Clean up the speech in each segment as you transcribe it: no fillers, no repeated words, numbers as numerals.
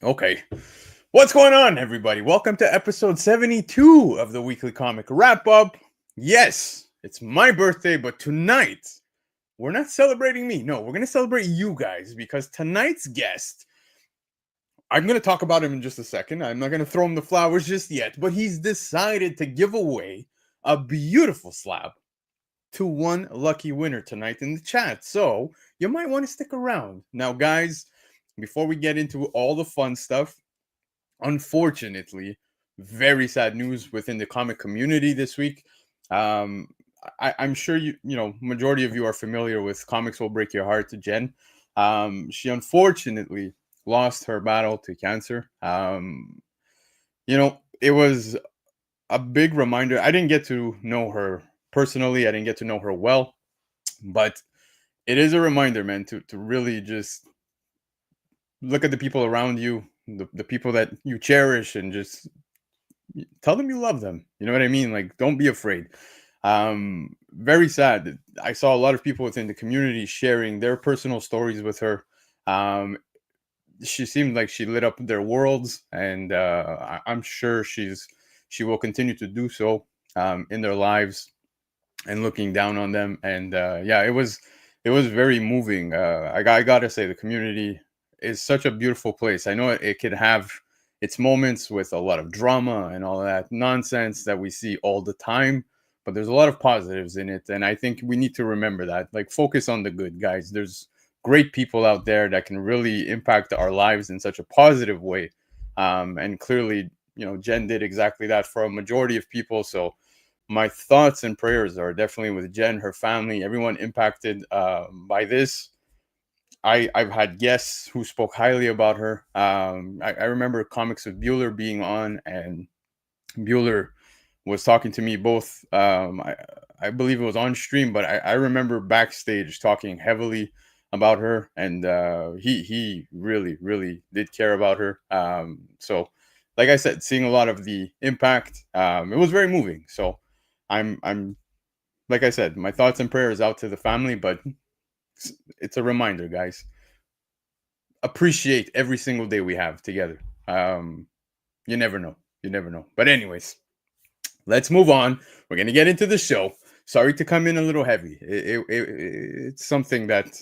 Okay. What's going on, everybody? Welcome to episode 72 of the weekly comic wrap up. Yes, it's my birthday, but tonight we're not celebrating me. No, we're going to celebrate you guys because tonight's guest, I'm going to talk about him in just a second. I'm not going to throw him the flowers just yet, but he's decided to give away a beautiful slab to one lucky winner tonight in the chat. So you might want to stick around. Now, guys, before we get into all the fun stuff, unfortunately, very sad news within the comic community this week. Um, I'm sure majority of you are familiar with Comics Will Break Your Heart, Jen. She unfortunately lost her battle to cancer. It was a big reminder. I didn't get to know her personally. I didn't get to know her well, but it is a reminder, man, to really just look at the people around you, the people that you cherish, and just tell them you love them. You know what I mean? Like, don't be afraid. Very sad. I saw a lot of people within the community sharing their personal stories with her. She seemed like she lit up their worlds, and I'm sure she will continue to do so in their lives and looking down on them. And yeah, it was very moving. I gotta say, the community is such a beautiful place. I know it could have its moments with a lot of drama and all that nonsense that we see all the time, but there's a lot of positives in it, and I think we need to remember that. Like, focus on the good, guys. There's great people out there that can really impact our lives in such a positive way, and clearly, Jen did exactly that for a majority of people. So my thoughts and prayers are definitely with Jen, her family, everyone impacted by this. I've had guests who spoke highly about her. I remember Comics with Bueller being on, and Bueller was talking to me both. I believe it was on stream, but I remember backstage talking heavily about her, and he really, really did care about her. So, like I said, seeing a lot of the impact, it was very moving. So, I'm like I said, my thoughts and prayers out to the family, but it's a reminder, guys. Appreciate every single day we have together. You never know. You never know. But anyways, let's move on. We're gonna get into the show. Sorry to come in a little heavy. It's something that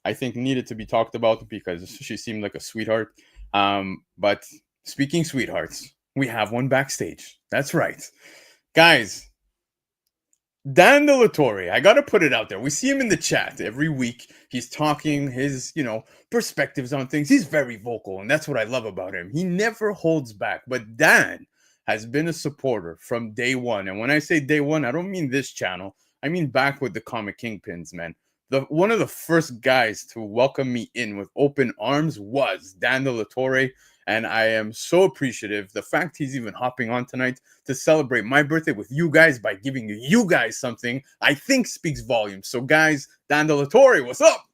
I think needed to be talked about because she seemed like a sweetheart. But speaking sweethearts, we have one backstage. That's right, guys. Dan De La Torre, I gotta put it out there. We see him in the chat every week. He's talking his, perspectives on things. He's very vocal, and that's what I love about him. He never holds back. But Dan has been a supporter from day one. And when I say day one, I don't mean this channel. I mean back with the Comic Kingpins, man. One of the first guys to welcome me in with open arms was Dan De La Torre. And I am so appreciative. The fact he's even hopping on tonight to celebrate my birthday with you guys by giving you guys something, I think speaks volumes. So, guys, Dan De La Torre, what's up?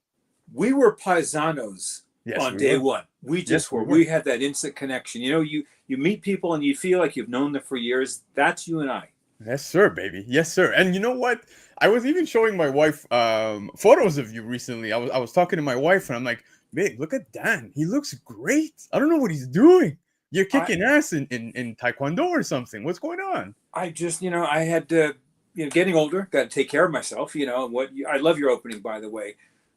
We were paisanos on day one. We just were. We had that instant connection. You meet people and you feel like you've known them for years. That's you and I. Yes, sir, baby. Yes, sir. And you know what? I was even showing my wife photos of you recently. I was talking to my wife, and I'm like, babe, look at Dan. He looks great. I don't know what he's doing. You're kicking ass in Taekwondo or something. What's going on? I just, I had to, getting older, got to take care of myself. I love your opening, by the way.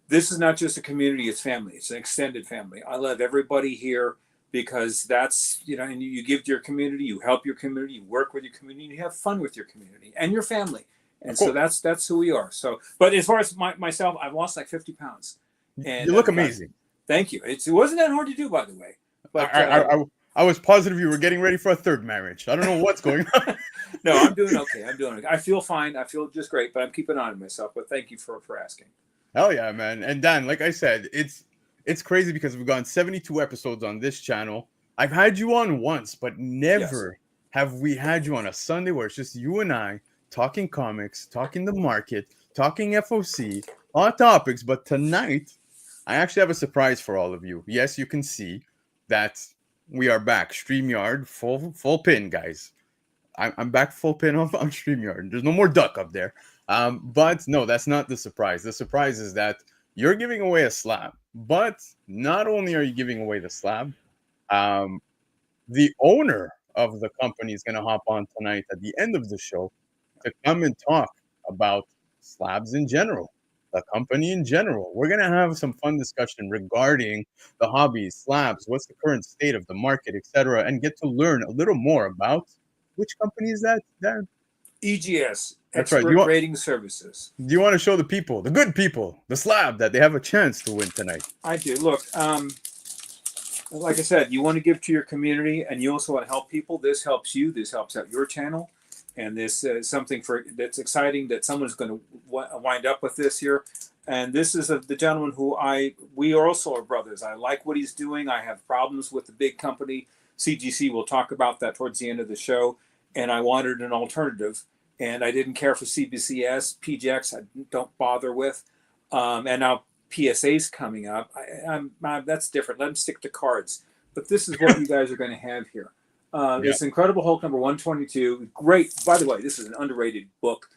This is not just a community, it's family. It's an extended family. I love everybody here because that's, and you give to your community, you help your community, you work with your community, and you have fun with your community and your family. And so that's who we are. So, but as far as myself, I've lost like 50 pounds. And you look amazing. Thank you. It wasn't that hard to do, by the way. But I was positive you were getting ready for a third marriage. I don't know what's going on. No, I'm doing okay. I feel fine. I feel just great, but I'm keeping on myself. But thank you for asking. Hell yeah, man. And Dan, like I said, it's crazy because we've gone 72 episodes on this channel. I've had you on once, but never have we had you on a Sunday where it's just you and I talking comics, talking the market, talking FOC, all topics. But tonight, I actually have a surprise for all of you. Yes, you can see that we are back. StreamYard, full pin, guys. I'm back full pin on StreamYard. There's no more duck up there. But no, that's not the surprise. The surprise is that you're giving away a slab. But not only are you giving away the slab, Um, the owner of the company is going to hop on tonight at the end of the show to come and talk about slabs in general, the company in general. We're going to have some fun discussion regarding the hobbies, slabs, what's the current state of the market, etc., and get to learn a little more about which company is that, Darren? EGS, That's right. Expert Grading Services. Do you want to show the people, the good people, the slab that they have a chance to win tonight? I do. Look, like I said, you want to give to your community, and you also want to help people. This helps you. This helps out your channel, and this is something that's exciting that someone's going to wind up with this here. And this is the gentleman who we are also are brothers. I like what he's doing. I have problems with the big company CGC. We'll talk about that towards the end of the show. And I wanted an alternative, and I didn't care for CBCS, PGX. I don't bother with, and now PSA's coming up. That's different. Let them stick to cards. But this is what you guys are going to have here. This Incredible Hulk number 122. Great. By the way, this is an underrated book.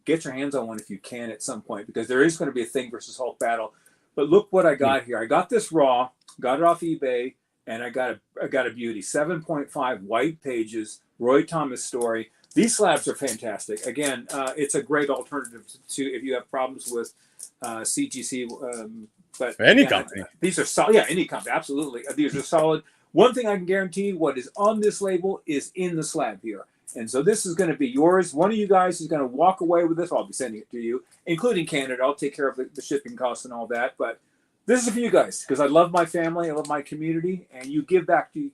Get your hands on one if you can at some point, because there is going to be a Thing versus Hulk battle. But look what I got here. I got this raw, got it off eBay, and I got a beauty. 7.5 white pages, Roy Thomas story. These slabs are fantastic. Again, it's a great alternative to if you have problems with CGC. But any company. These are solid. Yeah, any company. Absolutely. These are solid. One thing I can guarantee, what is on this label is in the slab here. And so this is going to be yours. One of you guys is going to walk away with this. I'll be sending it to you, including Canada. I'll take care of the shipping costs and all that. But this is for you guys, because I love my family. I love my community. And you give back to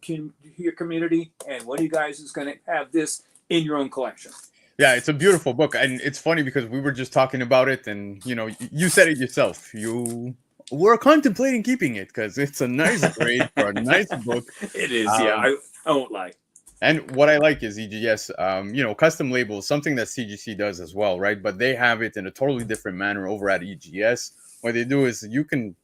your community. And one of you guys is going to have this in your own collection. Yeah, it's a beautiful book. And it's funny because we were just talking about it. And, you said it yourself. You were contemplating keeping it because it's a nice grade for a nice book. It is, yeah. I won't lie. And what I like is EGS, custom labels, something that CGC does as well, right? But they have it in a totally different manner over at EGS. What they do is you can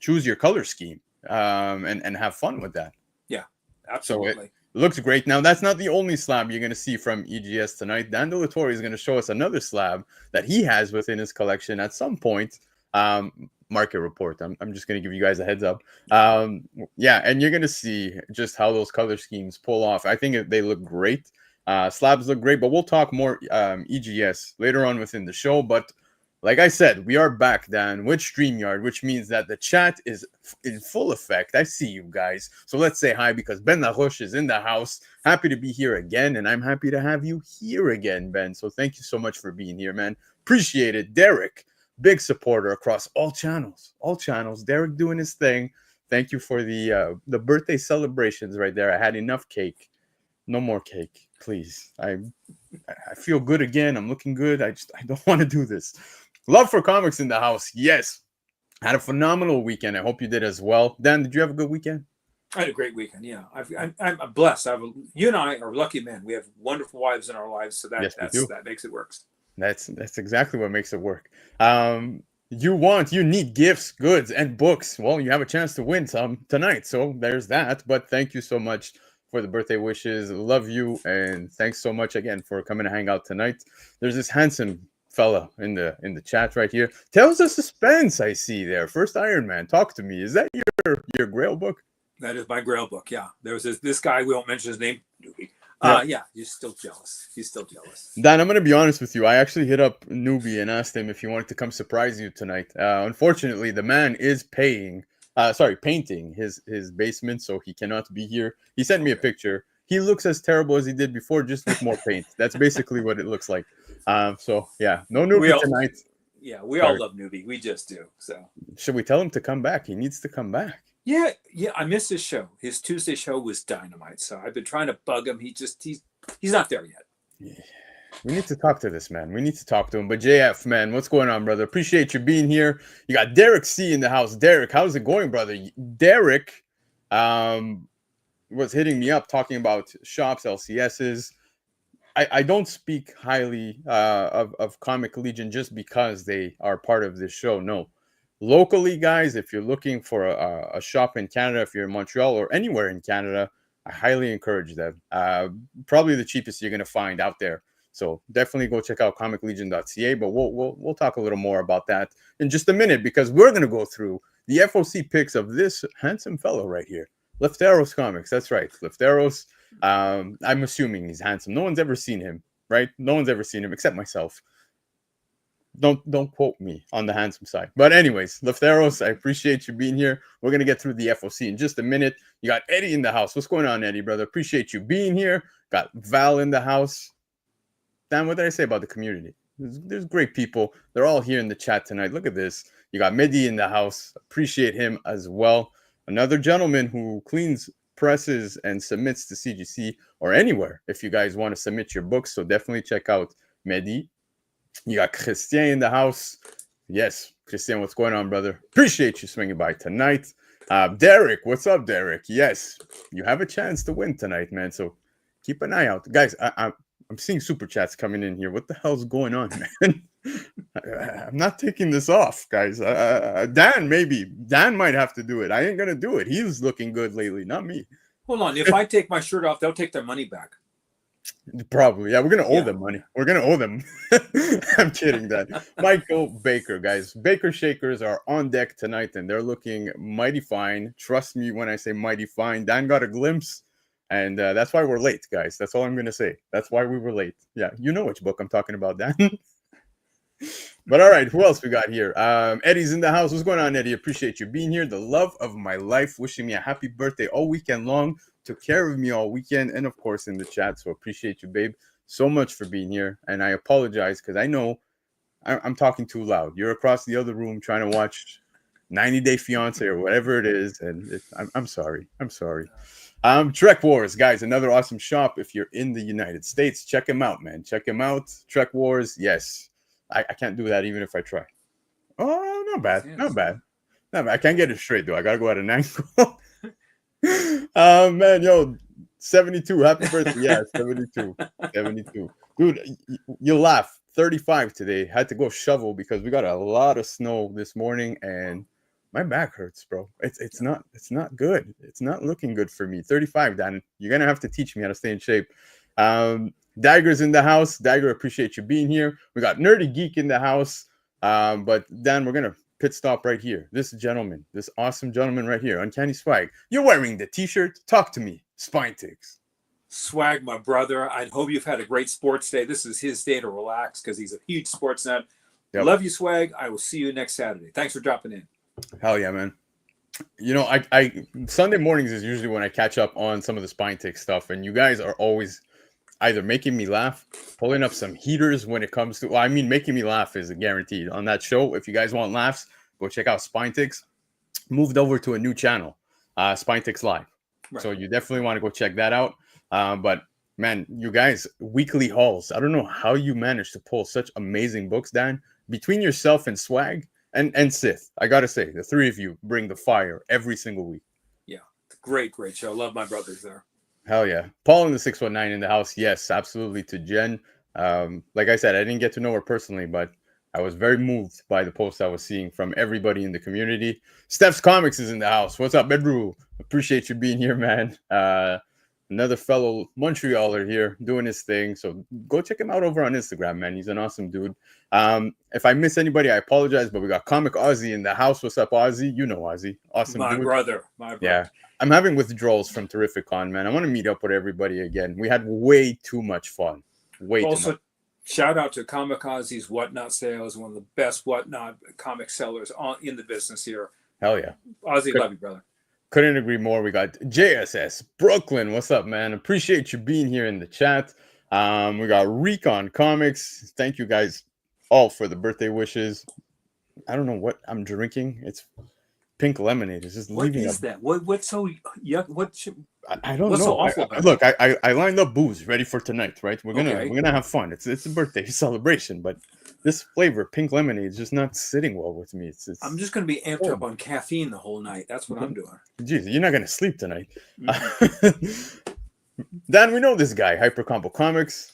choose your color scheme and have fun with that. Yeah, absolutely. So it looks great. Now, that's not the only slab you're going to see from EGS tonight. Dan Torre is going to show us another slab that he has within his collection at some point. Market report. I'm just going to give you guys a heads up. And you're going to see just how those color schemes pull off. I think they look great. Slabs look great, but we'll talk more EGS later on within the show. But like I said, we are back, Dan, with StreamYard, which means that the chat is in full effect. I see you guys. So let's say hi, because Ben Laroche is in the house. Happy to be here again, and I'm happy to have you here again, Ben. So thank you so much for being here, man. Appreciate it. Derek, big supporter across all channels. Derek doing his thing. Thank you for the birthday celebrations right there. I had enough cake. No more cake, please. I feel good again. I'm looking good. I don't want to do this. Love for comics in the house. Yes. Had a phenomenal weekend. I hope you did as well. Dan, did you have a good weekend? I had a great weekend. Yeah, I'm blessed. You and I are lucky men. We have wonderful wives in our lives, so that makes it work. That's exactly what makes it work. You need gifts, goods, and books. Well, you have a chance to win some tonight, so there's that. But thank you so much for the birthday wishes. Love you, and thanks so much again for coming to hang out tonight. There's this handsome fella in the chat right here. Tales of Suspense, I see there. First Iron Man. Talk to me. Is that your Grail book? That is my Grail book. Yeah. There was this guy. We won't mention his name. Yeah, he's still jealous. Dan, I'm going to be honest with you. I actually hit up Newbie and asked him if he wanted to come surprise you tonight. Unfortunately, the man is painting his basement, so he cannot be here. He sent me a picture. He looks as terrible as he did before, just with more paint. That's basically what it looks like. So, yeah, no Newbie tonight. Yeah, we all love Newbie. We just do. So, should we tell him to come back? He needs to come back. Yeah, I missed his show. His Tuesday show was dynamite. So I've been trying to bug him. He's not there yet. Yeah. We need to talk to this man. We need to talk to him. But JF, man, what's going on, brother? Appreciate you being here. You got Derek C in the house. Derek, how's it going, brother? Derek was hitting me up talking about shops, LCSs. I don't speak highly of Comic Legion just because they are part of this show. No. Locally, guys, if you're looking for a shop in Canada, if you're in Montreal or anywhere in Canada, I highly encourage them. Probably the cheapest you're going to find out there. So definitely go check out comiclegion.ca, but we'll talk a little more about that in just a minute, because we're going to go through the FOC picks of this handsome fellow right here. Lefteros Comics. That's right, Lefteros. I'm assuming he's handsome. No one's ever seen him, right? No one's ever seen him except myself. Don't quote me on the handsome side. But anyways, Lefteros, I appreciate you being here. We're gonna get through the FOC in just a minute. You got Eddie in the house. What's going on, Eddie, brother? Appreciate you being here. Got Val in the house. Dan, what did I say about the community? There's great people. They're all here in the chat tonight. Look at this. You got Mehdi in the house. Appreciate him as well. Another gentleman who cleans presses and submits to CGC or anywhere if you guys want to submit your books. So definitely check out Mehdi. You got Christian in the house. Yes, Christian, what's going on, brother? Appreciate you swinging by tonight. Derek, what's up, Derek? Yes, you have a chance to win tonight, man. So keep an eye out. Guys, I'm seeing super chats coming in here. What the hell's going on, man? I'm not taking this off, guys. Dan, maybe. Dan might have to do it. I ain't going to do it. He's looking good lately, not me. Hold on. If I take my shirt off, they'll take their money back. Probably. Yeah, we're going to owe them money. We're going to owe them. I'm kidding, Dan. Michael Baker, guys. Baker Shakers are on deck tonight, and they're looking mighty fine. Trust me when I say mighty fine. Dan got a glimpse. And that's why we're late, guys. That's all I'm going to say. That's why we were late. Yeah, you know which book I'm talking about, Dan. But all right, who else we got here? Eddie's in the house. What's going on, Eddie? Appreciate you being here. The love of my life, wishing me a happy birthday all weekend long. Took care of me all weekend, and of course in the chat. So appreciate you, babe, so much for being here. And I apologize because I know I'm talking too loud. You're across the other room trying to watch 90 Day Fiance or whatever it is, and I'm sorry. I'm sorry. Trek Wars, guys, another awesome shop. If you're in the United States, check him out, man. Check him out. Trek Wars, yes. I can't do that even if I try. Oh, not bad. Not bad. Not bad. I can't get it straight, though. I got to go at an angle. Man, yo, 72. Happy birthday. Yeah, 72. 72. Dude, you'll laugh. 35 today. Had to go shovel because we got a lot of snow this morning, and my back hurts, bro. It's not good. It's not looking good for me. 35, Dan. You're gonna have to teach me how to stay in shape. Dagger's in the house. Dagger, appreciate you being here. We got Nerdy Geek in the house. But Dan, we're gonna pit stop right here. This gentleman, this awesome gentleman right here, Uncanny Swag. You're wearing the t-shirt. Talk to me, Spine Ticks. Swag, my brother. I hope you've had a great sports day. This is his day to relax because he's a huge sports nut. Yep. Love you, Swag. I will see you next Saturday. Thanks for dropping in. Hell yeah, man. You know, I Sunday mornings is usually when I catch up on some of the Spine Tick stuff, and you guys are always either making me laugh, pulling up some heaters when it comes to, well, I mean, making me laugh is a guaranteed on that show. If you guys want laughs, go check out Spine Ticks. Moved over to a new channel, Spine Ticks Live. Right. So you definitely want to go check that out. But man, you guys, weekly hauls. I don't know how you managed to pull such amazing books, Dan, between yourself and Swag and Sith. I got to say, the three of you bring the fire every single week. Yeah. Great show. Love my brothers there. Hell yeah. Paul in the 619 in the house. Yes, absolutely. To Jen. Like I said, I didn't get to know her personally, but I was very moved by the posts I was seeing from everybody in the community. Steph's Comics is in the house. What's up, Bedru? Appreciate you being here, man. Another fellow Montrealer here doing his thing. So go check him out over on Instagram, man. He's an awesome dude. If I miss anybody, I apologize, but we got Comic Ozzy in the house. What's up, Ozzy? You know Ozzy. Awesome my dude. brother. Yeah. I'm having withdrawals from Terrific Con, man. I want to meet up with everybody again. We had way too much fun. Way too much. Shout out to Kamikaze's Whatnot sales, one of the best Whatnot comic sellers in the business here. Hell yeah. Ozzy, love you, brother. Couldn't agree more. We got JSS Brooklyn. What's up, man? Appreciate you being here in the chat. We got Recon Comics. Thank you guys all for the birthday wishes. I don't know what I'm drinking. It's pink lemonade. It's just what is that? What's so yuck? I don't know. So awful look, I lined up booze ready for tonight, right? We're gonna have fun. It's a birthday celebration, but this flavor, pink lemonade, is just not sitting well with me. It's I'm just gonna be amped up on caffeine the whole night. That's what I'm doing. Jeez, you're not gonna sleep tonight. Dan, we know this guy, Hyper Combo Comics,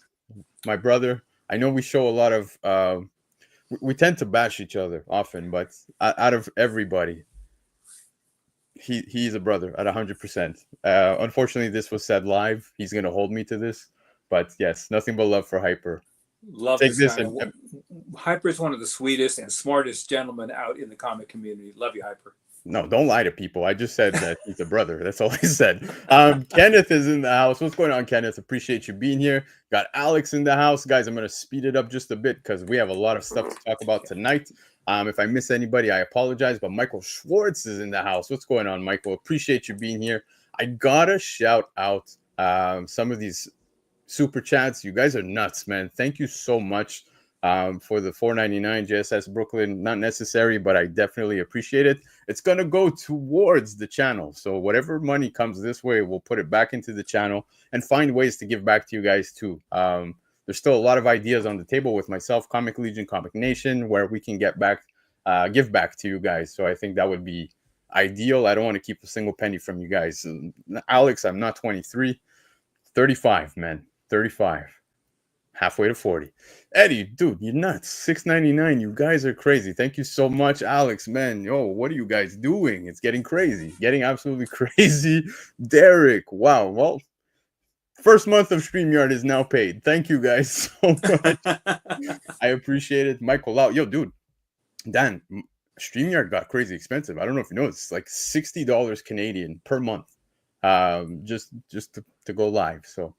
my brother. I know we show a lot of we tend to bash each other often, but out of everybody, he's a brother at 100%. Unfortunately, this was said live. He's gonna hold me to this, but yes, nothing but love for Hyper. Love take this. Hyper is one of the sweetest and smartest gentlemen out in the comic community. Love you, Hyper. No, don't lie to people. I just said that he's a brother. That's all I said. Kenneth is in the house. What's going on, Kenneth? Appreciate you being here. Got Alex in the house. Guys, I'm going to speed it up just a bit because we have a lot of stuff to talk about tonight. If I miss anybody, I apologize. But Michael Schwartz is in the house. What's going on, Michael? Appreciate you being here. I got to shout out some of these super chats. You guys are nuts, man. Thank you so much for the $4.99 JSS Brooklyn. Not necessary, but I definitely appreciate it. It's going to go towards the channel. So whatever money comes this way, we'll put it back into the channel and find ways to give back to you guys too. There's still a lot of ideas on the table with myself, Comic Legion, Comic Nation, where we can give back to you guys. So I think that would be ideal. I don't want to keep a single penny from you guys. Alex, I'm not 23, 35, man. 35, halfway to 40. Eddie, dude, you're nuts. $6.99. You guys are crazy. Thank you so much, Alex. Man, yo, what are you guys doing? It's getting crazy, getting absolutely crazy. Derek, wow. Well, first month of StreamYard is now paid. Thank you guys so much. I appreciate it. Michael Lau, yo, dude, Dan, StreamYard got crazy expensive. I don't know if you know, it's like $60 Canadian per month, just to go live. So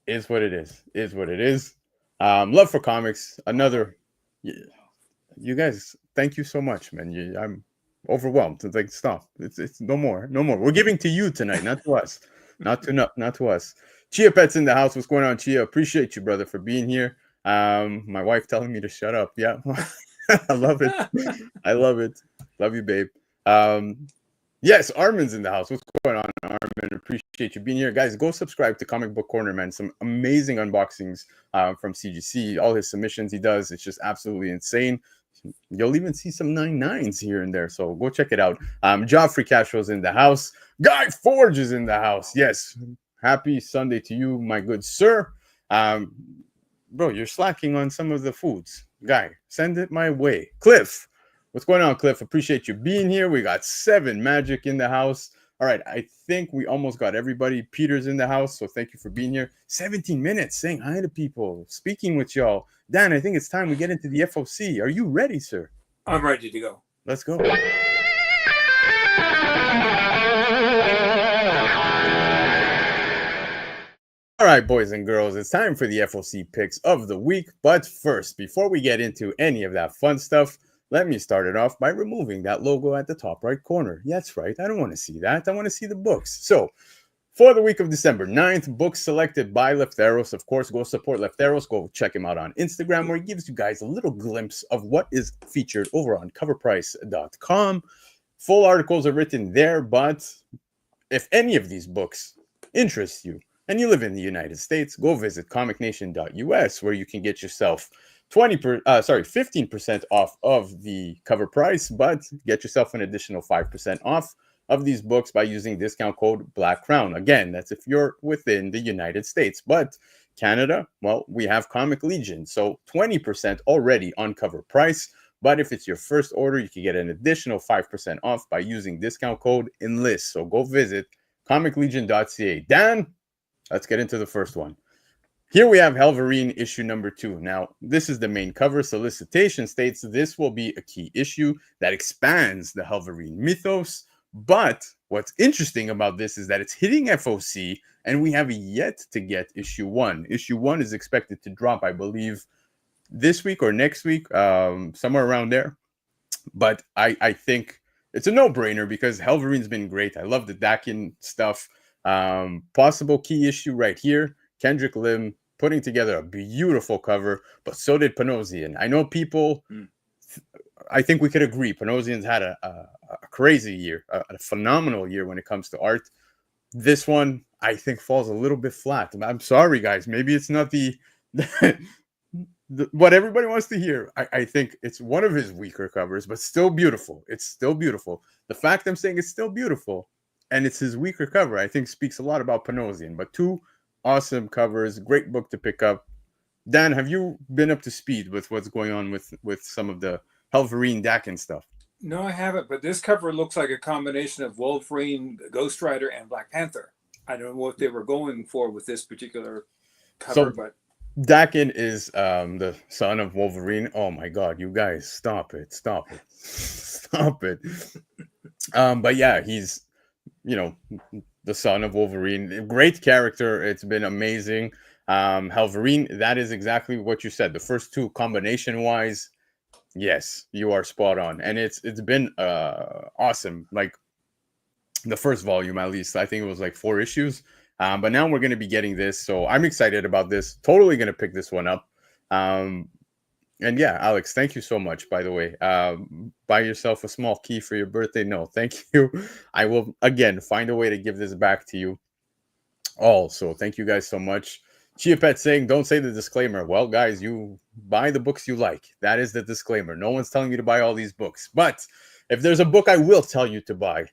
is what it is what it is. Love for comics. Another, you guys, thank you so much, man. I'm overwhelmed. It's like, stop. It's no more. We're giving to you tonight, not to us. Not to us. Chia Pet's in the house. What's going on, Chia? Appreciate you, brother, for being here. My wife telling me to shut up. Yeah. I love it. I love it. Love you, babe. Yes, Armin's in the house. What's going on, Armin? Appreciate you being here. Guys, go subscribe to Comic Book Corner, man. Some amazing unboxings from CGC. All his submissions he does, it's just absolutely insane. You'll even see some 9.9s here and there, so go check it out. Joffrey Castro's in the house. Guy Forge is in the house. Yes, happy Sunday to you, my good sir. Bro, you're slacking on some of the foods. Guy, send it my way. Cliff. What's going on, Cliff? Appreciate you being here. We got 7 Magic in the house. All right, I think we almost got everybody. Peter's in the house, so thank you for being here. 17 minutes saying hi to people, speaking with y'all. Dan, I think it's time we get into the FOC. Are you ready, sir? I'm ready to go. Let's go. All right, boys and girls, it's time for the FOC picks of the week. But first, before we get into any of that fun stuff, let me start it off by removing that logo at the top right corner. Yeah, that's right. I don't want to see that. I want to see the books. So, for the week of December 9th, books selected by Lefteros. Of course, go support Lefteros. Go check him out on Instagram, where he gives you guys a little glimpse of what is featured over on Covrprice.com. Full articles are written there, but if any of these books interest you and you live in the United States, go visit comicnation.us, where you can get yourself 15% off of the cover price, but get yourself an additional 5% off of these books by using discount code Black Crown. Again, that's if you're within the United States. But Canada, well, we have Comic Legion, so 20% already on cover price. But if it's your first order, you can get an additional 5% off by using discount code ENLIST. So go visit comiclegion.ca. Dan, let's get into the first one. Here we have Helverine issue number 2. Now, this is the main cover. Solicitation states this will be a key issue that expands the Helverine mythos. But what's interesting about this is that it's hitting FOC, and we have yet to get issue 1. Issue 1 is expected to drop, I believe, this week or next week, somewhere around there. But I think it's a no-brainer because Helverine's been great. I love the Dakin stuff. Possible key issue right here. Kendrick Lim putting together a beautiful cover, but so did Panosian. I know people, I think we could agree, Panosian's had a crazy year, a phenomenal year when it comes to art. This one, I think, falls a little bit flat. I'm sorry, guys. Maybe it's not the what everybody wants to hear. I think it's one of his weaker covers, but still beautiful. It's still beautiful. The fact I'm saying it's still beautiful and it's his weaker cover, I think speaks a lot about Panosian. But 2 awesome covers, great book to pick up. Dan, have you been up to speed with what's going on with some of the Helverine Dakin stuff? No, I haven't, but this cover looks like a combination of Wolverine, Ghost Rider, and Black Panther. I don't know what they were going for with this particular cover, but Dakin is the son of Wolverine. Oh my God, you guys, stop it. But yeah, he's, you know, the son of Wolverine. Great character. It's been amazing. Wolverine, that is exactly what you said. The first two combination wise, yes, you are spot on, and it's been awesome. Like the first volume, at least, I think it was like 4 issues. But now we're going to be getting this, so I'm excited about this. Totally going to pick this one up. Um, and yeah, Alex, thank you so much. By the way, buy yourself a small key for your birthday. No, thank you. I will again find a way to give this back to you. Also, thank you guys so much. Chia Pet saying, don't say the disclaimer. Well, guys, you buy the books you like. That is the disclaimer. No one's telling you to buy all these books. But if there's a book I will tell you to buy,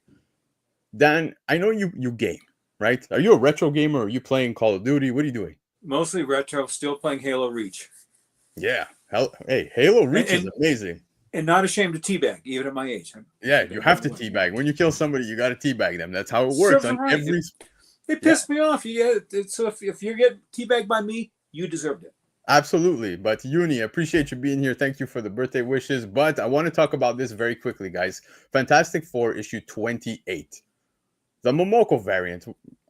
Dan, I know you game, right? Are you a retro gamer? Or are you playing Call of Duty? What are you doing? Mostly retro, still playing Halo Reach. Yeah. Hey, Halo Reach is amazing. And not ashamed to teabag, even at my age. Yeah, you have to teabag. When you kill somebody, you got to teabag them. That's how it works on right. every. It pissed me off. So if you get teabagged by me, you deserved it. Absolutely. But Uni, I appreciate you being here. Thank you for the birthday wishes. But I want to talk about this very quickly, guys. Fantastic Four issue 28. The Momoko variant.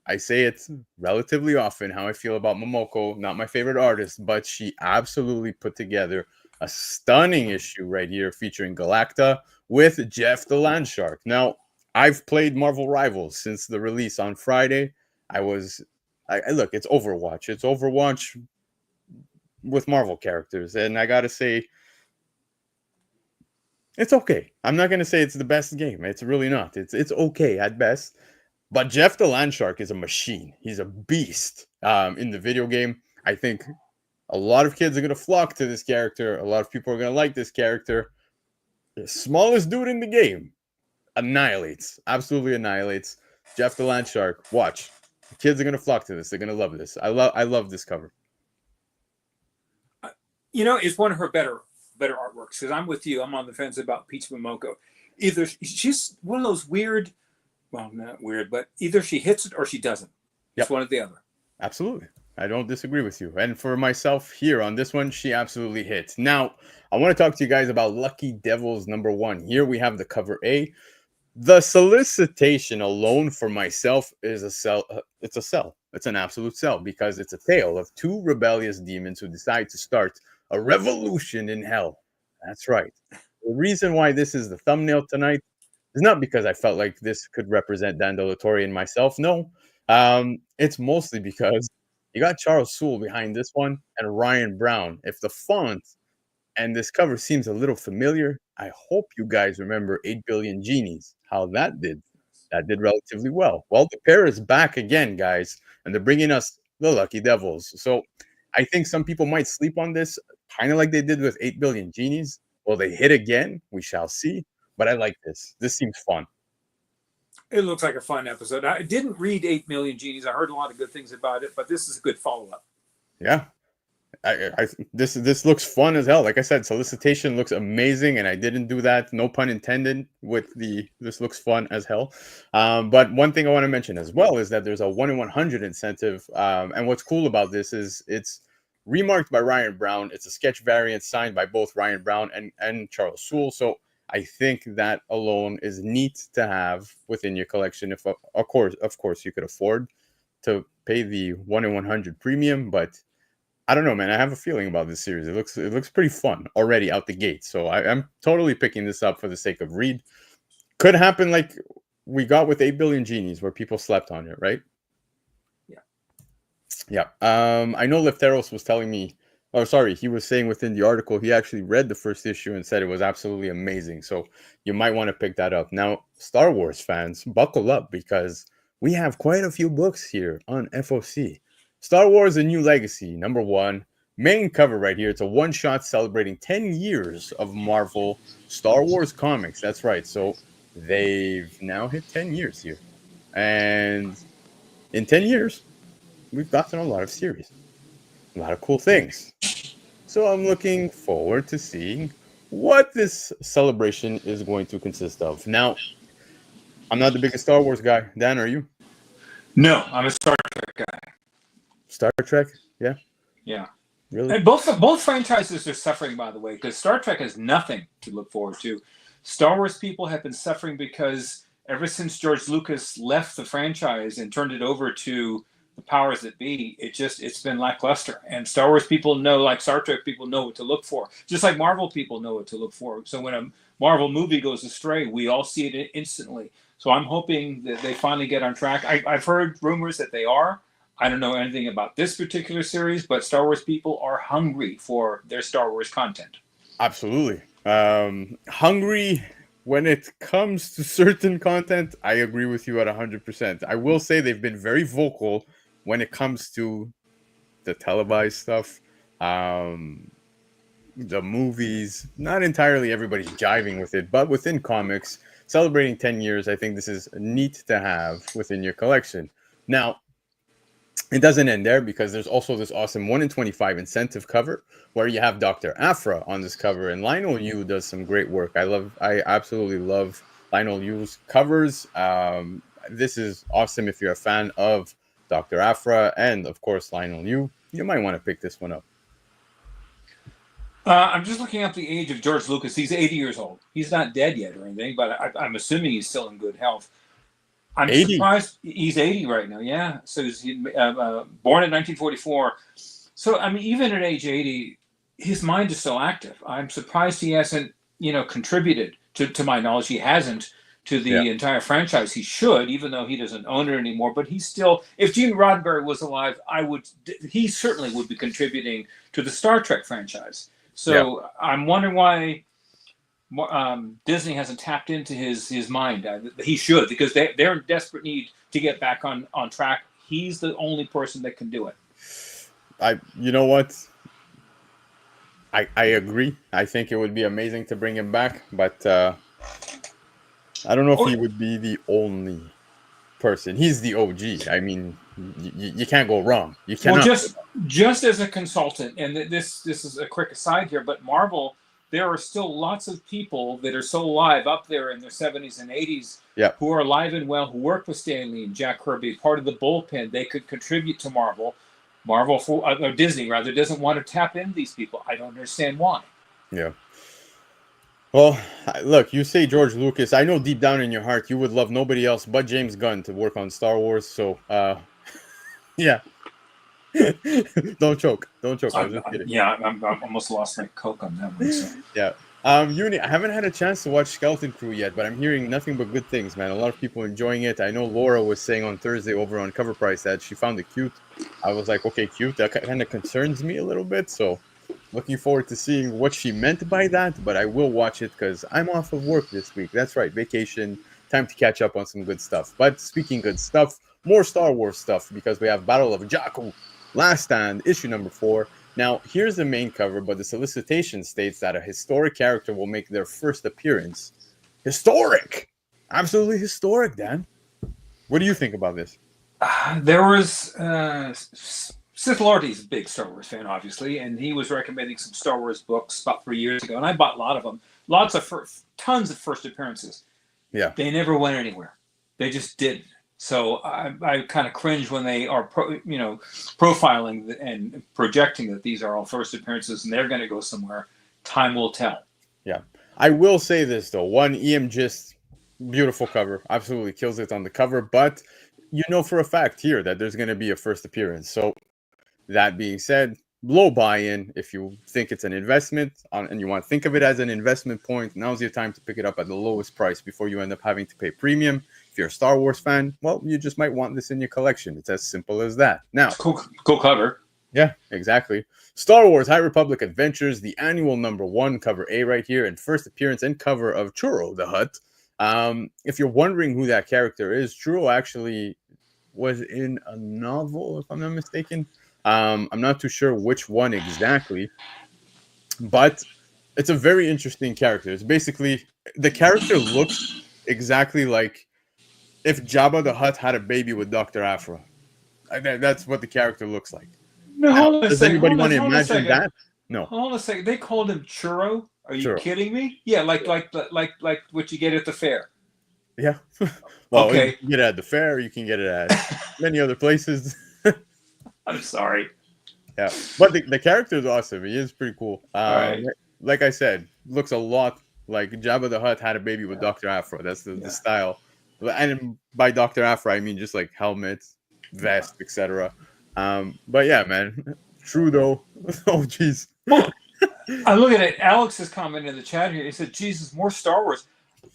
I say it relatively often how I feel about Momoko. Not my favorite artist, but she absolutely put together a stunning issue right here featuring Galacta with Jeff the Land Shark. Now, I've played Marvel Rivals since the release on Friday. I look, it's Overwatch. It's Overwatch with Marvel characters, and I gotta say, it's okay. I'm not gonna say it's the best game. It's really not. It's okay at best. But Jeff the Land Shark is a machine. He's a beast in the video game. I think a lot of kids are gonna flock to this character. A lot of people are gonna like this character. The smallest dude in the game annihilates, absolutely annihilates. Jeff the Land Shark. Watch. The kids are gonna flock to this. They're gonna love this. I love this cover. It's one of her better artworks, because I'm with you. I'm on the fence about Peach Momoko. Either she's one of those weird, well, not weird, but either she hits it or she doesn't. It's one or the other. Absolutely. I don't disagree with you. And for myself here on this one, she absolutely hits. Now, I want to talk to you guys about Lucky Devils #1. Here we have the cover A. The solicitation alone for myself is a sell. It's a sell. It's an absolute sell, because it's a tale of two rebellious demons who decide to start a revolution in hell. That's right. The reason why this is the thumbnail tonight is not because I felt like this could represent Dan De La Torre and myself. No, it's mostly because you got Charles Soule behind this one and Ryan Brown. If the font and this cover seems a little familiar, I hope you guys remember 8 Billion Genies, how that did. That did relatively well. Well, the pair is back again, guys, and they're bringing us the Lucky Devils. So I think some people might sleep on this, kind of like they did with 8 Billion Genies. Will they hit again? We shall see. But I like this. This seems fun. It looks like a fun episode. I didn't read 8 Million Genies. I heard a lot of good things about it, but this is a good follow-up. Yeah. This looks fun as hell. Like I said, solicitation looks amazing, and I didn't do that. No pun intended. With this looks fun as hell. But one thing I want to mention as well is that there's a 1 in 100 incentive. And what's cool about this is it's remarked by Ryan Brown. It's a sketch variant signed by both Ryan Brown and Charles Soule. So I think that alone is neat to have within your collection. If of course you could afford to pay the 1 in 100 premium, but I don't know, man. I have a feeling about this series. It looks pretty fun already out the gate. So I'm totally picking this up for the sake of read. Could happen like we got with 8 Billion Genies, where people slept on it, right? Yeah. I know Lefteros was telling me, oh, sorry, he was saying within the article he actually read the first issue and said it was absolutely amazing. So you might want to pick that up. Now, Star Wars fans, buckle up, because we have quite a few books here on FOC. Star Wars: A New Legacy, #1. Main cover right here. It's a one-shot celebrating 10 years of Marvel Star Wars comics. That's right. So they've now hit 10 years here. And in 10 years, we've gotten a lot of series. A lot of cool things. So I'm looking forward to seeing what this celebration is going to consist of. Now, I'm not the biggest Star Wars guy. Dan, are you? No, I'm a Star Trek guy. Star Trek? Yeah. Yeah. Really? And both franchises are suffering, by the way, because Star Trek has nothing to look forward to. Star Wars people have been suffering because ever since George Lucas left the franchise and turned it over to the powers that be, it's been lackluster. And Star Wars people know, like Star Trek people know what to look for, just like Marvel people know what to look for. So when a Marvel movie goes astray, we all see it instantly. So I'm hoping that they finally get on track. I've heard rumors that they are. I don't know anything about this particular series, but Star Wars people are hungry for their Star Wars content. Absolutely. Hungry when it comes to certain content, I agree with you at 100%. I will say they've been very vocal when it comes to the televised stuff, the movies. Not entirely everybody's jiving with it, but within comics, celebrating 10 years, I think this is neat to have within your collection. Now, it doesn't end there because there's also this awesome 1 in 25 incentive cover where you have Dr. Aphra on this cover, and Lionel Yu does some great work. I absolutely love Lionel Yu's covers. This is awesome if you're a fan of Dr. Aphra and, of course, Lionel Yu. You might want to pick this one up. I'm just looking up the age of George Lucas. He's 80 years old. He's not dead yet or anything, but I'm assuming he's still in good health. I'm 80. surprised he's 80 right now. Yeah. So he's born in 1944. So, I mean, even at age 80, his mind is still active. I'm surprised he hasn't, contributed to my knowledge. He hasn't to the entire franchise. He should, even though he doesn't own it anymore. But he's still, if Gene Roddenberry was alive, he certainly would be contributing to the Star Trek franchise. So I'm wondering why Disney hasn't tapped into his mind. He should, because they're in desperate need to get back on track. He's the only person that can do it. You know what? I agree. I think it would be amazing to bring him back, but I don't know if he would be the only person. He's the OG. I mean, you can't go wrong. You cannot. Well, just as a consultant, and this is a quick aside here, but Marvel, there are still lots of people that are still alive up there in their 70s and 80s who are alive and well, who work with Stan Lee and Jack Kirby, part of the bullpen. They could contribute to Marvel. Or Disney, rather, doesn't want to tap into these people. I don't understand why. Yeah. Well, look, you say George Lucas. I know deep down in your heart you would love nobody else but James Gunn to work on Star Wars. So, yeah. Don't choke. I was just kidding. Yeah, I'm almost lost my Coke on that one. So. Yeah. Uni, I haven't had a chance to watch Skeleton Crew yet, but I'm hearing nothing but good things, man. A lot of people enjoying it. I know Laura was saying on Thursday over on Covrprice that she found it cute. I was like, okay, cute. That kind of concerns me a little bit. So looking forward to seeing what she meant by that, but I will watch it because I'm off of work this week. That's right, vacation, time to catch up on some good stuff. But speaking good stuff, more Star Wars stuff, because we have Battle of Jakku, Last Stand, issue number 4. Now, here's the main cover, but the solicitation states that a historic character will make their first appearance. Historic! Absolutely historic, Dan. What do you think about this? There was Sith Lordy's a big Star Wars fan, obviously, and he was recommending some Star Wars books about 3 years ago, and I bought a lot of them. Tons of first appearances. Yeah. They never went anywhere. They just didn't. So I kind of cringe when they are, profiling and projecting that these are all first appearances and they're going to go somewhere. Time will tell. Yeah. I will say this, though. One, EM Gist, beautiful cover. Absolutely kills it on the cover. But you know for a fact here that there's going to be a first appearance. So that being said, low buy-in. If you think it's an investment and you want to think of it as an investment point, now's your time to pick it up at the lowest price before you end up having to pay premium. If you're a Star Wars fan, well, you just might want this in your collection. It's as simple as that. Now, cool cover. Yeah, exactly. Star Wars High Republic Adventures, the annual #1, cover A right here, and first appearance and cover of Churro the Hutt. If you're wondering who that character is, Churro actually was in a novel, if I'm not mistaken. I'm not too sure which one exactly, but it's a very interesting character. It's basically, the character looks exactly like if Jabba the Hutt had a baby with Dr. Aphra. That's what the character looks like. No, does anybody want to imagine that? No. Hold on a second. They called him Churro. Are you Churro. kidding me? Yeah, like what you get at the fair. Yeah. Well, okay. You can get it at the fair. You can get it at many other places. I'm sorry. Yeah, but the character is awesome. He is pretty cool. Right. Like I said, looks a lot like Jabba the Hutt had a baby with Dr. Aphra. That's the style. And by Dr. Afra, I mean just like helmets, vest, etc. But yeah, man, true though. Oh, jeez. Well, I look at it. Alex's comment in the chat here. He said, "Jesus, more Star Wars."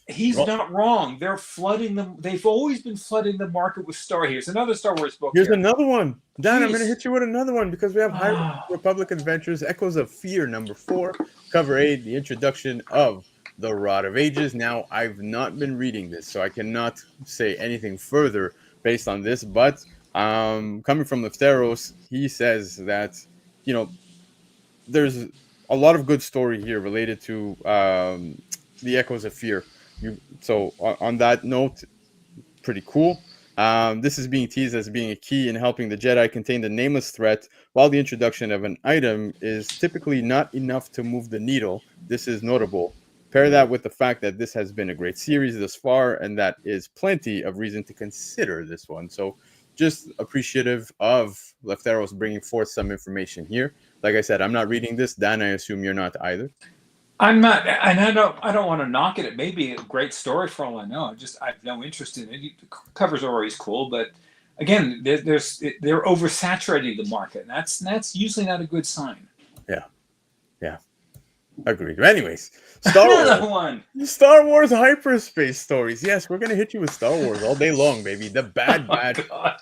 He's Well, not wrong. They're flooding them. They've always been flooding the market with Star. Here's another Star Wars book here's here. another one. Dan, I'm gonna Jeez. hit you with another one because we have High Ah, Republic Adventures, Echoes of Fear, #4, cover 8, the introduction of the Rod of Ages. Now, I've not been reading this, so I cannot say anything further based on this. But coming from Lefteros, he says that you know there's a lot of good story here related to the Echoes of Fear. On that note, pretty cool. This is being teased as being a key in helping the Jedi contain the nameless threat, while the introduction of an item is typically not enough to move the needle. This is notable. Pair that with the fact that this has been a great series thus far, and that is plenty of reason to consider this one. So, just appreciative of Lefteros bringing forth some information here. Like I said, I'm not reading this. Dan, I assume you're not either. I'm not, and I don't want to knock it. It may be a great story for all I know. I have no interest in it. The covers are always cool, but again, they're oversaturating the market, and that's usually not a good sign. Yeah, yeah, agreed. Anyways, Star Another Wars. one. Star Wars hyperspace stories. Yes, we're gonna hit you with Star Wars all day long, baby. The Bad Oh Batch God.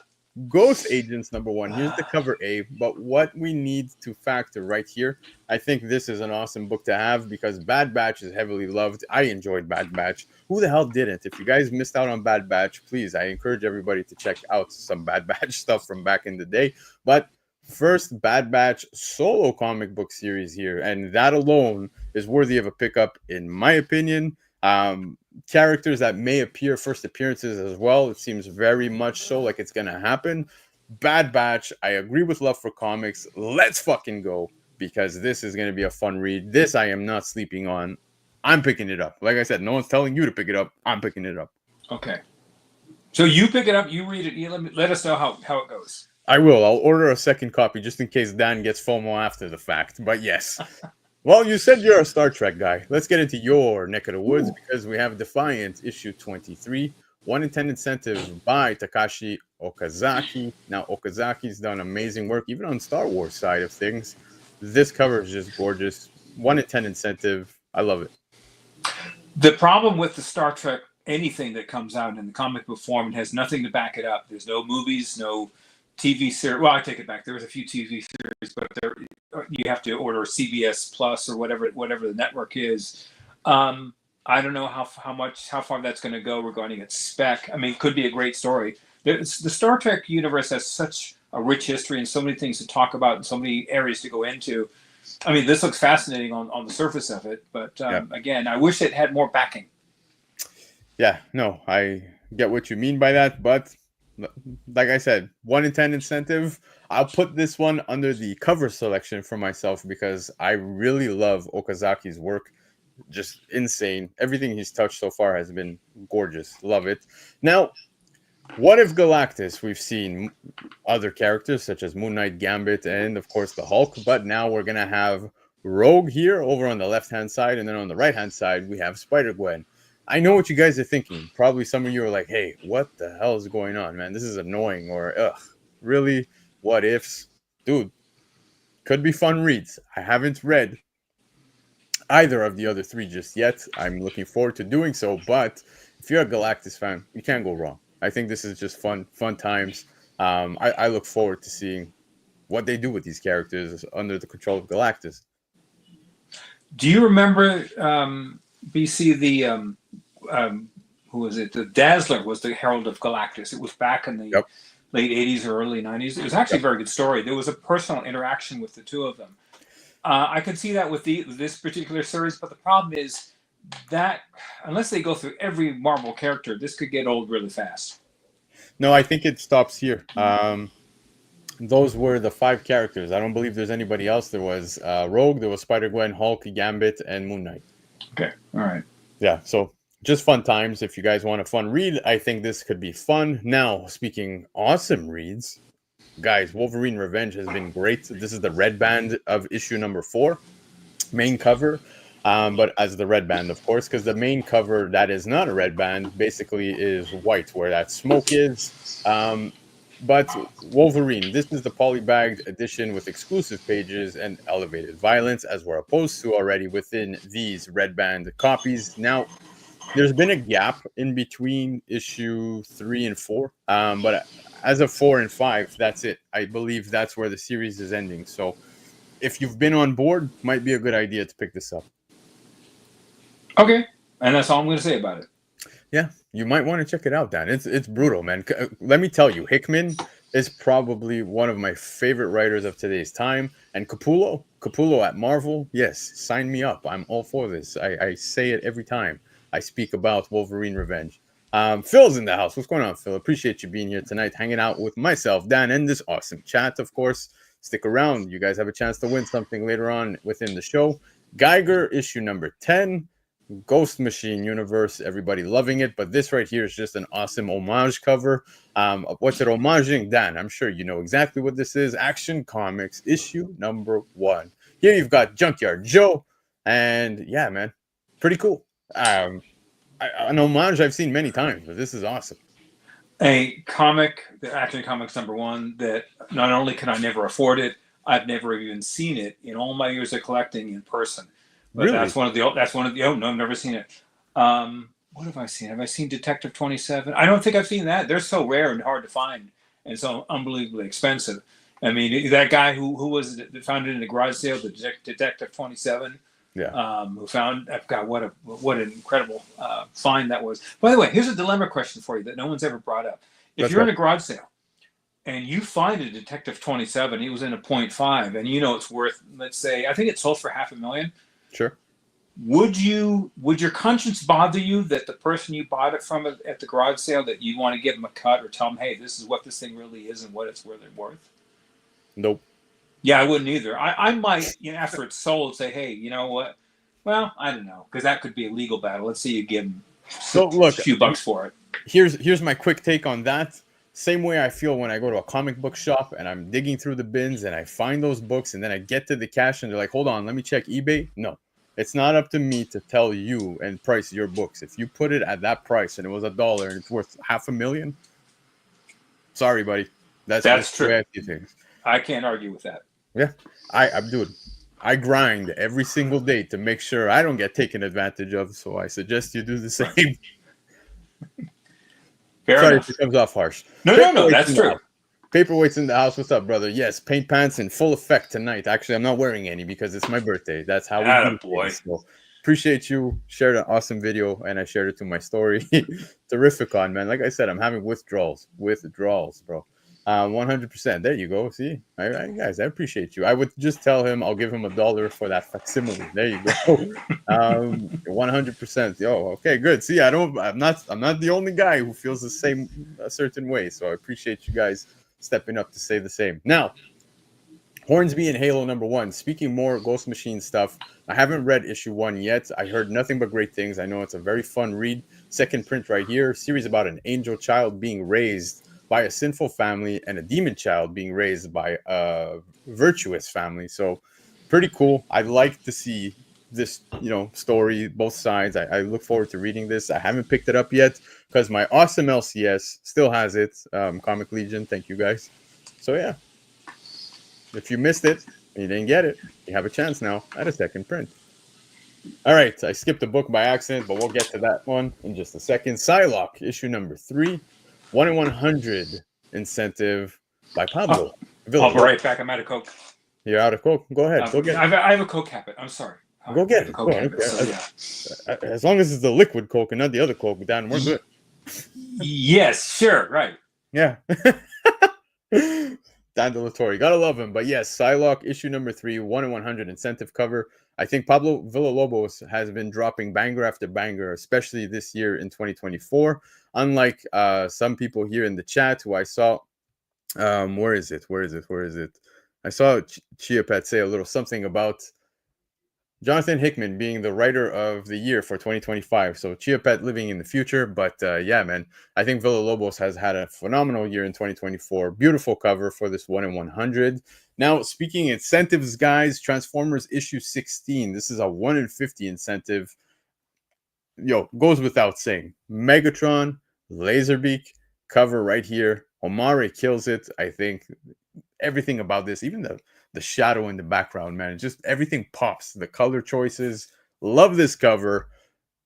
Ghost Agents #1. Here's the cover A. But what we need to factor right here, I think this is an awesome book to have because Bad Batch is heavily loved. I enjoyed Bad Batch. Who the hell didn't? If you guys missed out on Bad Batch, please, I encourage everybody to check out some Bad Batch stuff from back in the day. But first Bad Batch solo comic book series here, and that alone is worthy of a pickup, in my opinion. Characters that may appear first appearances as well. It seems very much so like it's gonna happen. Bad Batch. I agree with love for comics. Let's fucking go because this is gonna be a fun read. This I am not sleeping on. I'm picking it up. Like I said, no one's telling you to pick it up. I'm picking it up. Okay. So you pick it up, you read it, let us know how it goes. I will. I'll order a second copy just in case Dan gets FOMO after the fact. But yes. Well, you said you're a Star Trek guy. Let's get into your neck of the woods because we have Defiant issue 23, 1 in 10 incentive by Takashi Okazaki. Now, Okazaki's done amazing work, even on Star Wars side of things. This cover is just gorgeous. 1 in 10 incentive. I love it. The problem with the Star Trek, anything that comes out in the comic book form, it has nothing to back it up. There's no movies, no TV series. Well, I take it back. There was a few TV series, but you have to order CBS Plus or whatever the network is. I don't know how far that's going to go regarding its spec. I mean, it could be a great story. The Star Trek universe has such a rich history and so many things to talk about and so many areas to go into. I mean, this looks fascinating on the surface of it, but again, I wish it had more backing. Yeah, no, I get what you mean by that, but like I said, 1 in 10 incentive. I'll put this one under the cover selection for myself because I really love Okazaki's work. Just insane. Everything he's touched so far has been gorgeous. Love it. Now, what if Galactus? We've seen other characters such as Moon Knight, Gambit, and of course the Hulk, but now we're going to have Rogue here over on the left-hand side, and then on the right-hand side, we have Spider-Gwen. I know what you guys are thinking. Probably some of you are like, hey, what the hell is going on, man? This is annoying, or, ugh, really? What ifs? Dude, could be fun reads. I haven't read either of the other three just yet. I'm looking forward to doing so, but if you're a Galactus fan, you can't go wrong. I think this is just fun times. I look forward to seeing what they do with these characters under the control of Galactus. Do you remember BC who was it? The Dazzler was the Herald of Galactus. It was back in the late 80s or early 90s. It was actually a very good story. There was a personal interaction with the two of them. I could see that with this particular series, but the problem is that unless they go through every Marvel character, this could get old really fast. No, I think it stops here. Those were the 5 characters. I don't believe there's anybody else. There was Rogue, there was Spider-Gwen, Hulk, Gambit, and Moon Knight. Okay, all right. Yeah, so just fun times. If you guys want a fun read, I think this could be fun. Now, speaking awesome reads, guys, Wolverine Revenge has been great. This is the red band of issue #4, main cover. but as the red band, of course, because the main cover that is not a red band basically is white, where that smoke is. But Wolverine, this is the polybagged edition with exclusive pages and elevated violence, as we're opposed to already within these red band copies. Now, there's been a gap in between issue 3 and 4, but as of 4 and 5, that's it. I believe that's where the series is ending. So, if you've been on board, might be a good idea to pick this up. Okay, and that's all I'm going to say about it. Yeah, you might want to check it out, Dan. It's brutal, man. Let me tell you, Hickman is probably one of my favorite writers of today's time. And Capullo at Marvel, yes, sign me up. I'm all for this. I say it every time I speak about Wolverine Revenge. Phil's in the house. What's going on, Phil? Appreciate you being here tonight, hanging out with myself, Dan, and this awesome chat, of course. Stick around. You guys have a chance to win something later on within the show. Geiger, issue number 10. Ghost Machine universe, everybody loving it, but this right here is just an awesome homage cover. What's it homaging? Dan, I'm sure you know exactly what this is. Action Comics issue number 1. Here you've got Junkyard Joe, and yeah, man, pretty cool. An homage I've seen many times, but this is awesome. A comic, the Action Comics number 1, that not only can I never afford it, I've never even seen it in all my years of collecting in person. But Really? that's one of the. Oh no, I've never seen it. What have I seen? Have I seen Detective 27? I don't think I've seen that. They're so rare and hard to find, and so unbelievably expensive. I mean, that guy who was it that found it in a garage sale, the Detective 27. Yeah. Who found? I forgot what an incredible find that was. By the way, here's a dilemma question for you that no one's ever brought up. If you're in a garage sale and you find a Detective 27, he was in a 0.5, and you know it's worth, let's say, I think it sold for $500,000. Sure. Would your conscience bother you that the person you bought it from at the garage sale, that you want to give them a cut or tell them, hey, this is what this thing really is and what it's really worth? Nope. Yeah, I wouldn't either. I might, after it's sold, say, hey, you know what? Well, I don't know, because that could be a legal battle. Let's say you give them a few bucks for it. Here's my quick take on that. Same way I feel when I go to a comic book shop and I'm digging through the bins and I find those books and then I get to the cash and they're like, hold on, let me check eBay. No, it's not up to me to tell you and price your books. If you put it at that price and it was $1 and it's worth $500,000, sorry, buddy. That's true. The way I see things. I can't argue with that. Yeah, I grind every single day to make sure I don't get taken advantage of. So I suggest you do the same. Sorry if it comes off harsh. No, that's true. Paperweight's in the house. What's up, brother? Yes, paint pants in full effect tonight. Actually, I'm not wearing any because it's my birthday. That's how we do things. So, appreciate you. Shared an awesome video, and I shared it to my story. Terrificon, man. Like I said, I'm having withdrawals, bro. 100%. There you go. See, guys, I appreciate you. I would just tell him I'll give him $1 for that facsimile. There you go. 100%. Yo, okay, good. See, I'm not the only guy who feels the same a certain way. So I appreciate you guys stepping up to say the same. Now, Hornsby and Halo number 1. Speaking more Ghost Machine stuff, I haven't read issue 1 yet. I heard nothing but great things. I know it's a very fun read. Second print right here. Series about an angel child being raised by a sinful family and a demon child being raised by a virtuous family. So pretty cool. I'd like to see this, story, both sides. I look forward to reading this. I haven't picked it up yet because my awesome LCS still has it. Comic Legion. Thank you guys. So yeah, if you missed it and you didn't get it, you have a chance now at a second print. All right. I skipped a book by accident, but we'll get to that one in just a second. Psylocke, issue number 3. 1 in 100 incentive by Pablo. I'll be right back. I'm out of Coke. You're out of Coke? Go ahead. Go get it. I have a Coke habit. I'm sorry. Go get it. As long as it's the liquid Coke and not the other Coke, Dan, we're good. Yes, sure. Right. Yeah. Dan Delatorre. Gotta love him. But yes, Psylocke, issue number 3, 1 in 100 incentive cover. I think Pablo Villalobos has been dropping banger after banger, especially this year in 2024. Unlike some people here in the chat who I saw, where is it? I saw Chia Pet say a little something about Jonathan Hickman being the writer of the year for 2025. So Chia Pet living in the future. But yeah, man, I think Villalobos has had a phenomenal year in 2024. Beautiful cover for this 1 in 100. Now, speaking incentives, guys, Transformers issue 16. This is a 1 in 50 incentive. Yo, goes without saying. Megatron, Laserbeak, cover right here. Omari kills it. I think everything about this, even the shadow in the background, man, just everything pops. The color choices. Love this cover.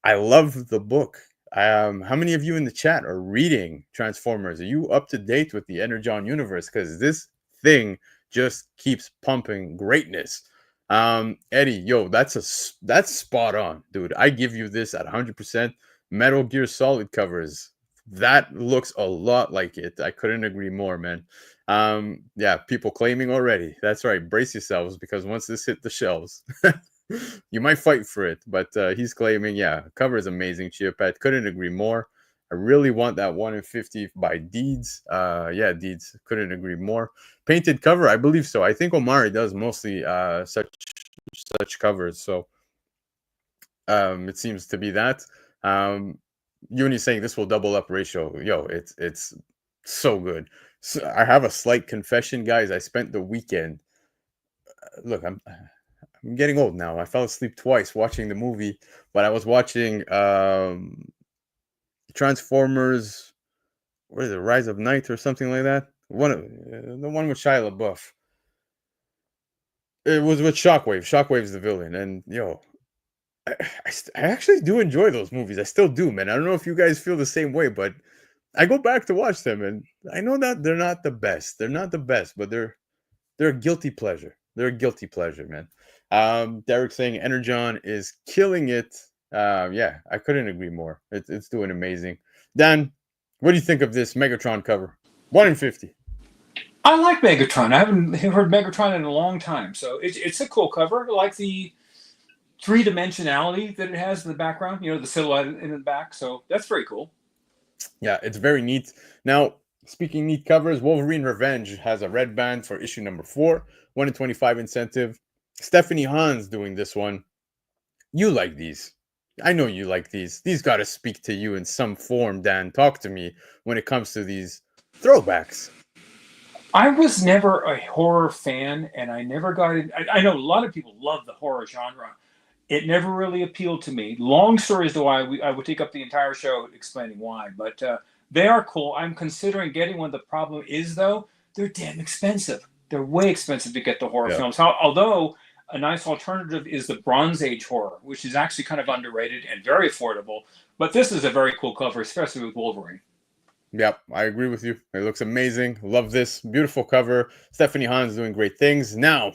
I love the book. How many of you in the chat are reading Transformers? Are you up to date with the Energon universe? Because this thing just keeps pumping greatness. Eddie, yo, that's spot on, dude. I give you this at 100%. Metal Gear Solid covers. That looks a lot like it. I couldn't agree more, man. Yeah, people claiming already. That's right. Brace yourselves because once this hit the shelves, you might fight for it. But he's claiming, yeah, cover is amazing. Chia Pet, couldn't agree more. I really want that 1 in 50 by Deeds. Yeah, Deeds, couldn't agree more. Painted cover, I believe so. I think Omari does mostly such covers. So it seems to be that. Uni saying this will double up ratio. Yo, it's so good. So I have a slight confession, guys. I spent the weekend. Look, I'm getting old now. I fell asleep twice watching the movie, but I was watching Transformers. What is it? Rise of Night or something like that. The one with Shia LaBeouf. It was with Shockwave. Shockwave's the villain, and yo, I actually do enjoy those movies. I still do, man. I don't know if you guys feel the same way, but I go back to watch them, and I know that they're not the best. They're not the best, but they're a guilty pleasure. They're a guilty pleasure, man. Derek saying Energon is killing it. Yeah, I couldn't agree more. It's doing amazing. Dan, what do you think of this Megatron cover? 1 in 50. I like Megatron. I haven't heard Megatron in a long time, so it's a cool cover. I like the three dimensionality that it has in the background. You know, the silhouette in the back. So that's very cool. Yeah, it's very neat. Now, speaking neat covers, Wolverine Revenge has a red band for issue number 4, 1 in 25 incentive. Stephanie Hans doing this one. You like these. I know you like these. These got to speak to you in some form, Dan. Talk to me when it comes to these throwbacks. I was never a horror fan, and I never got it. I know a lot of people love the horror genre. It never really appealed to me. Long story as to why I would take up the entire show explaining why, but they are cool. I'm considering getting one. The problem is though, they're damn expensive. They're way expensive to get the horror Yeah. films. Although a nice alternative is the Bronze Age horror, which is actually kind of underrated and very affordable. But this is a very cool cover, especially with Wolverine. Yep, I agree with you. It looks amazing. Love this. Beautiful cover. Stephanie Hans doing great things. Now,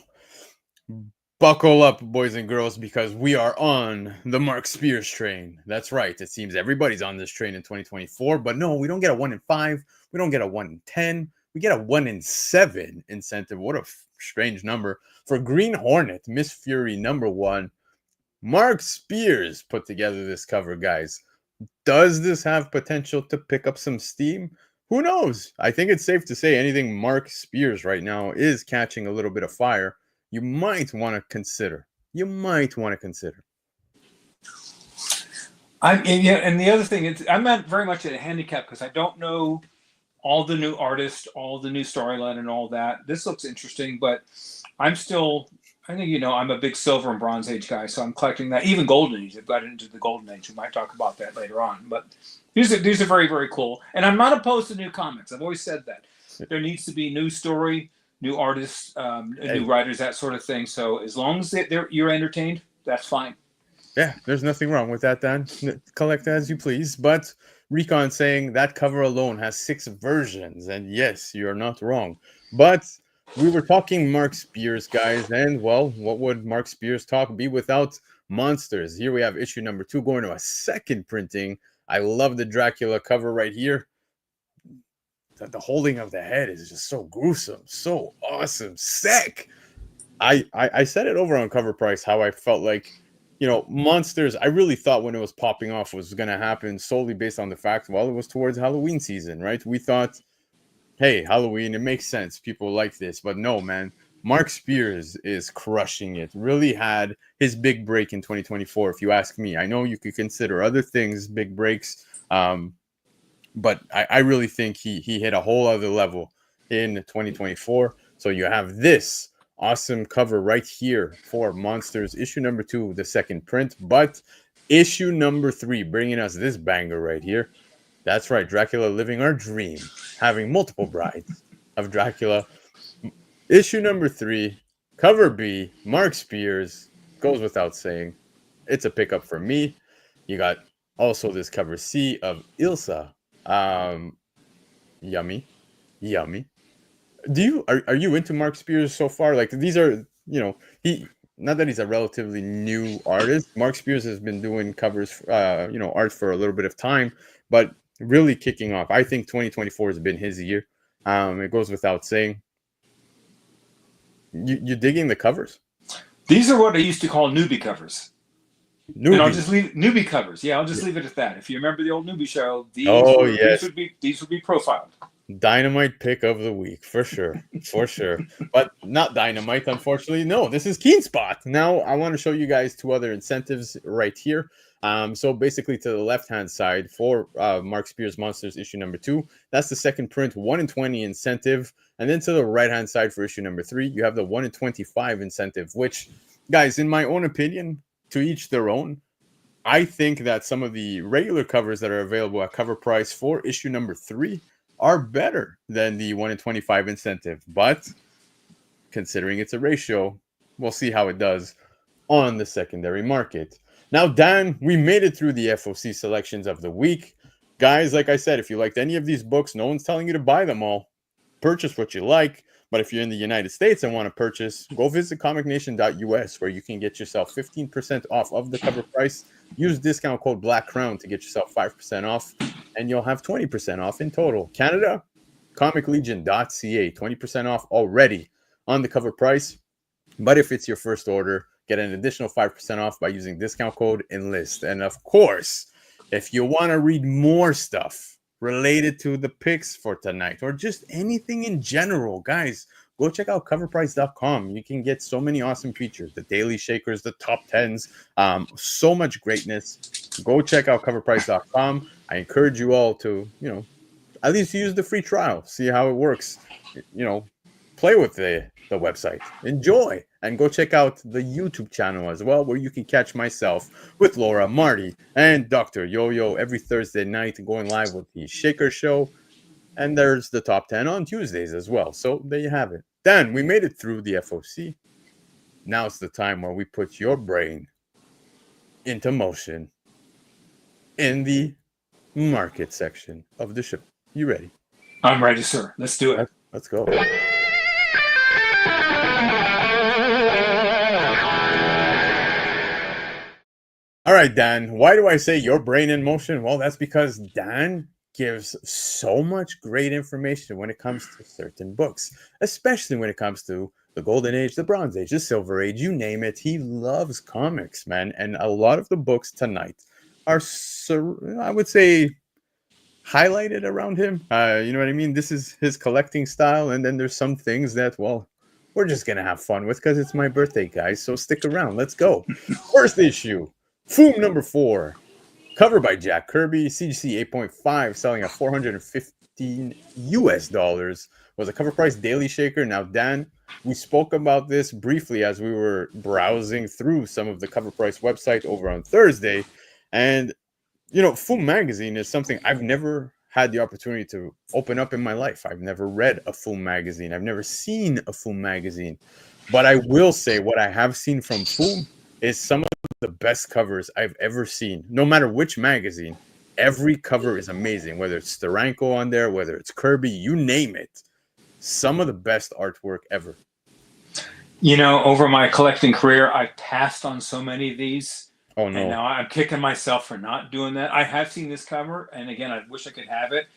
buckle up, boys and girls, because we are on the Mark Spears train. That's right. It seems everybody's on this train in 2024, but no, we don't get a 1 in 5. We don't get a 1 in 10. We get a 1 in 7 incentive. What a strange number. For Green Hornet, Miss Fury #1. Mark Spears put together this cover, guys. Does this have potential to pick up some steam? Who knows? I think it's safe to say anything Mark Spears right now is catching a little bit of fire. You might want to consider. You might want to consider. And the other thing is, I'm not very much at a handicap because I don't know all the new artists, all the new storyline, and all that. This looks interesting, but I'm still. I think I'm a big Silver and Bronze Age guy, so I'm collecting that. Even Golden Age. I've got into the Golden Age. We might talk about that later on. But these are very, very cool. And I'm not opposed to new comics. I've always said that there needs to be new story, new artists, new writers, that sort of thing. So as long as you're entertained, that's fine. Yeah, there's nothing wrong with that, Dan. Collect as you please. But Recon saying that cover alone has 6 versions. And yes, you're not wrong. But we were talking Mark Spears, guys. And, well, what would Mark Spears talk be without monsters? Here we have issue number 2 going to a second printing. I love the Dracula cover right here. The holding of the head is just so gruesome, so awesome, sick. I said it over on Covrprice how I felt like, monsters, I really thought when it was popping off was going to happen solely based on the fact, well, it was towards Halloween season, right? We thought, hey, Halloween, it makes sense. People like this. But no, man, Mark Spears is crushing it. Really had his big break in 2024, if you ask me. I know you could consider other things big breaks, but I really think he hit a whole other level in 2024. So you have this awesome cover right here for Monsters issue number 2, the second print, but issue number 3 bringing us this banger right here. That's right, Dracula living our dream, having multiple brides of Dracula. Issue number 3, cover B, Mark Spears, goes without saying. It's a pickup for me. You got also this cover C of Ilsa. Um, yummy, yummy. Are you into Mark Spears so far? Like these are, he, not that he's a relatively new artist. Mark Spears has been doing covers, art for a little bit of time, but really kicking off. I think 2024 has been his year. It goes without saying. You digging the covers? These are what I used to call newbie covers. Newbie. And I'll just leave newbie covers. Yeah, I'll just leave it at that. If you remember the old newbie show, Yes. these would be profiled. Dynamite pick of the week for sure, for sure. But not Dynamite, unfortunately. No, this is Keen Spot. Now I want to show you guys 2 other incentives right here. So basically to the left-hand side for Mark Spears Monsters issue number 2, that's the second print 1 in 20 incentive. And then to the right-hand side for issue number 3, you have the 1 in 25 incentive, which, guys, in my own opinion, to each their own. I think that some of the regular covers that are available at Covrprice for issue number 3 are better than the 1 in 25 incentive. But considering it's a ratio, we'll see how it does on the secondary market. Now, Dan, we made it through the FOC selections of the week. Guys, like I said, if you liked any of these books, no one's telling you to buy them all. Purchase what you like. But if you're in the United States and want to purchase, go visit comicnation.us where you can get yourself 15% off of the cover price. Use discount code Black Crown to get yourself 5% off, and you'll have 20% off in total. Canada, comiclegion.ca, 20% off already on the cover price. But if it's your first order, get an additional 5% off by using discount code ENLIST. And of course, if you want to read more stuff related to the picks for tonight or just anything in general, guys, go check out coverprice.com. You can get so many awesome features, the daily shakers, the top 10s, so much greatness. Go check out coverprice.com. I encourage you all to, at least use the free trial, see how it works, play with the website, enjoy, and go check out the YouTube channel as well, where you can catch myself with Laura, Marty, and Dr. Yo-Yo every Thursday night going live with the Shaker Show. And there's the top 10 on Tuesdays as well. So there you have it. Dan, we made it through the FOC. Now it's the time where we put your brain into motion in the market section of the show. You ready? I'm ready, sir. Let's do it. Let's go. All right, Dan, why do I say your brain in motion? Well, that's because Dan gives so much great information when it comes to certain books, especially when it comes to the Golden Age, the Bronze Age, the Silver Age, you name it. He loves comics, man. And a lot of the books tonight are, I would say, highlighted around him. You know what I mean? This is his collecting style. And then there's some things that, well, we're just going to have fun with because it's my birthday, guys. So stick around. Let's go. First issue. Foom number 4, cover by Jack Kirby, CGC 8.5, selling at $415 US, was a cover price daily shaker. Now, Dan, we spoke about this briefly as we were browsing through some of the cover price website over on Thursday. And, Foom magazine is something I've never had the opportunity to open up in my life. I've never read a Foom magazine. I've never seen a Foom magazine. But I will say what I have seen from Foom is some of the best covers I've ever seen. No matter which magazine, every cover is amazing. Whether it's Steranko on there, whether it's Kirby, you name it. Some of the best artwork ever. Over my collecting career, I've passed on so many of these. Oh, no. And now I'm kicking myself for not doing that. I have seen this cover, and again, I wish I could have it.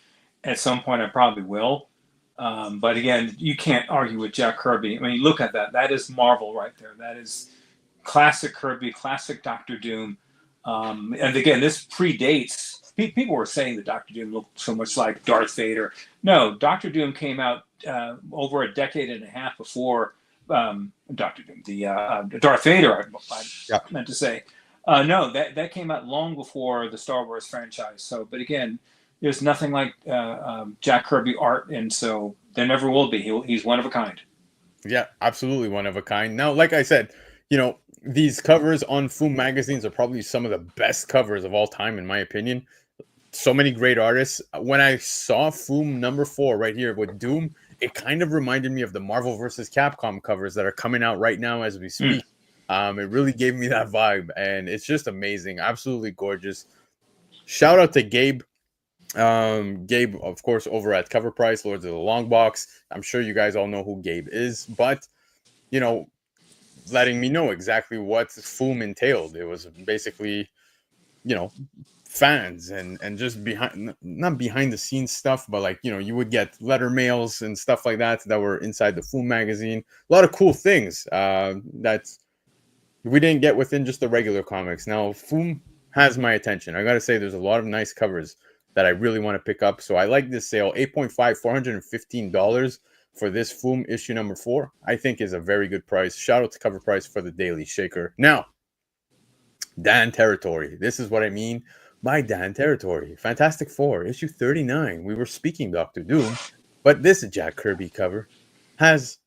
At some point, I probably will. But again, you can't argue with Jack Kirby. I mean, look at that. That is Marvel right there. That is classic Kirby, classic Doctor Doom. And again, this predates, people were saying that Doctor Doom looked so much like Darth Vader. No, Doctor Doom came out over a decade and a half before Doctor Doom, the Darth Vader. I Yeah. meant to say. No, that came out long before the Star Wars franchise. So, but again, there's nothing like Jack Kirby art, and so there never will be. He's one of a kind. Yeah, absolutely one of a kind. Now, like I said, these covers on Foom magazines are probably some of the best covers of all time, in my opinion. So many great artists. When I saw Foom number 4 right here with Doom, it kind of reminded me of the Marvel versus Capcom covers that are coming out right now as we Mm. speak. It really gave me that vibe, and it's just amazing, absolutely gorgeous. Shout out to Gabe. Gabe, of course, over at Covrprice, Lords of the Long Box. I'm sure you guys all know who Gabe is, but you know, letting me know exactly what Foom entailed. It was basically, you know, fans and just behind, not behind the scenes stuff, but like, you would get letter mails and stuff like that were inside the Foom magazine. A lot of cool things that we didn't get within just the regular comics. Now, Foom has my attention. I got to say, there's a lot of nice covers that I really want to pick up. So I like this sale. 8.5, $415 for this Foom issue number 4, I think is a very good price. Shout out to Cover Price for the Daily Shaker. Now, Dan Territory. This is what I mean by Dan Territory. Fantastic Four, issue 39. We were speaking Doctor Doom, but this Jack Kirby cover has,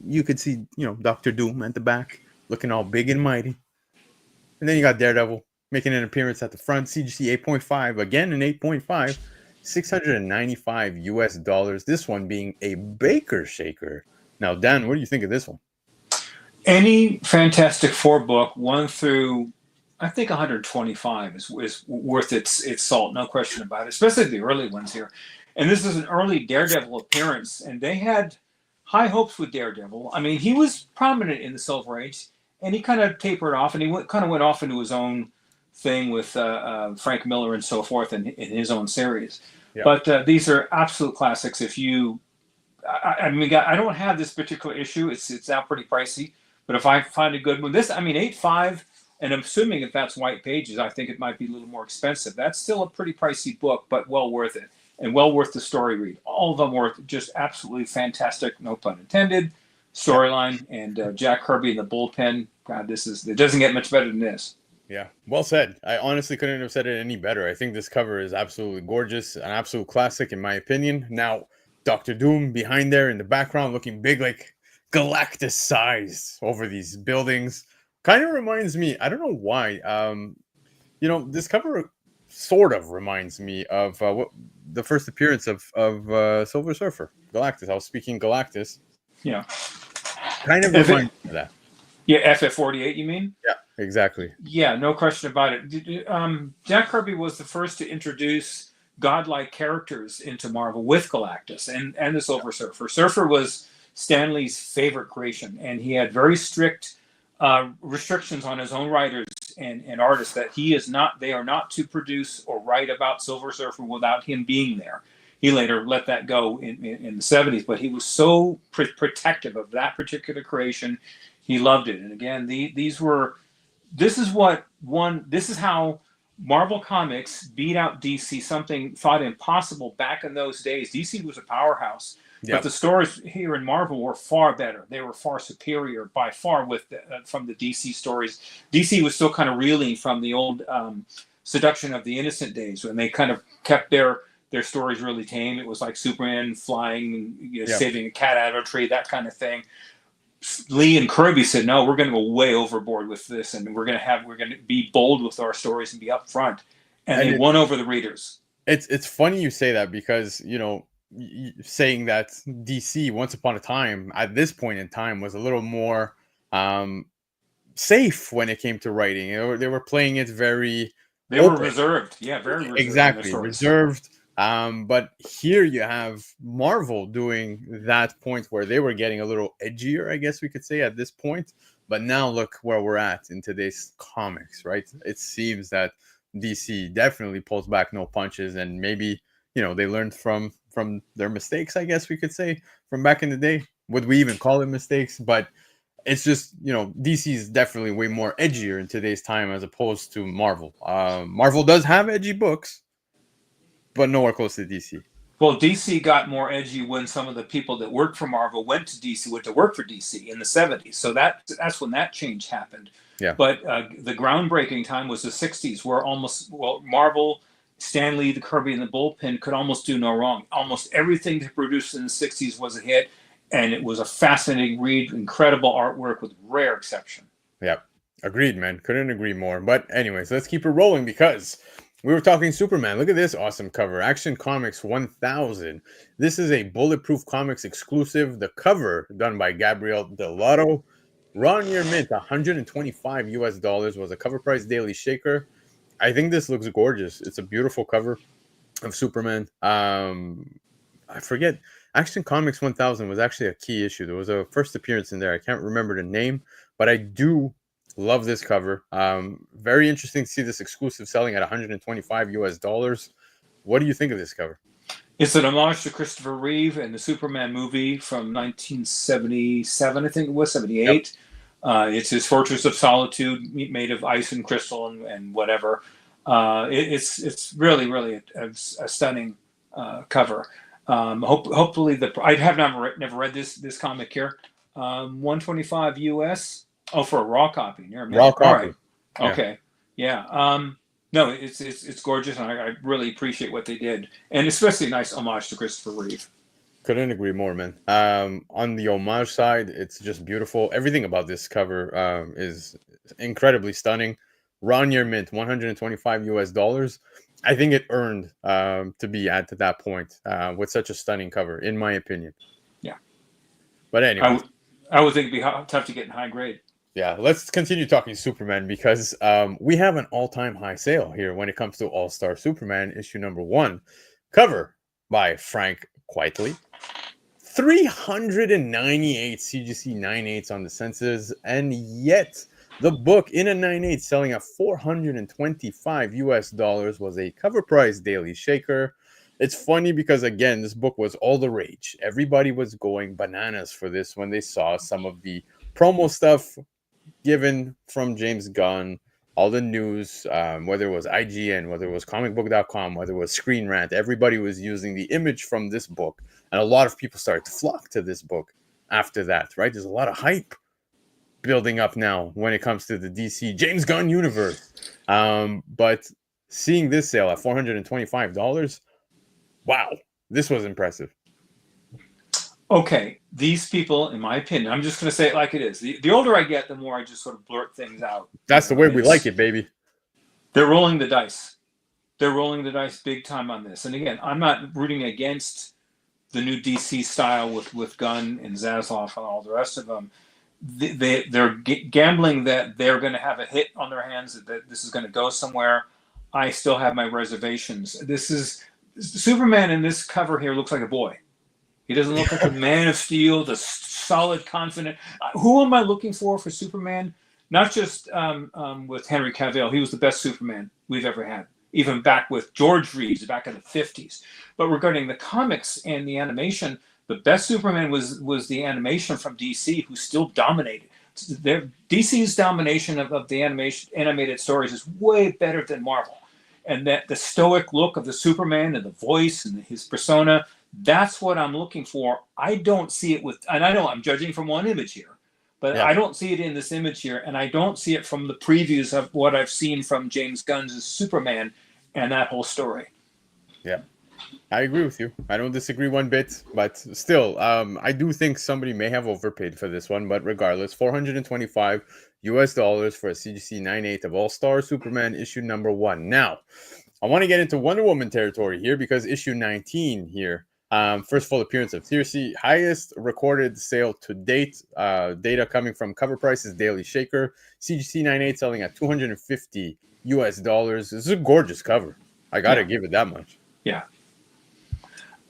you could see, Doctor Doom at the back, looking all big and mighty. And then you got Daredevil making an appearance at the front. CGC 8.5, again an 8.5, $695. This one being a Baker Shaker. Now, Dan, what do you think of this one? Any Fantastic Four book, 1 through I think 125 is worth its salt, no question about it. Especially the early ones here. And this is an early Daredevil appearance, and they had high hopes with Daredevil. I mean, he was prominent in the Silver Age, and he kind of tapered off, and he kind of went off into his own thing with Frank Miller and so forth in his own series. Yeah. But these are absolute classics. If you, I mean, I don't have this particular issue. It's now pretty pricey. But if I find a good one, 8.5, and I'm assuming if that's white pages, I think it might be a little more expensive. That's still a pretty pricey book, but well worth it, and well worth the story read. All of them were just absolutely fantastic, no pun intended, storyline, and Jack Kirby in the bullpen. God, it doesn't get much better than this. Yeah, well said. I honestly couldn't have said it any better. I think this cover is absolutely gorgeous, an absolute classic in my opinion. Now, Doctor Doom behind there in the background looking big, like Galactus size over these buildings. Kind of reminds me, I don't know why, this cover sort of reminds me of what the first appearance of Silver Surfer, Galactus. I was speaking Galactus. Yeah. Kind of reminds me of that. Yeah, FF48, you mean? Yeah, exactly. Yeah, no question about it. Jack Kirby was the first to introduce godlike characters into Marvel with Galactus and the Silver Surfer. Surfer was Stan Lee's favorite creation, and he had very strict restrictions on his own writers and artists that they are not to produce or write about Silver Surfer without him being there. He later let that go in the 70s, but he was so protective of that particular creation. He loved it. And again, this is how Marvel Comics beat out DC, something thought impossible back in those days. DC was a powerhouse. Yep. But the stories here in Marvel were far better. They were far superior by far from the DC stories. DC was still kind of reeling from the old Seduction of the Innocent days when they kind of kept their stories really tame. It was like Superman flying, saving a cat out of a tree, that kind of thing. Lee and Kirby said, no, we're going to go way overboard with this, and we're going to be bold with our stories and be upfront. And they won over the readers. It's funny you say that because, saying that DC once upon a time at this point in time was a little more safe when it came to writing. They were playing it very were reserved. Yeah, very reserved. Exactly, reserved. But here you have Marvel doing that point where they were getting a little edgier, I guess we could say at this point. But now look where we're at in today's comics, right? It seems that DC definitely pulls back no punches, and maybe they learned from their mistakes, I guess we could say, from back in the day. Would we even call it mistakes? But it's just, DC is definitely way more edgier in today's time as opposed to Marvel. Marvel does have edgy books, but nowhere close to DC. Well, DC got more edgy when some of the people that worked for Marvel went to DC, went to work for DC in the 70s. So that's when that change happened. Yeah. But the groundbreaking time was the 60s, where Marvel, Stan Lee, the Kirby, and the Bullpen could almost do no wrong. Almost everything they produced in the 60s was a hit, and it was a fascinating read, incredible artwork with rare exception. Yeah. Agreed, man. Couldn't agree more. But anyways, let's keep it rolling because we were talking Superman. Look at this awesome cover. Action Comics 1000. This is a Bulletproof Comics exclusive. The cover done by Gabriel Dell'Otto. Raw near mint, 125 US dollars was a cover price daily shaker. I think this looks gorgeous. It's a beautiful cover of Superman. I forget. Action Comics 1000 was actually a key issue. There was a first appearance in there. I can't remember the name, but I do love this cover. Very interesting to see this exclusive selling at 125 US dollars. What do you think of this cover? It's an homage to Christopher Reeve and the Superman movie from 1977, I think it was, 78. Yep. It's his Fortress of Solitude made of ice and crystal and whatever. It's really a stunning cover. Hopefully I have never read this comic here. 125 US. Oh, for a raw copy. Raw copy. All right. Okay. Yeah. No, it's gorgeous, and I really appreciate what they did, and especially a nice homage to Christopher Reeve. Couldn't agree more, man. On the homage side, it's just beautiful. Everything about this cover is incredibly stunning. Raw near mint, 125 US dollars. I think it earned to be at that point with such a stunning cover, in my opinion. Yeah. But anyway, I would think it'd be tough to get in high grade. Yeah, let's continue talking Superman because we have an all-time high sale here when it comes to All-Star Superman issue number 1. Cover by Frank Quitely. 398 CGC 9/8 on the census, and yet the book in a 9/8 selling at 425 US dollars was a cover price daily shaker. It's funny because, again, this book was all the rage. Everybody was going bananas for this when they saw some of the promo stuff given from James Gunn, all the news, whether it was IGN, whether it was comicbook.com, whether it was Screen Rant, everybody was using the image from this book. And a lot of people started to flock to this book after that, right? There's a lot of hype building up now when it comes to the DC James Gunn universe. But seeing this sale at $425, wow, this was impressive. Okay, these people, in my opinion, I'm just going to say it like it is. The older I get, the more I just sort of blurt things out. That's the way we like it, baby. They're rolling the dice. They're rolling the dice big time on this. And again, I'm not rooting against the new DC style with Gunn and Zaslav and all the rest of them. They're gambling that they're going to have a hit on their hands, that this is going to go somewhere. I still have my reservations. Superman in this cover here looks like a boy. He doesn't look like a Man of Steel, the solid, confident. Who am I looking for Superman? Not just with Henry Cavill. He was the best Superman we've ever had, even back with George Reeves back in the 50s. But regarding the comics and the animation, the best Superman was the animation from DC, who still dominated. DC's domination of the animated stories is way better than Marvel. And that the stoic look of the Superman and the voice and his persona, that's what I'm looking for. I don't see it and I know I'm judging from one image here, but yeah. I don't see it in this image here, and I don't see it from the previews of what I've seen from James Gunn's Superman and that whole story. Yeah, I agree with you. I don't disagree one bit, but still, I do think somebody may have overpaid for this one, but regardless, 425 US dollars for a CGC 9/8 of All-Star Superman issue number 1. Now, I want to get into Wonder Woman territory here because issue 19 here, first full appearance of Thierry, highest recorded sale to date. Data coming from Covrprice's Daily Shaker. CGC 9/8 selling at 250 US dollars. This is a gorgeous cover. I gotta give it that much. Yeah.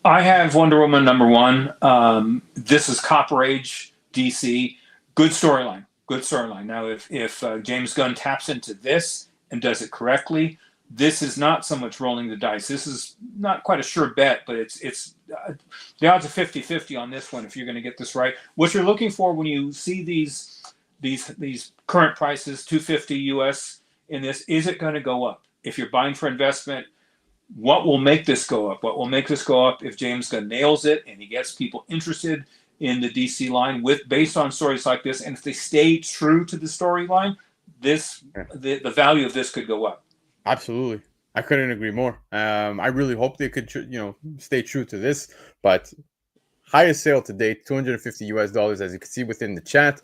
I have Wonder Woman number 1. This is Copper Age DC. Good storyline. Good storyline. Now, if James Gunn taps into this and does it correctly, this is not so much rolling the dice. This is not quite a sure bet, but it's the odds are 50-50 on this one if you're going to get this right. What you're looking for when you see these current prices, $250 US in this, is it going to go up? If you're buying for investment, what will make this go up? What will make this go up if James Gunn nails it and he gets people interested in the DC line with based on stories like this, and if they stay true to the storyline, this Yeah. the value of this could go up. Absolutely. I couldn't agree more. I really hope they could, stay true to this. But highest sale to date, $250 as you can see within the chat.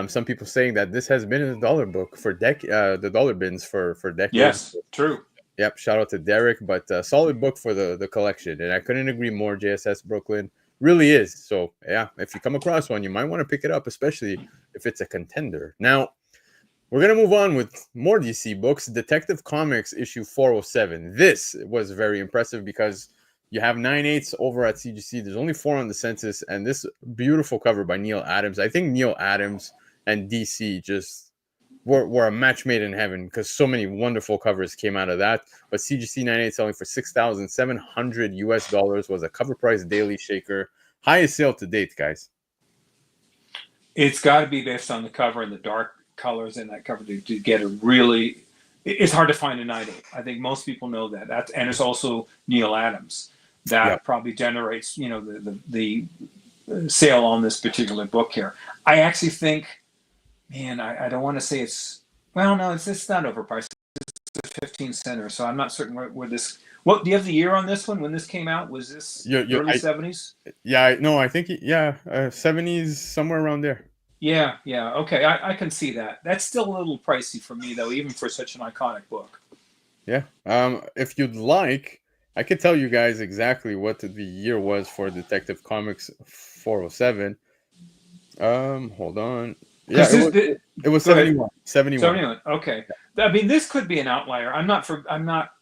Some people saying that this has been in the dollar book for the dollar bins for decades. Yes, true. Yep. Shout out to Derek, but solid book for the collection, and I couldn't agree more. JSS Brooklyn really is. So yeah, if you come across one, you might want to pick it up, especially if it's a contender. Now we're going to move on with more DC books. Detective Comics issue 407. This was very impressive because you have 9/8 over at CGC. There's only 4 on the census, and this beautiful cover by Neil Adams. I think Neil Adams and DC just were a match made in heaven because so many wonderful covers came out of that. But CGC 9/8 selling for $6,700 was a cover price daily shaker. Highest sale to date, guys. It's got to be based on the cover and the dark colors in that cover to get a really. It's hard to find a 9/8. I think most people know that. And it's also Neil Adams. That probably generates, the sale on this particular book here. I actually think, man, I don't want to say it's. Well, no, it's not overpriced. It's 15 cents, so I'm not certain where this. What do you have the year on this one when this came out? Was this early 70s? Yeah, no, I think 70s, somewhere around there. Yeah, okay, I can see that. That's still a little pricey for me though, even for such an iconic book. Yeah. If you'd like, I could tell you guys exactly what the year was for Detective Comics 407. Hold on. Yeah, it was 71. 71. Okay. I mean, this could be an outlier. I'm not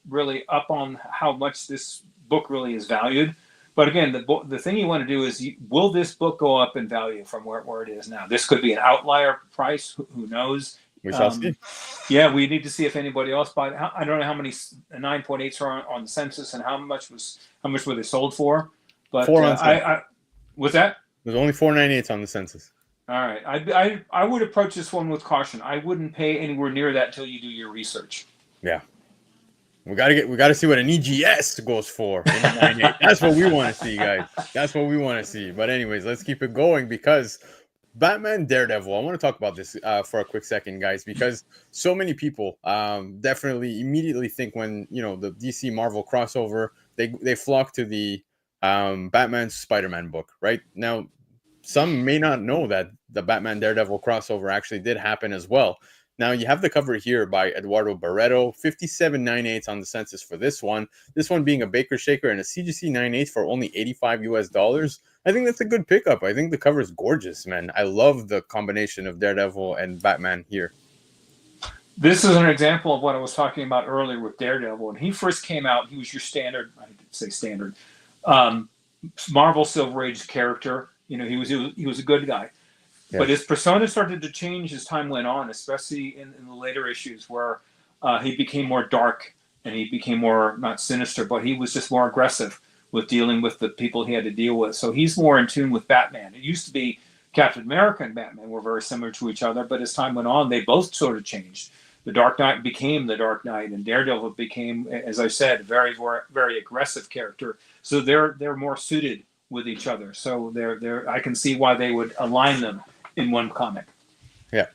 really up on how much this book really is valued. But again, the thing you want to do is, will this book go up in value from where it is now? This could be an outlier price. Who knows? We shall see. Yeah, we need to see if anybody else bought it. I don't know how many 9.8s are on the census and how much were they sold for. But 4 on was that? There's only 4 9/8 on the census. All right, I would approach this one with caution. I wouldn't pay anywhere near that until you do your research. Yeah. We gotta see what an EGS goes for. That's what we want to see, guys. That's what we want to see. But anyways, let's keep it going because Batman Daredevil. I want to talk about this for a quick second, guys, because so many people definitely immediately think when the DC Marvel crossover, they flock to the Batman Spider-Man book. Right now, some may not know that the Batman Daredevil crossover actually did happen as well. Now you have the cover here by Eduardo Barreto, 57 9/8 on the census for this one. This one being a Baker Shaker and a CGC 9/8 for only $85. I think that's a good pickup. I think the cover is gorgeous, man. I love the combination of Daredevil and Batman here. This is an example of what I was talking about earlier with Daredevil. When he first came out, he was your standard, I didn't say standard, Marvel Silver Age character. He was a good guy. Yes. But his persona started to change as time went on, especially in the later issues where he became more dark and he became more, not sinister, but he was just more aggressive with dealing with the people he had to deal with. So he's more in tune with Batman. It used to be Captain America and Batman were very similar to each other, but as time went on, they both sort of changed. The Dark Knight became the Dark Knight, and Daredevil became, as I said, very, very aggressive character. So they're more suited with each other. So I can see why they would align them in one comic. Yeah,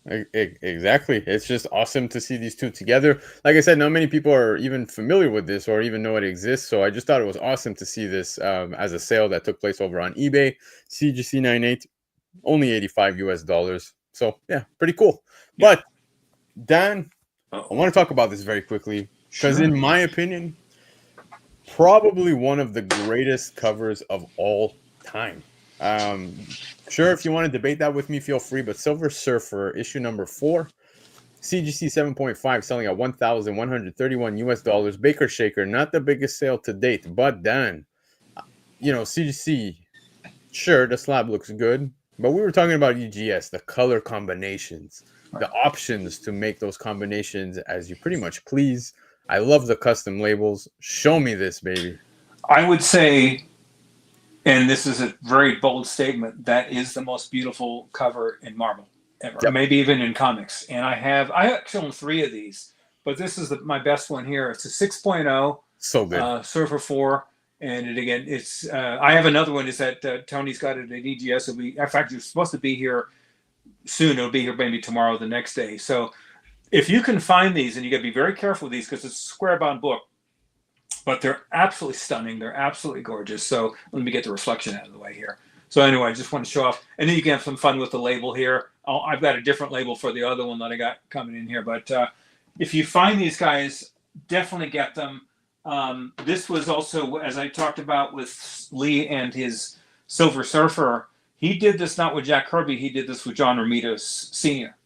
exactly. It's just awesome to see these two together. Like I said, not many people are even familiar with this or even know it exists. So I just thought it was awesome to see this as a sale that took place over on eBay. CGC 9/8, only $85. So yeah, pretty cool. Yeah. But Dan, I want to talk about this very quickly because in my opinion, probably one of the greatest covers of all time. Sure, if you want to debate that with me, feel free. But Silver Surfer issue number 4, CGC 7.5, selling at $1,131. Baker Shaker, not the biggest sale to date, but Dan, CGC, sure, the slab looks good, but we were talking about EGS, the color combinations, the options to make those combinations as you pretty much please. I love the custom labels. Show me this, baby. I would say, and this is a very bold statement, that is the most beautiful cover in Marvel ever, yep. Maybe even in comics. And I actually own 3 of these, but this is my best one here. It's a 6.0. So good. Surfer 4. And it, again, it's I have another one. Is that Tony's got it at EGS. It'll be, in fact, it's supposed to be here soon. It'll be here maybe tomorrow, the next day. So if you can find these, and you got to be very careful with these because it's a square bound book, but they're absolutely stunning. They're absolutely gorgeous. So let me get the reflection out of the way here. So anyway, I just want to show off, and then you can have some fun with the label here. I've got a different label for the other one that I got coming in here. But if you find these guys, definitely get them. This was also, as I talked about with Lee and his Silver Surfer, he did this not with Jack Kirby, he did this with John Romita Sr.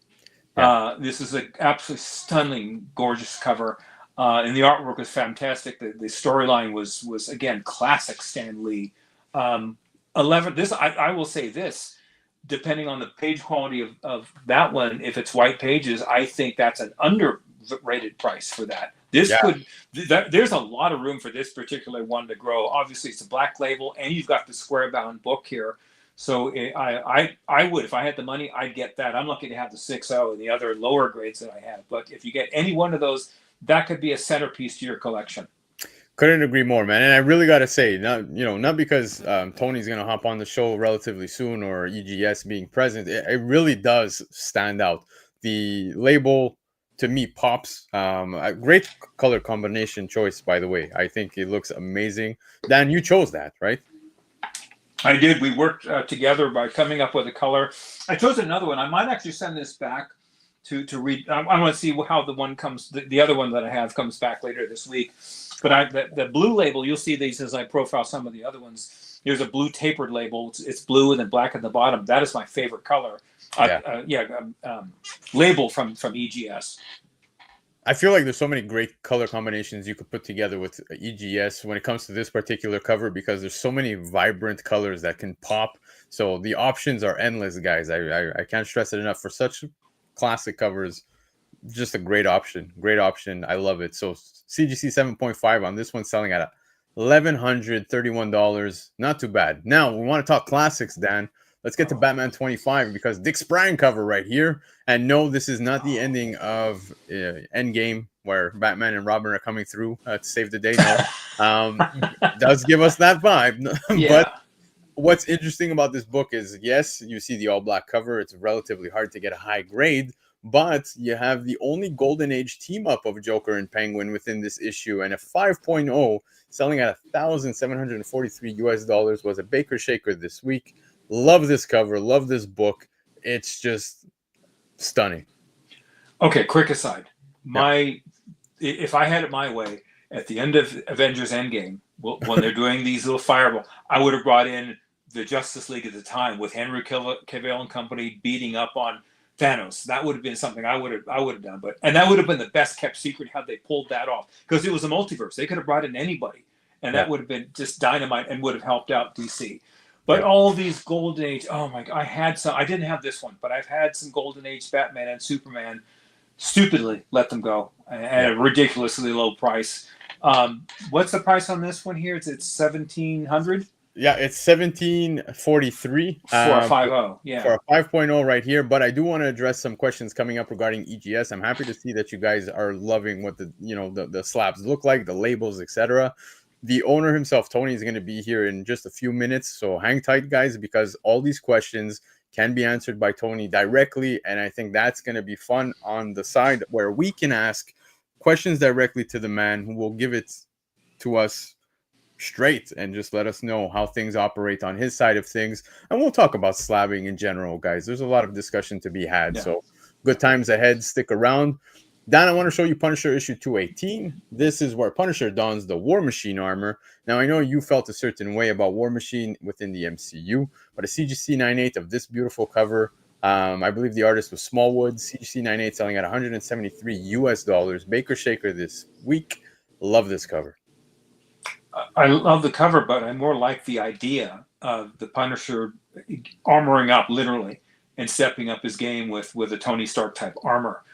Yeah. This is an absolutely stunning, gorgeous cover. And the artwork was fantastic. The storyline was again classic Stan Lee. 11. This I will say this, depending on the page quality of that one, if it's white pages, I think that's an underrated price for that. This could there's a lot of room for this particular one to grow. Obviously, it's a black label, and you've got the square bound book here. So I would, if I had the money, I'd get that. I'm lucky to have the 6.0 and the other lower grades that I have. But if you get any one of those, that could be a centerpiece to your collection. Couldn't agree more, man. And I really got to say, not because Tony's going to hop on the show relatively soon or EGS being present, it really does stand out. The label, to me, pops. A great color combination choice, by the way. I think it looks amazing. Dan, you chose that, right? I did. We worked together by coming up with a color. I chose another one. I might actually send this back to read. I want to see how the one comes. The other one that I have comes back later this week. But the blue label, you'll see these as I profile some of the other ones. There's a blue tapered label. It's blue and then black at the bottom. That is my favorite color. Label from EGS. I feel like there's so many great color combinations you could put together with EGS when it comes to this particular cover, because there's so many vibrant colors that can pop. So the options are endless, guys. I can't stress it enough. For such classic covers, just a great option. Great option. I love it. So CGC 7.5 on this one, selling at $1,131. Not too bad. Now we want to talk classics, Dan. Let's get to Batman 25, because Dick Sprang cover right here. And no, this is not the ending of Endgame, where Batman and Robin are coming through to save the day. No, does give us that vibe. Yeah. But what's interesting about this book is, yes, you see the all-black cover. It's relatively hard to get a high grade, but you have the only Golden Age team-up of Joker and Penguin within this issue, and a 5.0 selling at $1,743 was a Baker Shaker this week. Love this cover. Love this book. It's just stunning. Okay, quick aside. If I had it my way, at the end of Avengers Endgame, when they're doing these little fireball, I would have brought in the Justice League at the time with Henry Cavill and company beating up on Thanos. That would have been something I would have done. And that would have been the best kept secret had they pulled that off, because it was a multiverse. They could have brought in anybody, and that would have been just dynamite and would have helped out DC. But all these Golden Age, oh my God, I didn't have this one, but I've had some Golden Age Batman and Superman. Stupidly let them go at a ridiculously low price. What's the price on this one here? It's $1,700. Yeah, it's $1,743 for a 5.0. Yeah, for a 5.0 right here. But I do want to address some questions coming up regarding EGS. I'm happy to see that you guys are loving what the slabs look like, the labels, etc. The owner himself, Tony, is going to be here in just a few minutes. So hang tight, guys, because all these questions can be answered by Tony directly. And I think that's going to be fun on the side where we can ask questions directly to the man who will give it to us straight and just let us know how things operate on his side of things. And we'll talk about slabbing in general, guys. There's a lot of discussion to be had. Yeah. So good times ahead. Stick around. Dan, I want to show you Punisher issue 218. This is where Punisher dons the War Machine armor. Now, I know you felt a certain way about War Machine within the MCU, but a CGC 98 of this beautiful cover, I believe the artist was Smallwood, CGC 98 selling at $173. Baker Shaker this week. Love this cover. I love the cover, but I more like the idea of the Punisher armoring up, literally, and stepping up his game with a Tony Stark type armor.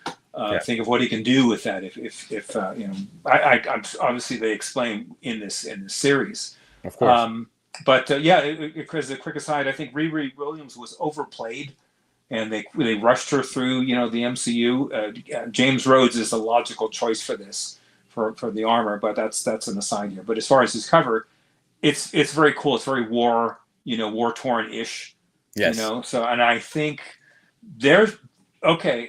Think of what he can do with that. If I'm obviously they explain in this series, of course. Because a quick aside, I think Riri Williams was overplayed, and they rushed her through the MCU. James Rhodes is a logical choice for this for the armor, but that's an aside here. But as far as his cover, it's very cool. It's very war torn ish, Yes, So, and I think there's okay.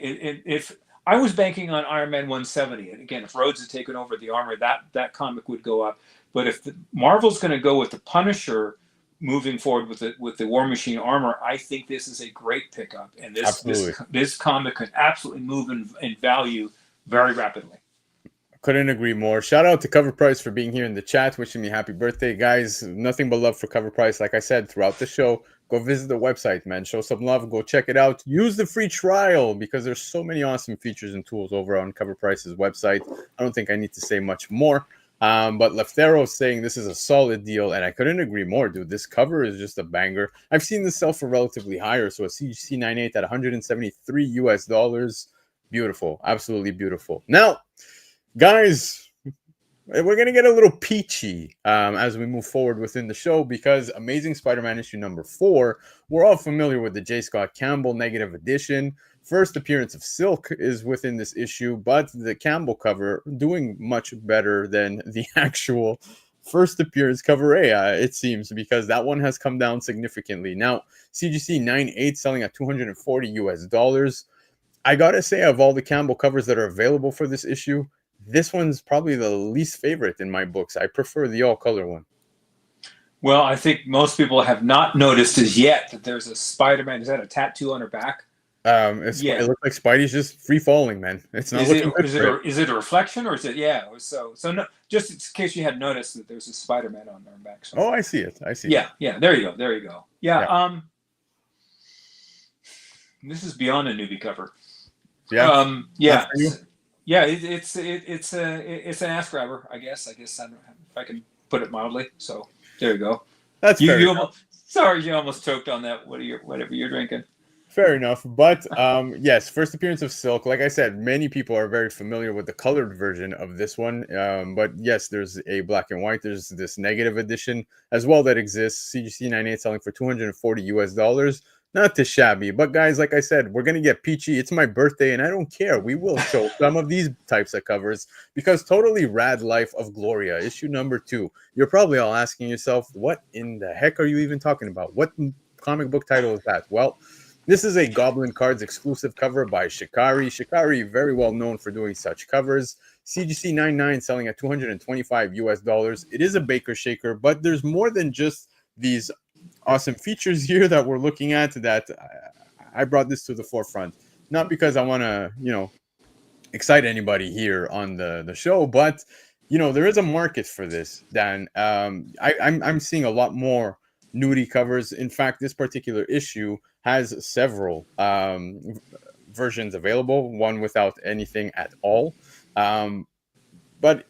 If I was banking on Iron Man 170, and again, if Rhodes had taken over the armor, that comic would go up. But if Marvel's going to go with the Punisher moving forward with the War Machine armor, I think this is a great pickup, and absolutely. this comic could absolutely move in value very rapidly. Couldn't agree more. Shout out to Covrprice for being here in the chat, wishing me happy birthday, guys. Nothing but love for Covrprice. Like I said throughout the show, go visit the website, man. Show some love. Go check it out. Use the free trial because there's so many awesome features and tools over on Covrprice's website. I don't think I need to say much more. But Leftero saying this is a solid deal, and I couldn't agree more, dude. This cover is just a banger. I've seen this sell for relatively higher, so a CGC 98 at 173 US dollars. Beautiful, absolutely beautiful. Now, guys, we're going to get a little peachy as we move forward within the show because Amazing Spider-Man issue number 4, we're all familiar with the J. Scott Campbell negative edition. First appearance of Silk is within this issue, but the Campbell cover doing much better than the actual first appearance cover A, it seems, because that one has come down significantly. Now, CGC 98 selling at 240 US dollars. I got to say, of all the Campbell covers that are available for this issue, this one's probably the least favorite in my books. I prefer the all-color one. Well, I think most people have not noticed as yet that there's a Spider-Man. Is that a tattoo on her back? It looks like Spidey's just free falling, man. It's not looking good. Is it a reflection or is it? Yeah. So no, just in case you hadn't noticed that there's a Spider-Man on her back. So. Oh, I see it. Yeah. There you go. Yeah. This is beyond a newbie cover. Yeah. Yeah. Yeah. It's an ass grabber, I guess. I don't know if I can put it mildly. So there you go. That's fair. You almost choked on that. Whatever you're drinking. Fair enough. But yes, first appearance of Silk. Like I said, many people are very familiar with the colored version of this one. But yes, there's a black and white. There's this negative edition as well that exists. CGC 98 selling for 240 US dollars. Not too shabby. But guys, like I said, we're going to get peachy. It's my birthday and I don't care. We will show some of these types of covers because Totally Rad Life of Gloria, issue number 2. You're probably all asking yourself, what in the heck are you even talking about? What comic book title is that? Well, this is a Goblin Cards exclusive cover by Shikari. Shikari, very well known for doing such covers. CGC 99 selling at 225 US dollars. It is a Baker Shaker, but there's more than just these awesome features here that we're looking at that I brought this to the forefront. Not because I want to, excite anybody here on the show, but, there is a market for this, Dan. I'm seeing a lot more nudie covers. In fact, this particular issue has several versions available, one without anything at all. But,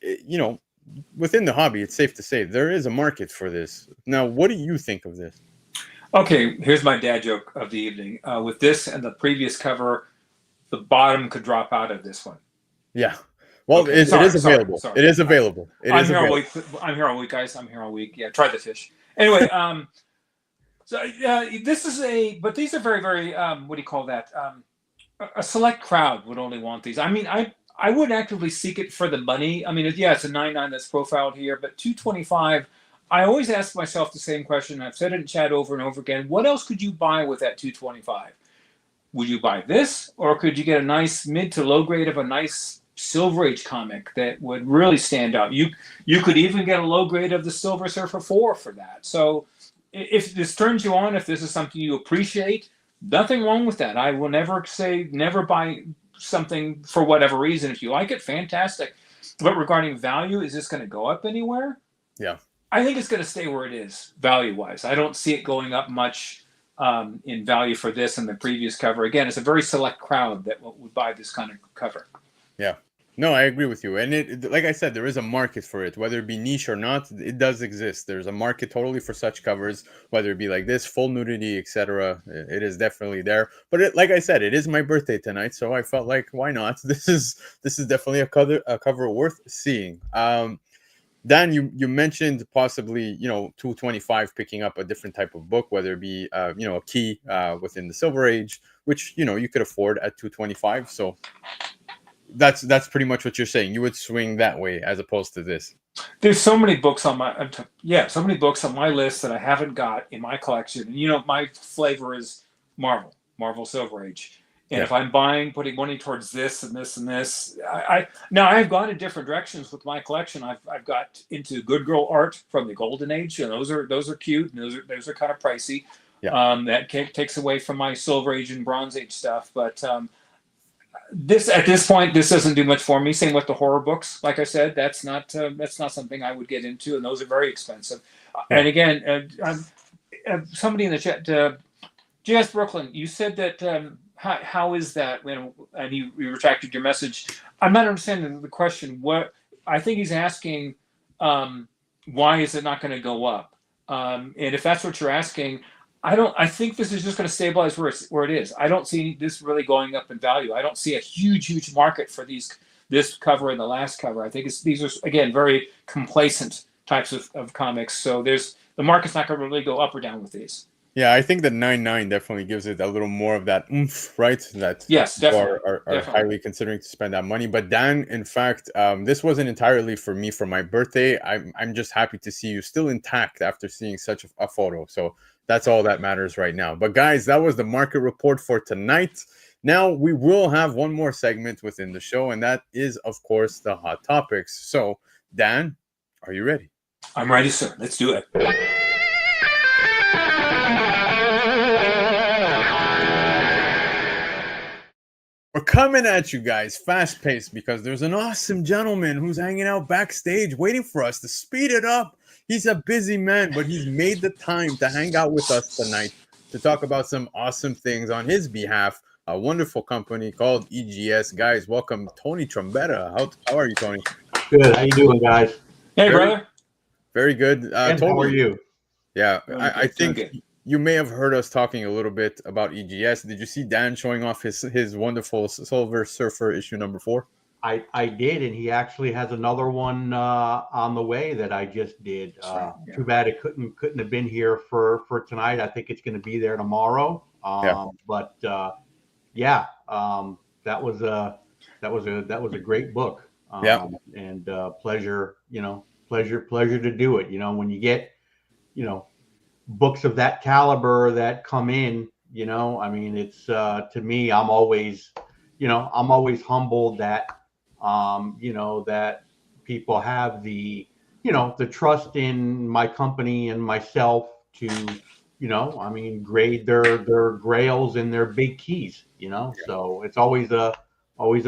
within the hobby, it's safe to say there is a market for this. Now, what do you think of this? Okay, here's my dad joke of the evening. With this and the previous cover, the bottom could drop out of this one. Yeah. Well, okay. It is available. Sorry. It is available. I'm here all week, guys. I'm here all week. Yeah, try the fish. Anyway, this is but these are very, very, what do you call that? A select crowd would only want these. I mean, I would actively seek it for the money. I mean, it's a 99 that's profiled here, but 225. I always ask myself the same question. I've said it in chat over and over again. What else could you buy with that 225? Would you buy this, or could you get a nice mid to low grade of a nice Silver Age comic that would really stand out? You could even get a low grade of the Silver Surfer 4 for that. So if this turns you on, if this is something you appreciate, nothing wrong with that. I will never say never buy something for whatever reason. If you like it, fantastic. But regarding value, is this going to go up anywhere? Yeah. I think it's going to stay where it is value-wise. I don't see it going up much in value for this and the previous cover. Again, it's a very select crowd that would buy this kind of cover. Yeah. No, I agree with you. And it, like I said, there is a market for it, whether it be niche or not. It does exist. There's a market totally for such covers, whether it be like this, full nudity, etc. It is definitely there. But like I said, it is my birthday tonight, so I felt like, why not? This is definitely a cover worth seeing. Dan, you mentioned possibly 225 picking up a different type of book, whether it be a key within the Silver Age, which you could afford at 225. So that's pretty much what you're saying. You would swing that way as opposed to this. There's so many books on my so many books on my list that I haven't got in my collection. And my flavor is Marvel Silver Age. And Yeah. if I'm putting money towards this and this and this, I now I've gone in different directions with my collection. I've got into Good Girl art from the Golden Age, and those are cute, and those are kind of pricey. Yeah. That takes away from my Silver Age and Bronze Age stuff, but this at this point, this doesn't do much for me. Same with the horror books. Like I said, that's not something I would get into, and those are very expensive. Yeah. And again, somebody in the chat, JS Brooklyn, you said that how is that when and you retracted your message? I'm not understanding the question. What I think he's asking, why is it not going to go up? And if that's what you're asking, I think this is just going to stabilize where it is. I don't see this really going up in value. I don't see a huge market for this cover and the last cover. I think these are, again, very complacent types of comics. So the market's not going to really go up or down with these. Yeah, I think the 9.9 definitely gives it a little more of that oomph, right? That yes, definitely are highly considering to spend that money. But Dan, in fact, this wasn't entirely for me for my birthday. I'm just happy to see you still intact after seeing such a photo. So that's all that matters right now. But guys, that was the market report for tonight. Now we will have one more segment within the show, and that is, of course, the hot topics. So Dan, are you ready? I'm ready, sir. Let's do it. We're coming at you guys fast paced because there's an awesome gentleman who's hanging out backstage waiting for us to speed it up. He's a busy man, but he's made the time to hang out with us tonight to talk about some awesome things on his behalf. A wonderful company called EGS. Guys, welcome Tony Trombetta. How are you, Tony? Good. How you doing, guys? Hey, brother. Very good. Tony, how are you? Yeah, I think you may have heard us talking a little bit about EGS. Did you see Dan showing off his wonderful Silver Surfer issue number 4? I did, and he actually has another one on the way that I just did. Right, yeah. Too bad it couldn't have been here for tonight. I think it's going to be there tomorrow. But that was a great book. And pleasure to do it. When you get books of that caliber that come in, it's to me, I'm always humbled that that people have the trust in my company and myself to grade their grails and their big keys. So it's always a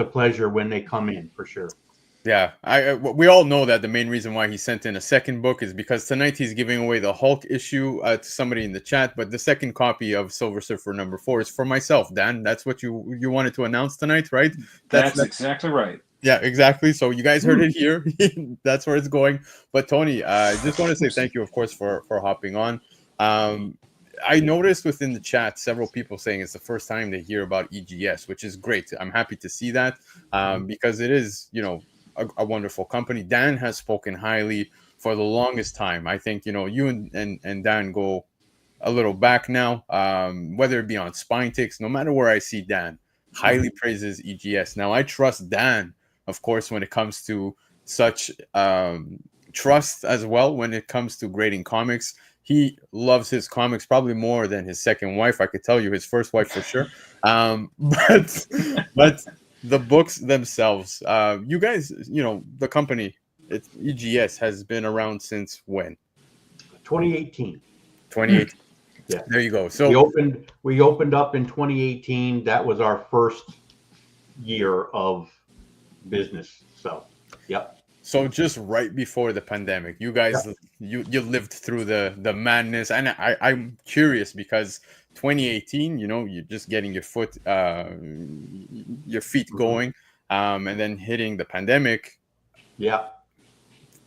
pleasure when they come in, for sure. Yeah, we all know that the main reason why he sent in a second book is because tonight he's giving away the Hulk issue to somebody in the chat, but the second copy of Silver Surfer number 4 is for myself. Dan, that's what you wanted to announce tonight, right? That's exactly right. Yeah, exactly. So you guys heard it here. That's where it's going. But Tony, I just want to say thank you, of course, for hopping on. I noticed within the chat several people saying it's the first time they hear about EGS, which is great. I'm happy to see that because it is, a wonderful company. Dan has spoken highly for the longest time. I think, you and Dan go a little back now, whether it be on Spine Takes, no matter where I see Dan, highly praises EGS. Now, I trust Dan, of course, when it comes to such trust as well, when it comes to grading comics. He loves his comics probably more than his second wife. I could tell you his first wife for sure. But the books themselves, you guys, the company, it's EGS, has been around since when? 2018. 2018. Yeah. There you go. So we opened up in 2018. That was our first year of business. So, yep. So just right before the pandemic, you guys, you lived through the madness, and I'm curious because 2018, you're just getting your feet going, and then hitting the pandemic. Yeah,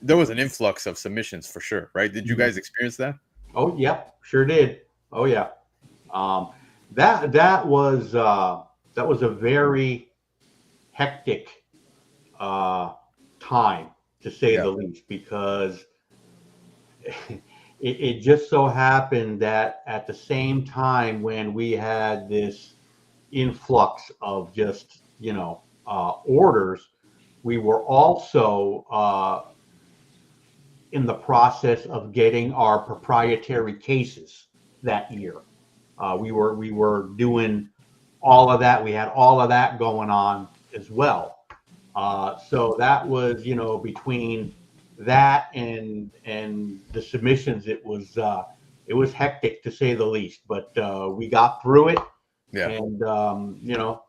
there was an influx of submissions for sure, right? Did you guys experience that? Oh yeah, sure did. Oh yeah, that was a very hectic time, to say the least, because it just so happened that at the same time when we had this influx of just orders, we were also in the process of getting our proprietary cases that year. We were doing all of that. We had all of that going on as well. So that was, between that and the submissions, it was hectic to say the least. But we got through it, Yeah. and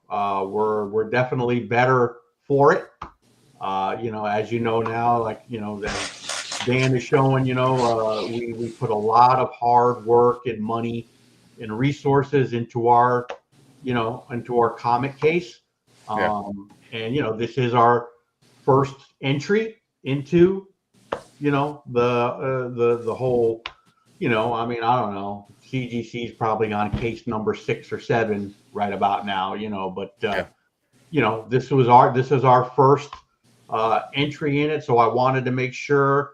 we're definitely better for it. As you know now, like that Dan is showing, we put a lot of hard work and money and resources into our comic case. Yeah. And this is our first entry into the whole, I mean, I don't know, CGC is probably on case number 6 or 7 right about now, but this is our first entry in it, so I wanted to make sure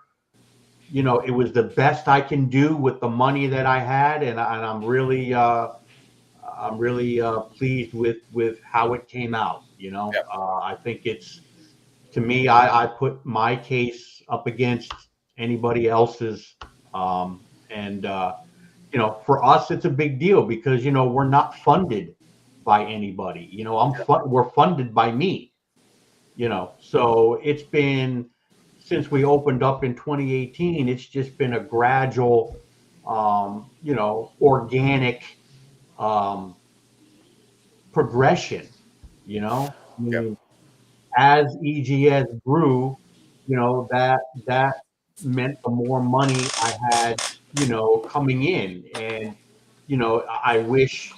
it was the best I can do with the money that I had, and I'm really pleased with how it came out. Yeah. I think it's, to me, I put my case up against anybody else's, and for us it's a big deal because we're not funded by anybody. We're funded by me. So it's been, since we opened up in 2018, it's just been a gradual, organic progression. I Yeah. mean, as EGS grew, that meant the more money I had, coming in. And, I wish,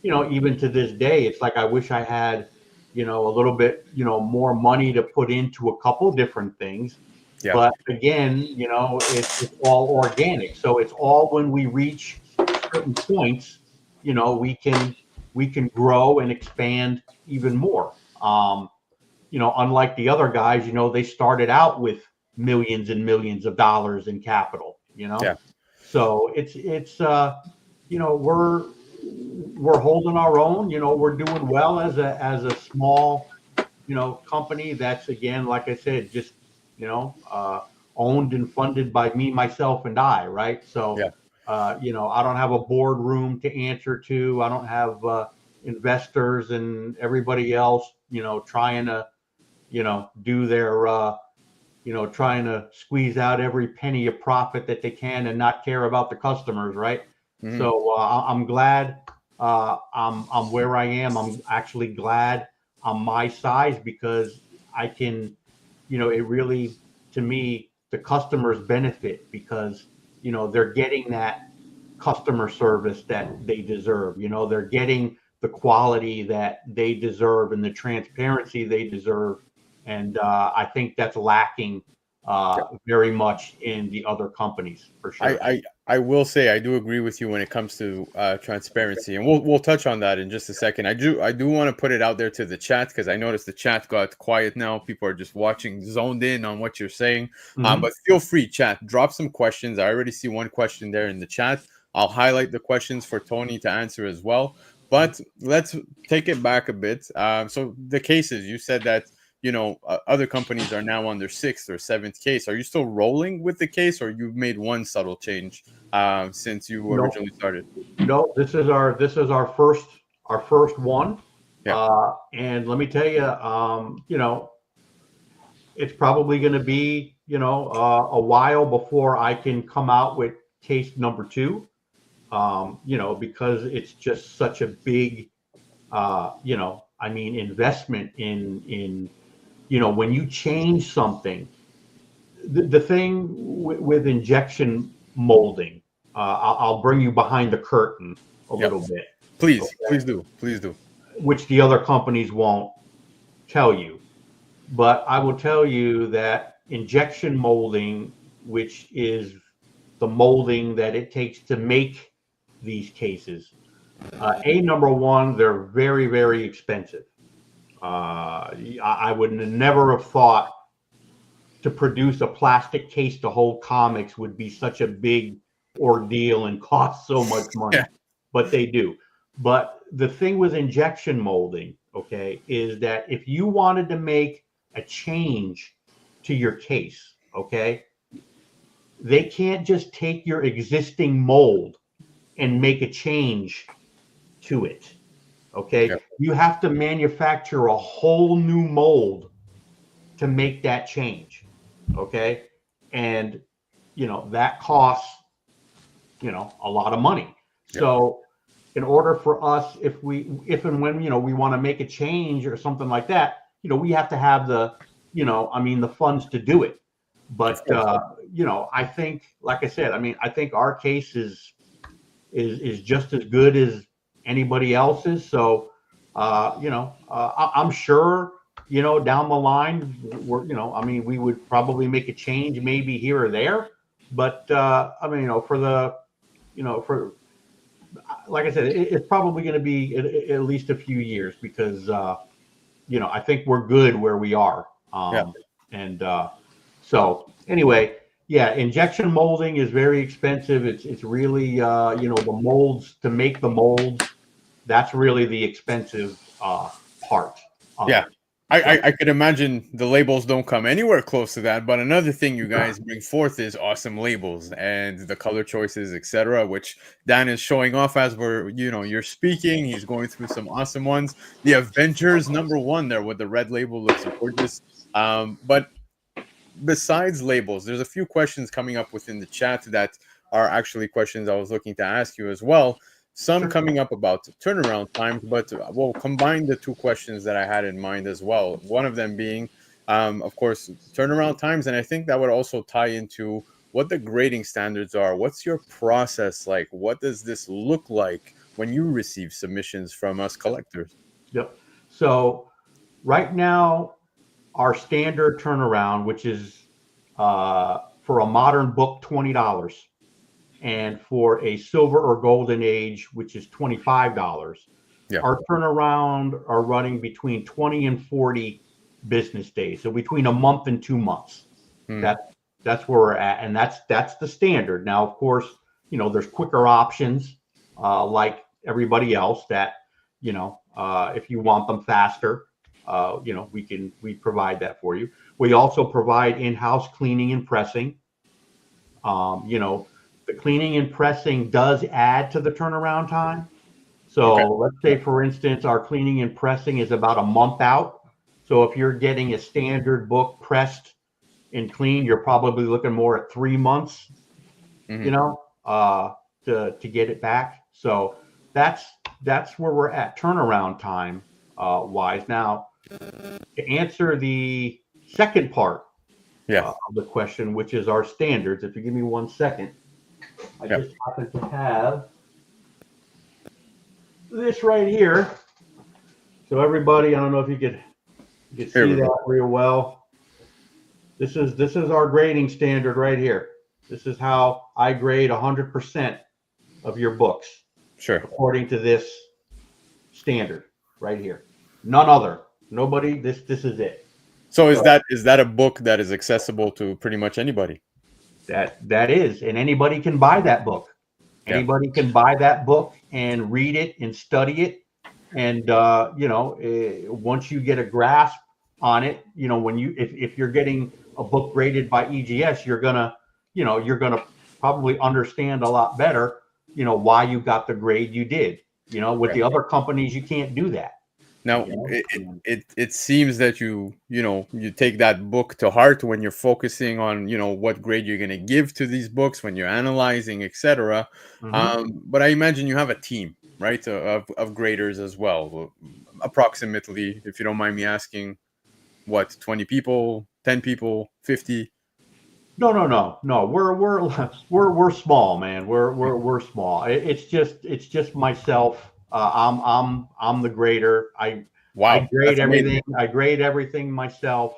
even to this day, it's like I wish I had, a little bit, more money to put into a couple different things. Yeah. But again, it's all organic. So it's all when we reach certain points, we can grow and expand even more. Unlike the other guys, they started out with millions and millions of dollars in capital, Yeah. So it's we're holding our own, we're doing well as a small, company that's, again, like I said, just, owned and funded by me, myself, and I, right? So, Yeah. I don't have a boardroom to answer to. I don't have investors and everybody else, trying to, do their, trying to squeeze out every penny of profit that they can and not care about the customers, right? Mhm. So I'm glad I'm where I am. I'm actually glad I'm my size because I can, it really, to me, the customers benefit because, they're getting that customer service that they deserve. They're getting the quality that they deserve and the transparency they deserve. And I think that's lacking very much in the other companies, for sure. I will say I do agree with you when it comes to transparency, and we'll touch on that in just a second. I do want to put it out there to the chat because I noticed the chat got quiet now. People are just watching, zoned in on what you're saying. But feel free, chat, drop some questions. I already see one question there in the chat. I'll highlight the questions for Tony to answer as well. But let's take it back a bit. So the cases, you said that other companies are now on their 6th or 7th case. Are you still rolling with the case, or you've made one subtle change since you originally started? No, this is our first one. Yeah. And let me tell you, it's probably going to be, a while before I can come out with case number 2. Because it's just such a big, investment in, when you change something. The thing with injection molding, I'll bring you behind the curtain a little bit. Please, Okay? please do. Which the other companies won't tell you. But I will tell you that injection molding, which is the molding that it takes to make these cases, number one, they're very, very expensive. I would never have thought to produce a plastic case to hold comics would be such a big ordeal and cost so much money, but they do. But the thing with injection molding, okay, is that if you wanted to make a change to your case, okay, they can't just take your existing mold and make a change to it. Okay. Yep. You have to manufacture a whole new mold to make that change. Okay. And, that costs, a lot of money. Yep. So, in order for us, if and when, we want to make a change or something like that, we have to have the funds to do it. But, I think, like I said, I think our case is just as good as anybody else's. So, I'm sure, down the line, we would probably make a change maybe here or there. But, for like I said, it's probably going to be at least a few years because, I think we're good where we are. And so anyway, yeah, injection molding is very expensive. It's really, the molds, to make the molds, that's really the expensive part of Yeah. it. I could imagine the labels don't come anywhere close to that. But another thing you guys bring forth is awesome labels and the color choices, etc., which Dan is showing off as you're speaking. He's going through some awesome ones. The Avengers #1 there with the red label looks gorgeous. But besides labels, there's a few questions coming up within the chat that are actually questions I was looking to ask you as well. Some coming up about turnaround times, but we'll combine the two questions that I had in mind as well. One of them being, of course, turnaround times. And I think that would also tie into what the grading standards are. What's your process like? What does this look like when you receive submissions from us collectors? Yep. So right now, our standard turnaround, which is for a modern book, $20. And for a silver or golden age, which is $25, Yeah. our turnaround are running between 20 and 40 business days. So between a month and 2 months. That's where we're at. And that's the standard. Now, of course, there's quicker options like everybody else that, if you want them faster, we provide that for you. We also provide in-house cleaning and pressing. The cleaning and pressing does add to the turnaround time. So let's say, for instance, our cleaning and pressing is about a month out. So if you're getting a standard book pressed and cleaned, you're probably looking more at 3 months, to get it back. So that's where we're at turnaround time wise. Now, to answer the second part of the question, which is our standards, if you give me 1 second. I just happen to have this right here. So everybody, I don't know if you could see that real well. This is our grading standard right here. This is how I grade 100% of your books. Sure. According to this standard right here. None other. Nobody. This is it. So is that a book that is accessible to pretty much anybody? That is, and anybody can buy that book. Anybody can buy that book and read it and study it. And once you get a grasp on it, when if you're getting a book graded by EGS, you're gonna probably understand a lot better, why you got the grade you did. With the other companies, you can't do that. Now, it seems that you take that book to heart when you're focusing on, what grade you're going to give to these books when you're analyzing, etc. But I imagine you have a team, right, of graders as well. Approximately, if you don't mind me asking, what, 20 people, 10 people, 50? No. We're small, man. We're small. It's just myself. I'm the grader. I grade everything. I grade everything myself.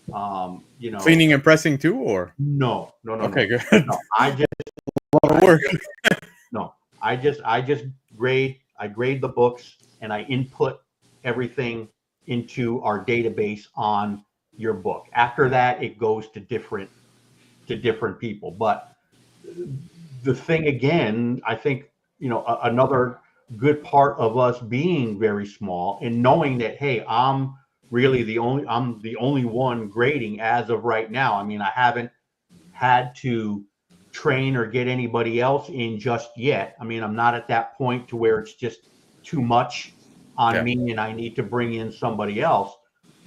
Cleaning and pressing too, or no. Okay, good. No, I just a lot of work. No, I just grade. I grade the books and I input everything into our database on your book. After that, it goes to different people. But the thing again, I think another good part of us being very small and knowing that, hey, I'm the only one grading as of right now. I mean, I haven't had to train or get anybody else in just yet. I mean, I'm not at that point to where it's just too much on me and I need to bring in somebody else.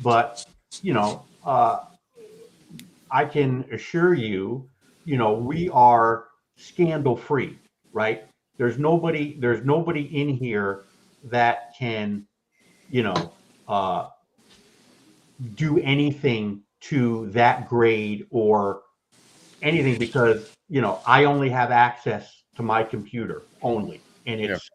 But, you know, I can assure you, you know, we are scandal free, right? There's nobody in here that can, you know, do anything to that grade or anything, because, you know, I only have access to my computer only. And it's,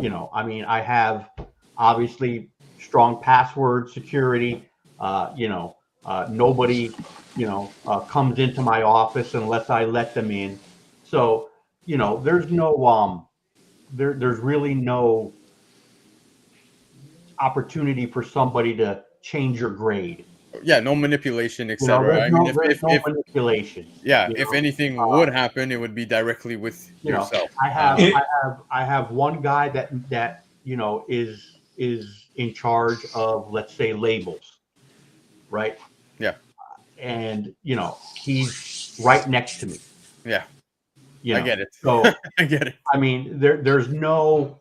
you know, I mean, I have obviously strong password security. Nobody, comes into my office unless I let them in. So, you know, there's really no opportunity for somebody to change your grade. Yeah, no manipulation, You know, etc. I mean, there's no manipulation. yeah, You if know, anything would happen, it would be directly with you know, yourself. I have one guy that is in charge of, let's say, labels, right? Yeah. And you know, he's right next to me. Yeah. You know, I get it. So I get it. I mean, there's no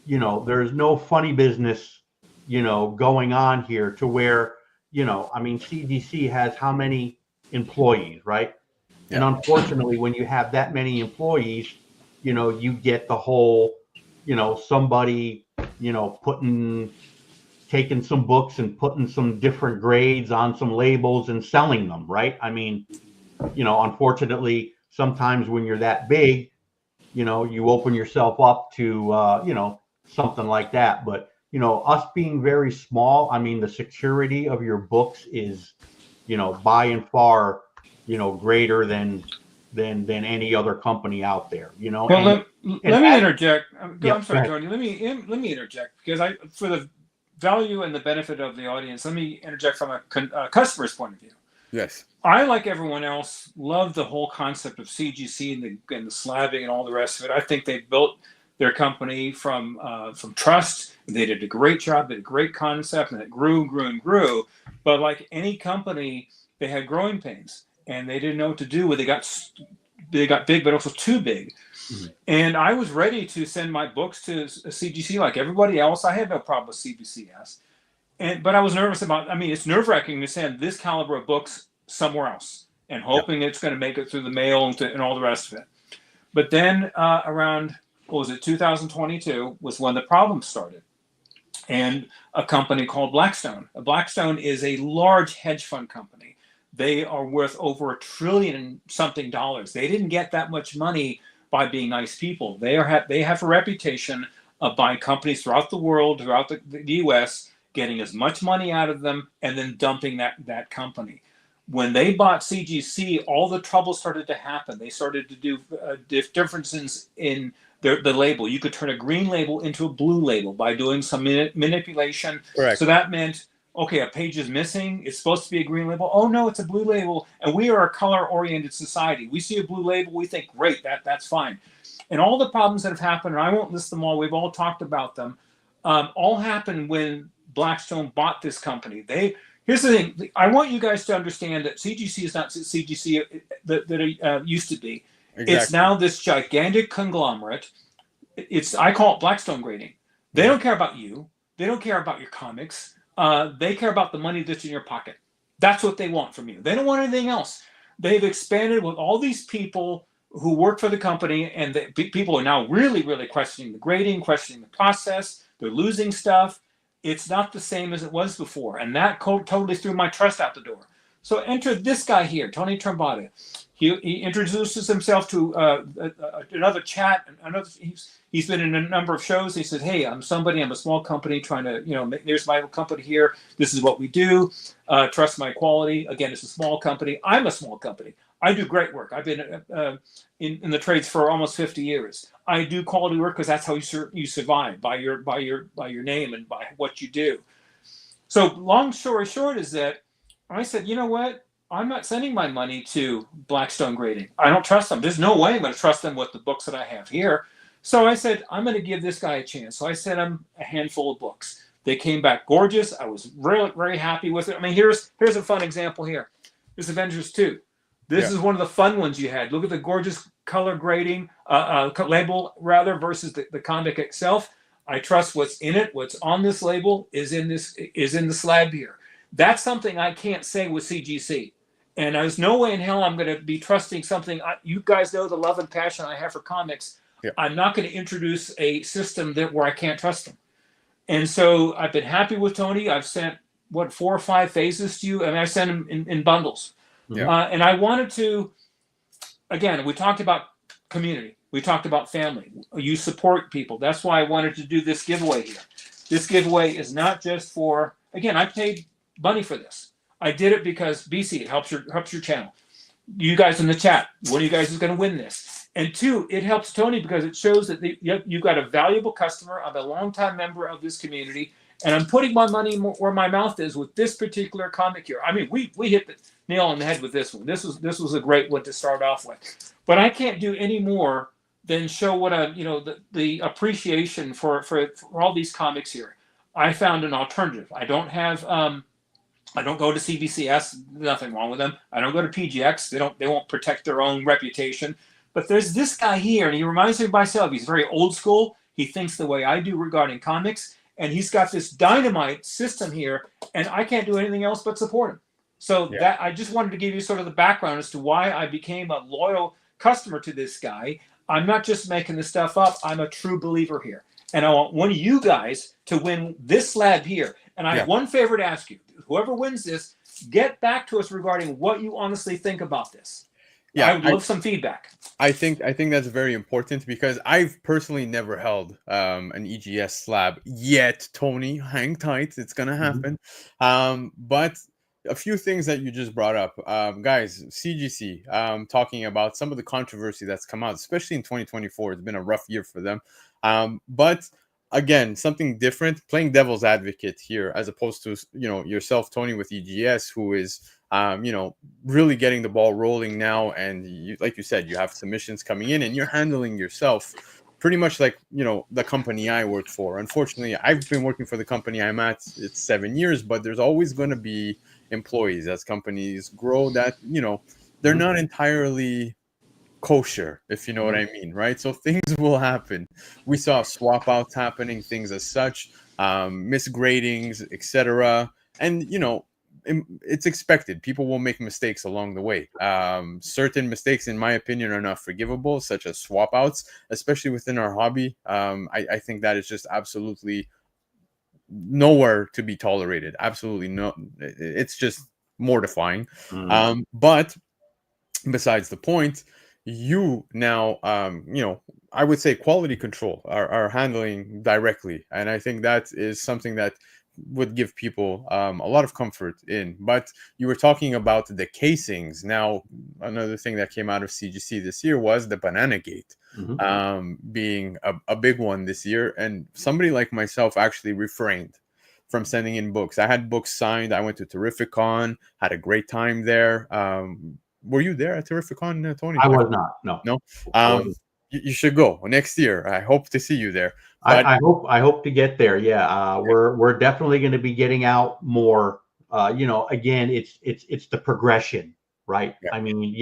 funny business, you know, going on here to where, you know, I mean, CGC has how many employees, right? And unfortunately, when you have that many employees, you know, you get the whole, you know, somebody, you know, taking some books and putting some different grades on some labels and selling them, right? I mean, you know, unfortunately, sometimes when you're that big, you know, you open yourself up to, something like that. But, you know, us being very small, I mean, the security of your books is, you know, by and far, you know, greater than any other company out there, you know. Well, let me interject. Yeah, I'm sorry, Tony. Let me interject, because for the value and the benefit of the audience, let me interject from a customer's point of view. Yes. I, like everyone else, love the whole concept of CGC and the slabbing and all the rest of it. I think they built their company from trust. They did a great job. They did a great concept, and it grew and grew and grew. But like any company, they had growing pains, and they didn't know what to do when they got big, but also too big. Mm-hmm. And I was ready to send my books to CGC like everybody else. I had no problem with CBCS, but I was nervous about. I mean, it's nerve-wracking to send this caliber of books somewhere else and hoping it's going to make it through the mail and all the rest of it. But then around, 2022 was when the problem started. And a company called Blackstone. Blackstone is a large hedge fund company. They are worth over $1 trillion something. They didn't get that much money by being nice people. They have a reputation of buying companies throughout the world, throughout the US, getting as much money out of them, and then dumping that company. When they bought CGC, all the trouble started to happen. They started to do differences in the label. You could turn a green label into a blue label by doing some manipulation. Correct. So that meant, okay, a page is missing. It's supposed to be a green label. Oh no, it's a blue label. And we are a color-oriented society. We see a blue label, we think, great, that's fine. And all the problems that have happened, and I won't list them all, we've all talked about them, all happened when Blackstone bought this company. Here's the thing. I want you guys to understand that CGC is not CGC that it used to be. Exactly. It's now this gigantic conglomerate. I call it Blackstone grading. They don't care about you. They don't care about your comics. They care about the money that's in your pocket. That's what they want from you. They don't want anything else. They've expanded with all these people who work for the company, and people are now really, really questioning the grading, questioning the process. They're losing stuff. It's not the same as it was before. And that totally threw my trust out the door. So enter this guy here, Tony Trombata. He introduces himself to another chat. He's been in a number of shows. He said, hey, I'm a small company trying to, there's my company here. This is what we do. Trust my quality. Again, it's a small company. I'm a small company. I do great work. I've been in the trades for almost 50 years. I do quality work because that's how you survive, by your name and by what you do. So long story short is that I said, you know what? I'm not sending my money to Blackstone Grading. I don't trust them. There's no way I'm going to trust them with the books that I have here. So I said, I'm going to give this guy a chance. So I sent him a handful of books. They came back gorgeous. I was really very happy with it. I mean, here's a fun example here. This Avengers 2. This Yeah. is one of the fun ones you had. Look at the gorgeous color grading, label rather, versus the comic itself. I trust what's in it, what's on this label is in the slab here. That's something I can't say with CGC. And there's no way in hell I'm going to be trusting something. You guys know the love and passion I have for comics. Yeah. I'm not going to introduce a system where I can't trust them. And so I've been happy with Tony. I've sent, 4 or 5 phases to you, and I sent them in bundles. Yeah. And I wanted to, again, we talked about community. We talked about family. You support people. That's why I wanted to do this giveaway here. This giveaway is not just for, again, I paid money for this. I did it because BC, it helps your channel. You guys in the chat, one of you guys is going to win this. And 2, it helps Tony because it shows that you've got a valuable customer. I'm a longtime member of this community, and I'm putting my money where my mouth is with this particular comic here. I mean, we hit the nail on the head with this one. This was a great one to start off with. But I can't do any more than show what the appreciation for all these comics here. I found an alternative. I don't have I don't go to CBCS. Nothing wrong with them. I don't go to PGX. They won't protect their own reputation. But there's this guy here, and he reminds me of myself. He's very old school. He thinks the way I do regarding comics, and he's got this dynamite system here, and I can't do anything else but support him. So that I just wanted to give you sort of the background as to why I became a loyal customer to this guy. I'm not just making this stuff up. I'm a true believer here. And I want one of you guys to win this slab here. And I have one favor to ask you. Whoever wins this, get back to us regarding what you honestly think about this. Yeah, I would love some feedback. I think that's very important because I've personally never held an EGS slab yet. Tony, hang tight, it's gonna happen. But a few things that you just brought up, guys. CGC, talking about some of the controversy that's come out, especially in 2024. It's been a rough year for them, but again, something different, playing devil's advocate here, as opposed to yourself, Tony, with EGS, who is really getting the ball rolling now. And like you said, you have submissions coming in and you're handling yourself pretty much like, the company I work for. Unfortunately, I've been working for the company I'm at. It's 7 years, but there's always going to be employees as companies grow that, they're not entirely kosher, if you know what I mean, right? So things will happen. We saw swap outs happening, things as such, misgradings, etc. And it's expected. People will make mistakes along the way. Certain mistakes, in my opinion, are not forgivable, such as swap outs, especially within our hobby. I think that is just absolutely nowhere to be tolerated. Absolutely no. It's just mortifying. But besides the point, you now, I would say quality control are handling directly. And I think that is something that would give people a lot of comfort in. But you were talking about the casings. Now, another thing that came out of CGC this year was the Banana Gate, being a big one this year. And somebody like myself actually refrained from sending in books. I had books signed. I went to Terrificon, had a great time there. Were you there at Terrificon, Tony? I was not. No. You should go next year. I hope to see you there. But I hope to get there. Yeah, we're definitely going to be getting out more. Again, it's the progression, right? Yeah. I mean,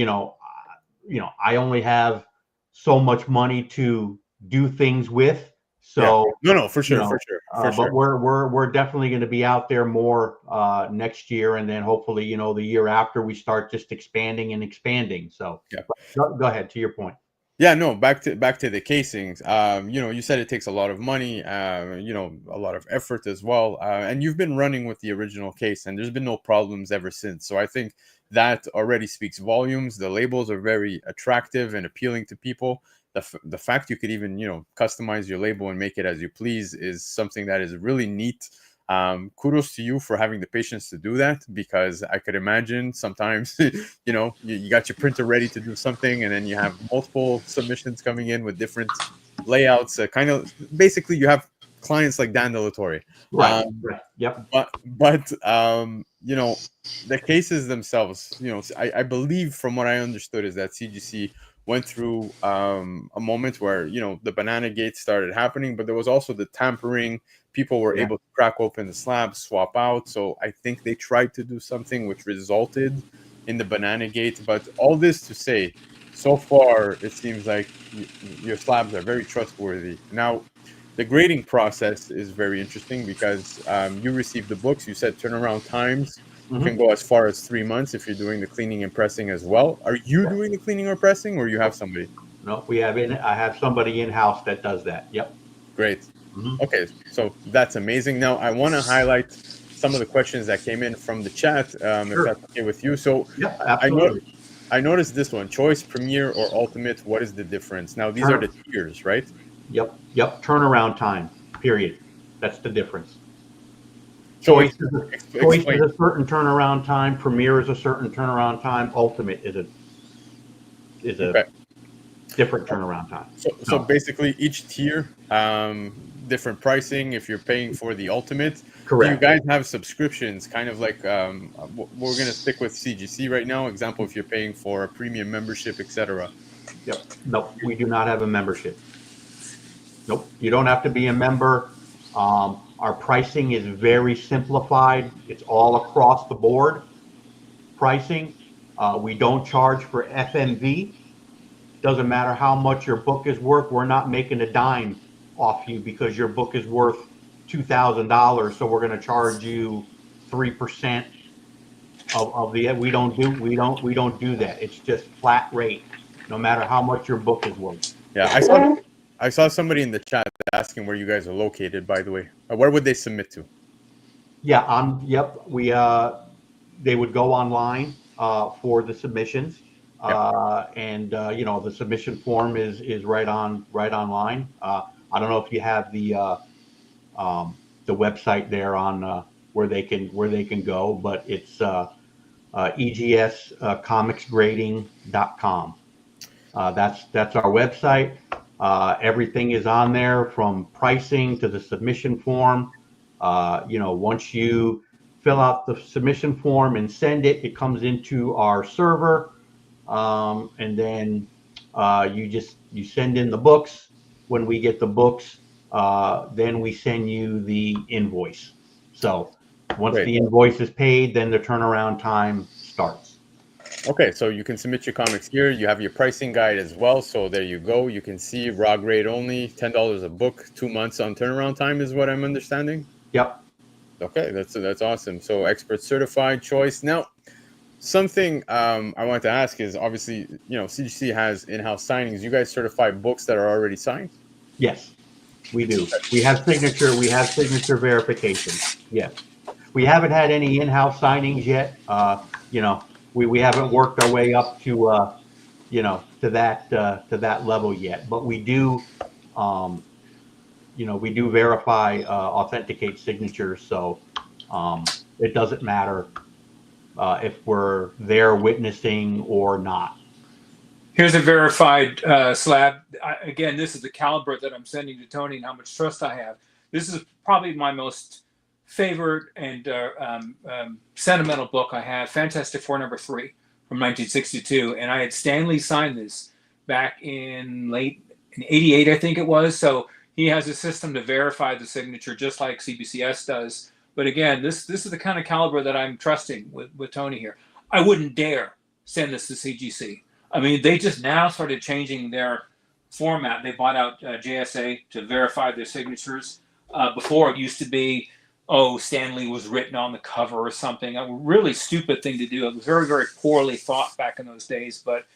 I only have so much money to do things with. So no, for sure, for but sure. We're definitely going to be out there more next year, and then hopefully, the year after we start just expanding and expanding. So go ahead to your point. Yeah, no, back to the casings. You said it takes a lot of money, a lot of effort as well. And you've been running with the original case, and there's been no problems ever since. So I think that already speaks volumes. The labels are very attractive and appealing to people. The fact you could even, customize your label and make it as you please is something that is really neat. Kudos to you for having the patience to do that, because I could imagine sometimes, you got your printer ready to do something and then you have multiple submissions coming in with different layouts. Kind of basically you have clients like Dan DeLatorre. Right. Yep. But the cases themselves, I believe from what I understood is that CGC went through a moment where, you know, the banana gate started happening, but there was also the tampering. People were able to crack open the slabs, swap out. So I think they tried to do something which resulted in the banana gate. But all this to say, so far it seems like your slabs are very trustworthy. Now, the grading process is very interesting because you receive the books. You said turnaround times can go as far as 3 months if you're doing the cleaning and pressing as well. Are you doing the cleaning or pressing, or you have somebody? No, I have somebody in house that does that. Yep. Great. Okay, so that's amazing. Now I want to highlight some of the questions that came in from the chat, if that's okay with you. So Yep, I know absolutely. I noticed this one: choice, premier, or ultimate. What is the difference? Now these are the tiers, right? Yep. Turnaround time. Period. That's the difference. So Choice is explain. a certain turnaround time. Premier is a certain turnaround time. Ultimate is a Okay. different turnaround time. So basically, each tier, different pricing. If you're paying for the ultimate, do you Correct. guys have subscriptions? Kind of like we're gonna stick with CGC right now. Example, if you're paying for a premium membership, etc. Yep. Nope. We do not have a membership. Nope. You don't have to be a member. Our pricing is very simplified. It's all across the board pricing. We don't charge for FMV. Doesn't matter how much your book is worth. We're not making a dime off you because your book is worth $2,000. So we're going to charge you 3% of the. We don't do that. It's just flat rate, no matter how much your book is worth. Yeah, I saw somebody in the chat asking where you guys are located. By the way, where would they submit to? Yeah. Yep. They would go online for the submissions. And you know, the submission form is right online. I don't know if you have the website there on where they can go, but it's EGS comicsgrading.com. That's our website. Everything is on there from pricing to the submission form. You know, once you fill out the submission form and send it, it comes into our server. And then you send in the books. When we get the books, then we send you the invoice. So once the invoice is paid, then the turnaround time starts. Okay, so you can submit your comics here. You have your pricing guide as well. So there you go. You can see raw grade only, $10 a book, 2 months on turnaround time is what I'm understanding. Yep. Okay, that's awesome. So expert certified choice. Now, something I want to ask is obviously, you know, CGC has in-house signings. You guys certify books that are already signed? Yes, we do. We have signature verification. Yes. We haven't had any in-house signings yet. You know, we haven't worked our way up to you know, to that level yet, but we do you know, we do verify authenticate signatures, so it doesn't matter if we're there witnessing or not. Here's a verified slab. Again, this is the caliber that I'm sending to Tony and how much trust I have. This is probably my most favorite and sentimental book I have, Fantastic Four #3 from 1962. And I had Stanley sign this back in '88, I think it was. So he has a system to verify the signature just like CBCS does. But again, this is the kind of caliber that I'm trusting with Tony here. I wouldn't dare send this to CGC. I mean, they just now started changing their format. They bought out JSA to verify their signatures. Before it used to be, oh, Stanley was written on the cover or something. A really stupid thing to do. It was very, very poorly thought back in those days. But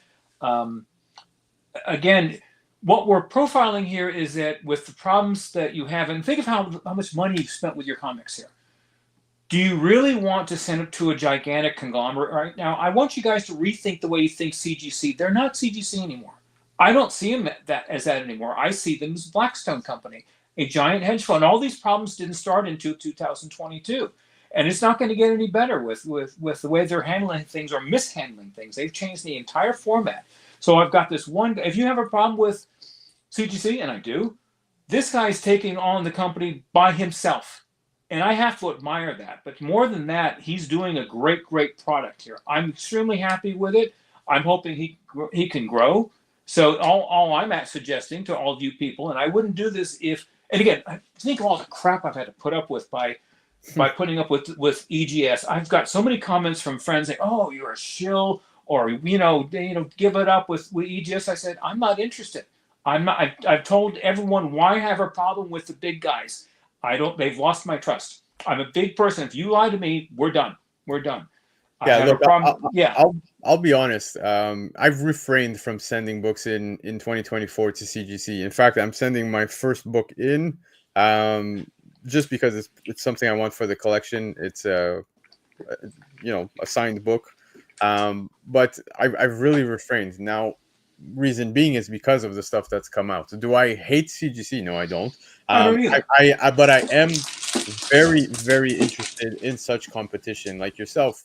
again, what we're profiling here is that with the problems that you have, and think of how much money you've spent with your comics here. Do you really want to send it to a gigantic conglomerate right now? I want you guys to rethink the way you think CGC. They're not CGC anymore. I don't see them as that anymore. I see them as Blackstone Company, a giant hedge fund. All these problems didn't start until 2022. And it's not going to get any better with the way they're handling things or mishandling things. They've changed the entire format. So I've got this one. If you have a problem with CGC, and I do, this guy's taking on the company by himself. And I have to admire that. But more than that, he's doing a great, great product here. I'm extremely happy with it. I'm hoping he can grow. So all I'm at suggesting to all of you people, and I wouldn't do this if, and again, I think of all the crap I've had to put up with by putting up with EGS. I've got so many comments from friends saying, "Oh, you're a shill," or give it up with EGS. I said, I'm not interested. I'm not. I've told everyone why I have a problem with the big guys. I don't. They've lost my trust. I'm a big person. If you lie to me, we're done. We're done. I Yeah, have a look, problem. Yeah. I'll be honest. I've refrained from sending books in 2024 to CGC. In fact, I'm sending my first book in, just because it's something I want for the collection. It's a signed book, but I've really refrained. Now, reason being is because of the stuff that's come out. Do I hate CGC? No, I don't. I don't either. But I am very, very interested in such competition like yourself,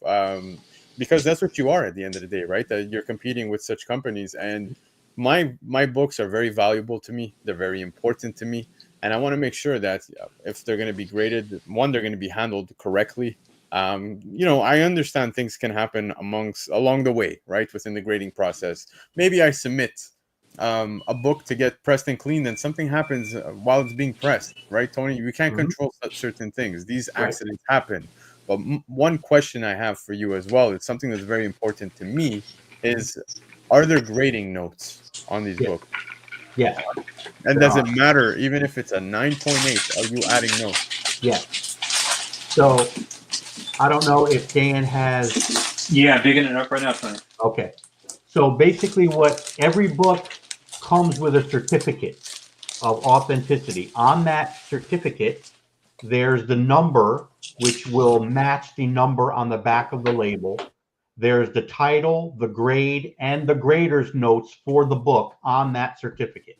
because that's what you are at the end of the day, right? That you're competing with such companies, and my books are very valuable to me. They're very important to me, and I want to make sure that if they're going to be graded, one, they're going to be handled correctly. I understand things can happen along the way, right, within the grading process. Maybe I submit a book to get pressed and cleaned, and something happens while it's being pressed, right, Tony? We can't control certain things. These accidents happen. But one question I have for you as well, it's something that's very important to me, is are there grading notes on these books? Yeah. And does it matter, even if it's a 9.8, are you adding notes? Yeah. So I don't know if Dan has. Yeah, I'm digging it up right now, Tony. Okay. So basically what every book comes with a certificate of authenticity. On that certificate, there's the number, which will match the number on the back of the label. There's the title, the grade, and the grader's notes for the book on that certificate.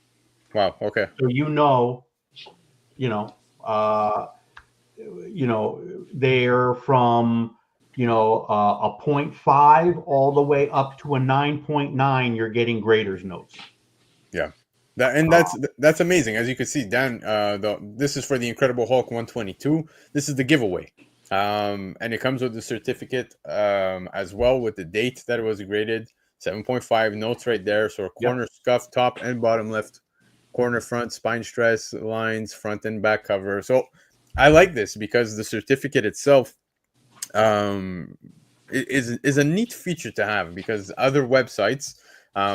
Wow. Okay. So they're from a 0.5 all the way up to a 9.9. You're getting grader's notes. Yeah. That's amazing. As you can see, Dan, this is for the Incredible Hulk 122. This is the giveaway. And it comes with the certificate as well, with the date that it was graded. 7.5 notes right there. So a corner scuff, top and bottom left corner, front spine stress lines, front and back cover. So I like this because the certificate itself is a neat feature to have, because other websites,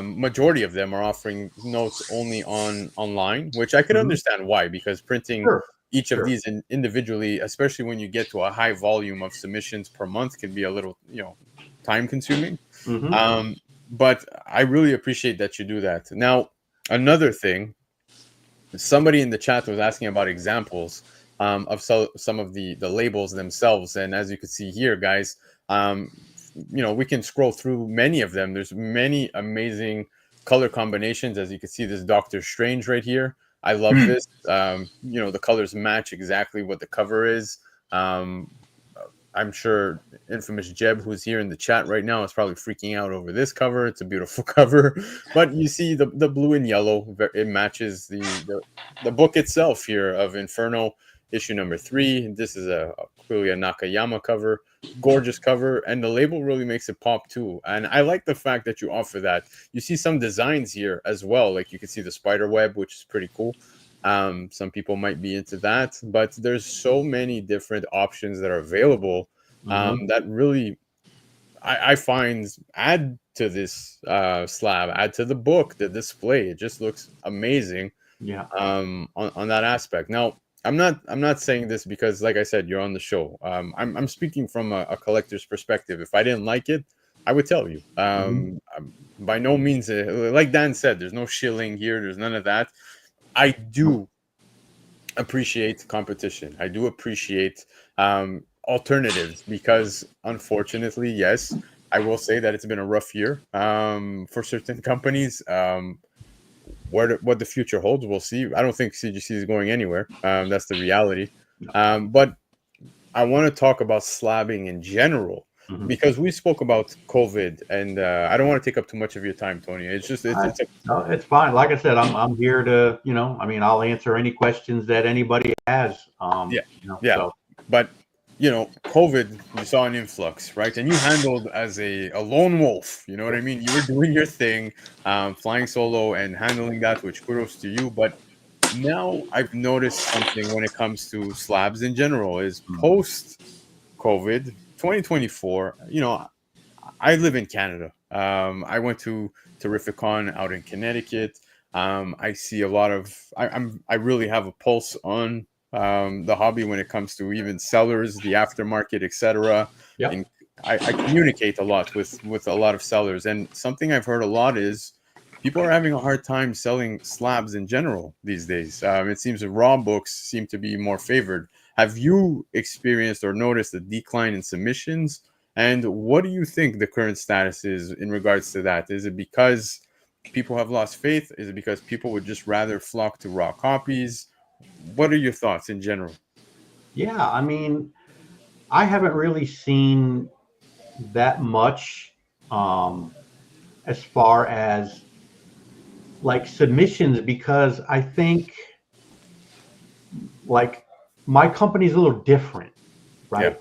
majority of them are offering notes only online, which I could understand why, because printing each of these individually, especially when you get to a high volume of submissions per month, can be a little time consuming. But I really appreciate that you do that. Now, another thing, somebody in the chat was asking about examples of some of the labels themselves, and as you can see here, guys, we can scroll through many of them. There's many amazing color combinations. As you can see, this Doctor Strange right here, I love this. The colors match exactly what the cover is. I'm sure infamous Jeb, who's here in the chat right now, is probably freaking out over this cover. It's a beautiful cover, but you see the blue and yellow, it matches the book itself here of Inferno issue number 3. This is clearly a Nakayama cover, gorgeous cover, and the label really makes it pop too. And I like the fact that you offer that. You see some designs here as well, like you can see the spider web, which is pretty cool. Some people might be into that, but there's so many different options that are available that really I find add to this slab, add to the book, the display. It just looks amazing. On that aspect. Now, I'm not saying this because, like I said, you're on the show. I'm speaking from a collector's perspective. If I didn't like it, I would tell you. By no means, like Dan said, there's no shilling here. There's none of that. I do appreciate competition. I do appreciate alternatives, because unfortunately, yes, I will say that it's been a rough year for certain companies. What the future holds, we'll see. I don't think CGC is going anywhere. That's the reality. But I want to talk about slabbing in general, because we spoke about COVID, and I don't want to take up too much of your time, Tony. It's fine. Like I said, I'm here to, I'll answer any questions that anybody has. But COVID, you saw an influx, right? And you handled as a lone wolf. You know what I mean? You were doing your thing, flying solo and handling that, which kudos to you. But now I've noticed something when it comes to slabs in general is post COVID 2024. I live in Canada. I went to Terrificon out in Connecticut. I see a lot of. I really have a pulse on the hobby when it comes to even sellers, the aftermarket, etc. Yep. And I communicate a lot with a lot of sellers. And something I've heard a lot is people are having a hard time selling slabs in general these days. It seems that raw books seem to be more favored. Have you experienced or noticed a decline in submissions? And what do you think the current status is in regards to that? Is it because people have lost faith? Is it because people would just rather flock to raw copies? What are your thoughts in general? Yeah, I mean, I haven't really seen that much as far as like submissions because I think like my company's a little different, Yeah, right?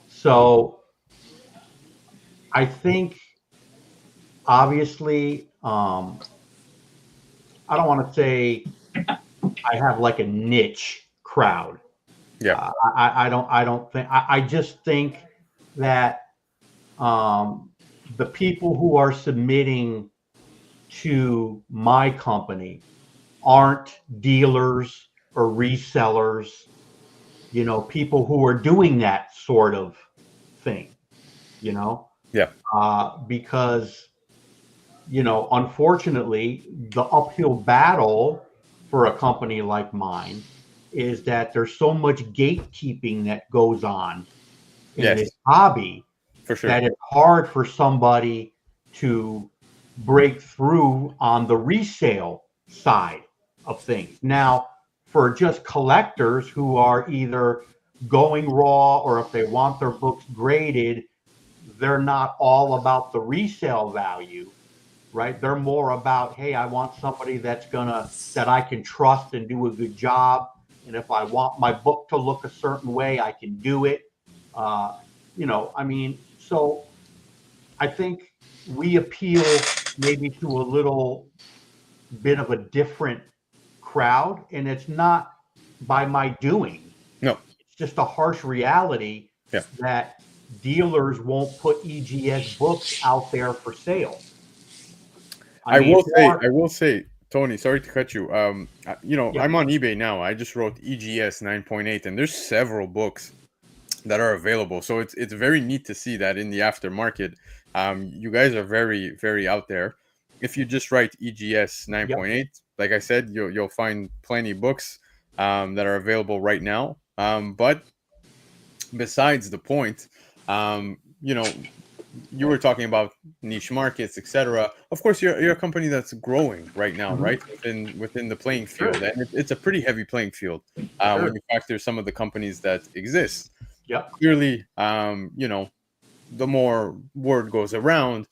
So I think obviously I don't want to say I have like a niche crowd. yeah, I don't think I just think that um, the people who are submitting to my company aren't dealers or resellers, people who are doing that sort of thing, you know, yeah. because, unfortunately, the uphill battle for a company like mine is that there's so much gatekeeping that goes on in this Yes, hobby for sure. that it's hard for somebody to break through on the resale side of things. Now, for just collectors who are either going raw or if they want their books graded, they're not all about the resale value, right? They're more about, hey, I want somebody that I can trust and do a good job. And if I want my book to look a certain way, I can do it. Uh, I mean, so I think we appeal maybe to a little bit of a different crowd, and it's not by my doing. No, It's just a harsh reality yeah. that dealers won't put EGS books out there for sale. I I mean, will say, or Tony, sorry to cut you. yeah, I'm on eBay now. I just wrote EGS 9.8, and there's several books that are available. So it's very neat to see that in the aftermarket. You guys are very very out there. If you just write EGS yep, 9.8, like I said, you'll find plenty books that are available right now. But besides the point, um, you know, you were talking about niche markets, etc. Of course, you're a company that's growing right now, mhm, right? Within the playing sure, field, and it's a pretty heavy playing field when sure, you factor some of the companies that exist. yep, Clearly, the more word goes around,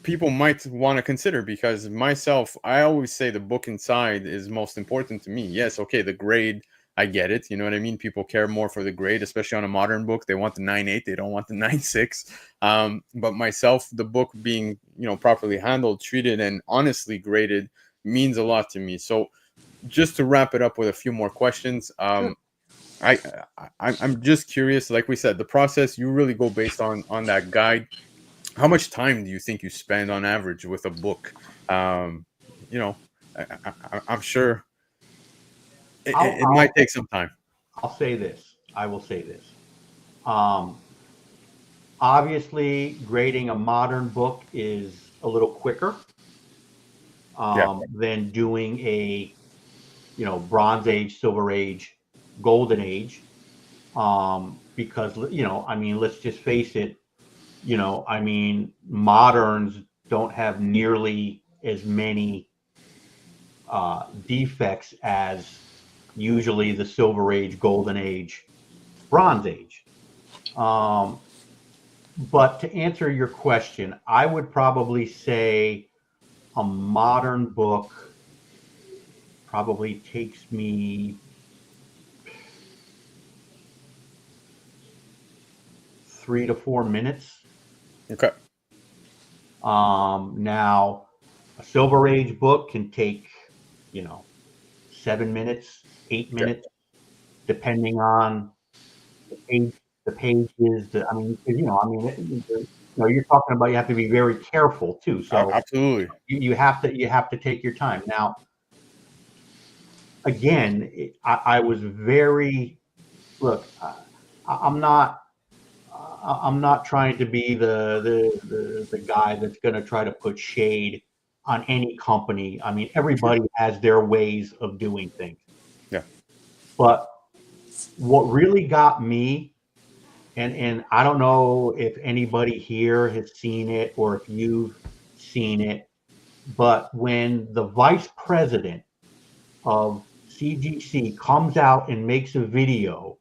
people might want to consider, because myself, I always say the book inside is most important to me. Yes, okay, the grade, I get it. You know what I mean? People care more for the grade, especially on a modern book. They want the 9.8, they don't want the 9.6. But myself, the book being, properly handled, treated, and honestly graded means a lot to me. So just to wrap it up with a few more questions, sure. I, I'm just curious. Like we said, the process, you really go based on that guide. How much time do you think you spend on average with a book? Um, you know, I'm sure I'll it I'll might take some time. I'll say this. I will say this. Um, Obviously, grading a modern book is a little quicker Yeah, than doing a Bronze Age, Silver Age, Golden Age, because I mean, let's just face it. I mean, moderns don't have nearly as many defects as usually the Silver Age, Golden Age, Bronze Age. Um, but to answer your question, I would probably say a modern book probably takes me 3 to 4 minutes. Okay. Now, a Silver Age book can take, 7 minutes, 8 minutes, depending on the pages. You're talking about, you have to be very careful too. So Absolutely. you have to take your time. Now, again, I was very, look, I'm not trying to be the guy that's going to try to put shade on any company. I mean, everybody has their ways of doing things. Yeah. But what really got me, and I don't know if anybody here has seen it or if you've seen it, but when the vice president of CGC comes out and makes a video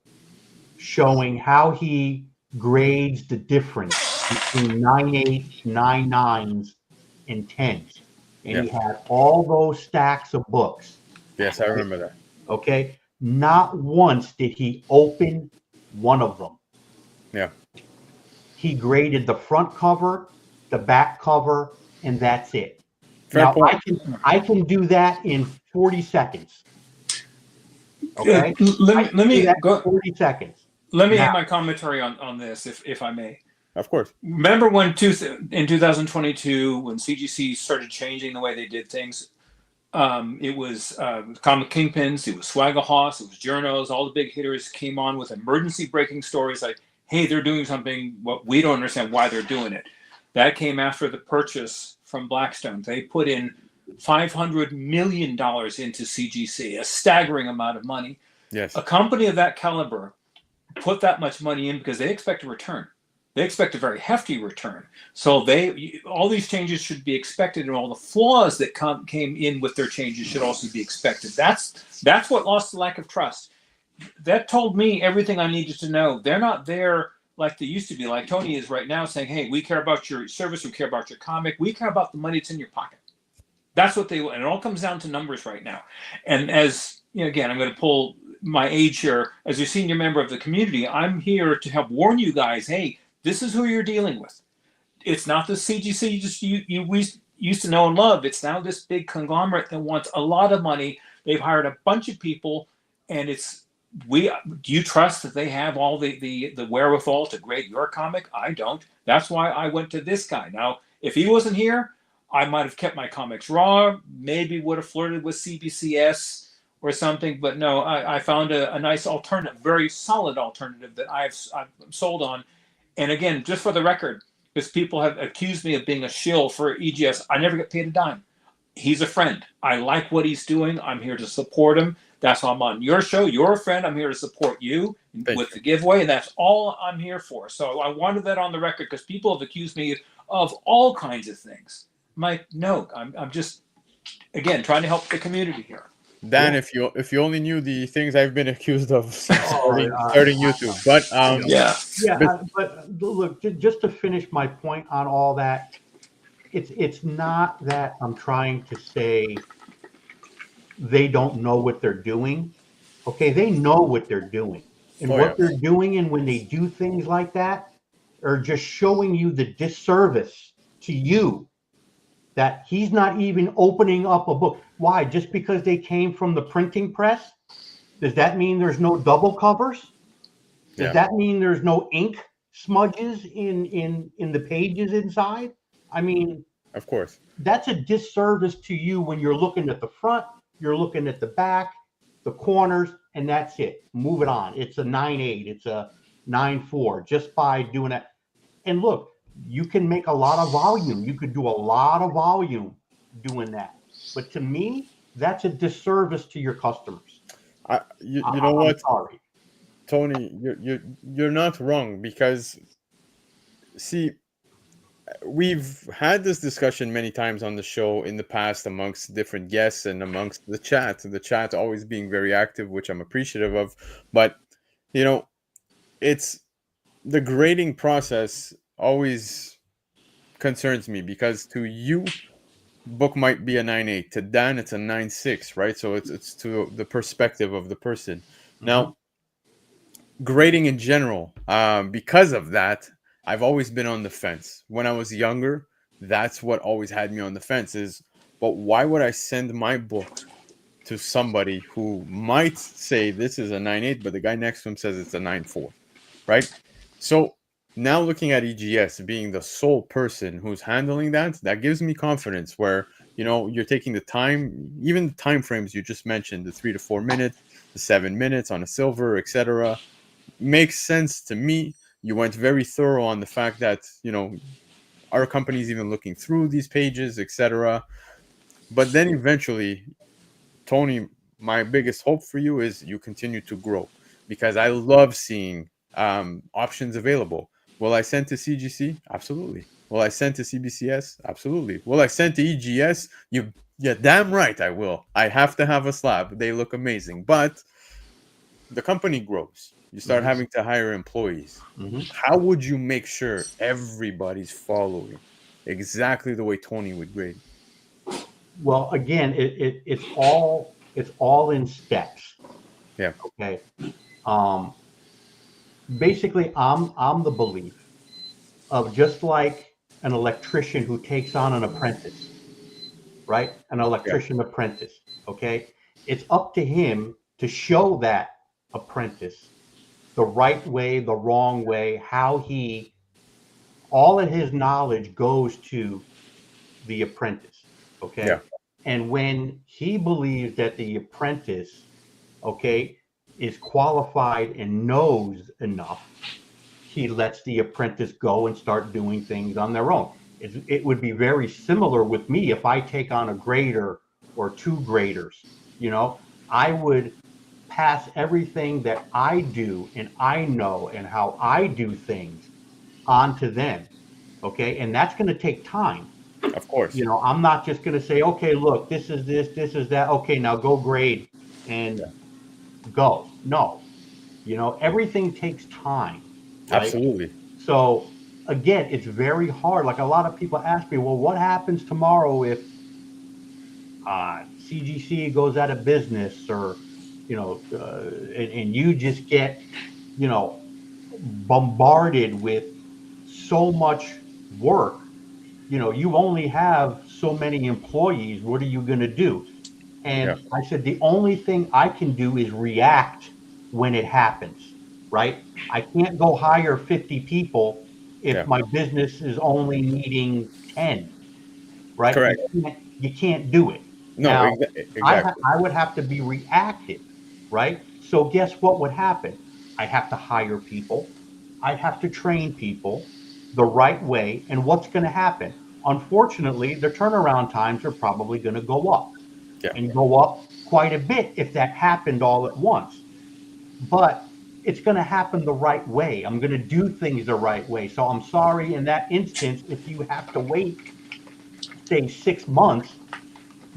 showing how he grades the difference between 9.8s, 9.9s, and 10s. And he had all those stacks of books. Yes, I remember that. Okay. Not once did he open one of them. Yeah. He graded the front cover, the back cover, and that's it. Fair now point. I can do that in 40 seconds. Okay. Let me go 40 seconds. Let me add my commentary on this, if I may. Of course. Remember when in 2022, when CGC started changing the way they did things, it was Comic Kingpins, it was Swagahoss, it was Journos, all the big hitters came on with emergency breaking stories like, hey, they're doing something, what we don't understand why they're doing it. That came after the purchase from Blackstone. They put in $500 million into CGC, a staggering amount of money. Yes. A company of that caliber put that much money in because they expect a return. They expect a very hefty return. So all these changes should be expected, and all the flaws that came in with their changes should also be expected. That's what lost the lack of trust. That told me everything I needed to know. They're not there like they used to be, like Tony is right now, saying, hey, we care about your service, we care about your comic, we care about the money that's in your pocket. That's what and it all comes down to numbers right now. And as, again, I'm going to pull my age here. As a senior member of the community, I'm here to help warn you guys, hey, this is who you're dealing with. It's not the CGC you used to know and love. It's now this big conglomerate that wants a lot of money. They've hired a bunch of people, and do you trust that they have all the wherewithal to grade your comic? I don't. That's why I went to this guy. Now, if he wasn't here, I might have kept my comics raw, maybe would have flirted with CBCS or something, but no, I found a nice alternative, very solid alternative that I'm sold on. And again, just for the record, because people have accused me of being a shill for EGS, I never get paid a dime. He's a friend. I like what he's doing. I'm here to support him. That's why I'm on your show. You're a friend. I'm here to support you with the giveaway, and that's all I'm here for. So I wanted that on the record because people have accused me of all kinds of things. No, I'm just, again, trying to help the community here. Dan, if you only knew the things I've been accused of starting YouTube, but but look, just to finish my point on all that, it's not that I'm trying to say they don't know what they're doing. Okay, they know what they're doing, and they're doing, and when they do things like that, are just showing you the disservice to you that he's not even opening up a book. Why? Just because they came from the printing press? Does that mean there's no double covers? Does that mean there's no ink smudges in the pages inside? I mean, of course, that's a disservice to you when you're looking at the front, you're looking at the back, the corners, and that's it. Move it on. It's a 9.8, it's a 9.4, just by doing that. And look, you can make a lot of volume. You could do a lot of volume doing that. But to me, that's a disservice to your customers. You know what? I'm sorry. Tony, you're not wrong, because see, we've had this discussion many times on the show in the past amongst different guests and amongst the chat always being very active, which I'm appreciative of. But it's the grading process always concerns me, because to you, book might be a 9.8, to Dan it's a 9.6, right? So it's to the perspective of the person. Now, grading in general, because of that, I've always been on the fence. When I was younger, that's what always had me on the fence is, but why would I send my book to somebody who might say this is a 9.8, but the guy next to him says it's a 9.4, right? So now looking at EGS being the sole person who's handling that, that gives me confidence where, you're taking the time, even the time frames you just mentioned, the 3 to 4 minutes, the 7 minutes on a silver, etc. Makes sense to me. You went very thorough on the fact that, our company's even looking through these pages, etc. But then eventually, Tony, my biggest hope for you is you continue to grow because I love seeing options available. Will I send to CGC? Absolutely. Will I send to CBCS? Absolutely. Will I send to EGS? Yeah, damn right I will. I have to have a slab. They look amazing. But the company grows. You start Mhm. having to hire employees. Mhm. How would you make sure everybody's following exactly the way Tony would grade? Well, again, it's all in steps. Yeah. Okay. Um, Basically, I'm the belief of just like an electrician who takes on an apprentice, right? An Yeah. electrician apprentice. Okay. It's up to him to show that apprentice the right way, the wrong way, how all of his knowledge goes to the apprentice. Yeah. Okay. And when he believes that the apprentice, okay, is qualified and knows enough, he lets the apprentice go and start doing things on their own. It would be very similar with me if I take on a grader or two graders. I would pass everything that I do and I know and how I do things on to them. Okay. And that's going to take time. Of course. I'm not just going to say, okay, look, this is that. Okay, now go grade and Yeah. go. No, everything takes time, right? Absolutely. So again, it's very hard. Like a lot of people ask me, well, what happens tomorrow if CGC goes out of business, or and you just get you know bombarded with so much work. You only have so many employees. What are you going to do? Yeah. And I said, the only thing I can do is react when it happens, right? I can't go hire 50 people if Yeah. my business is only needing 10, right? Correct. You can't do it. No, Now, exactly. I would have to be reactive, right? So guess what would happen? I have to hire people. I have to train people the right way. And what's going to happen? Unfortunately, the turnaround times are probably going to go up Yeah. and go up quite a bit if that happened all at once. But it's going to happen the right way. I'm going to do things the right way. So I'm sorry in that instance if you have to wait, say, 6 months,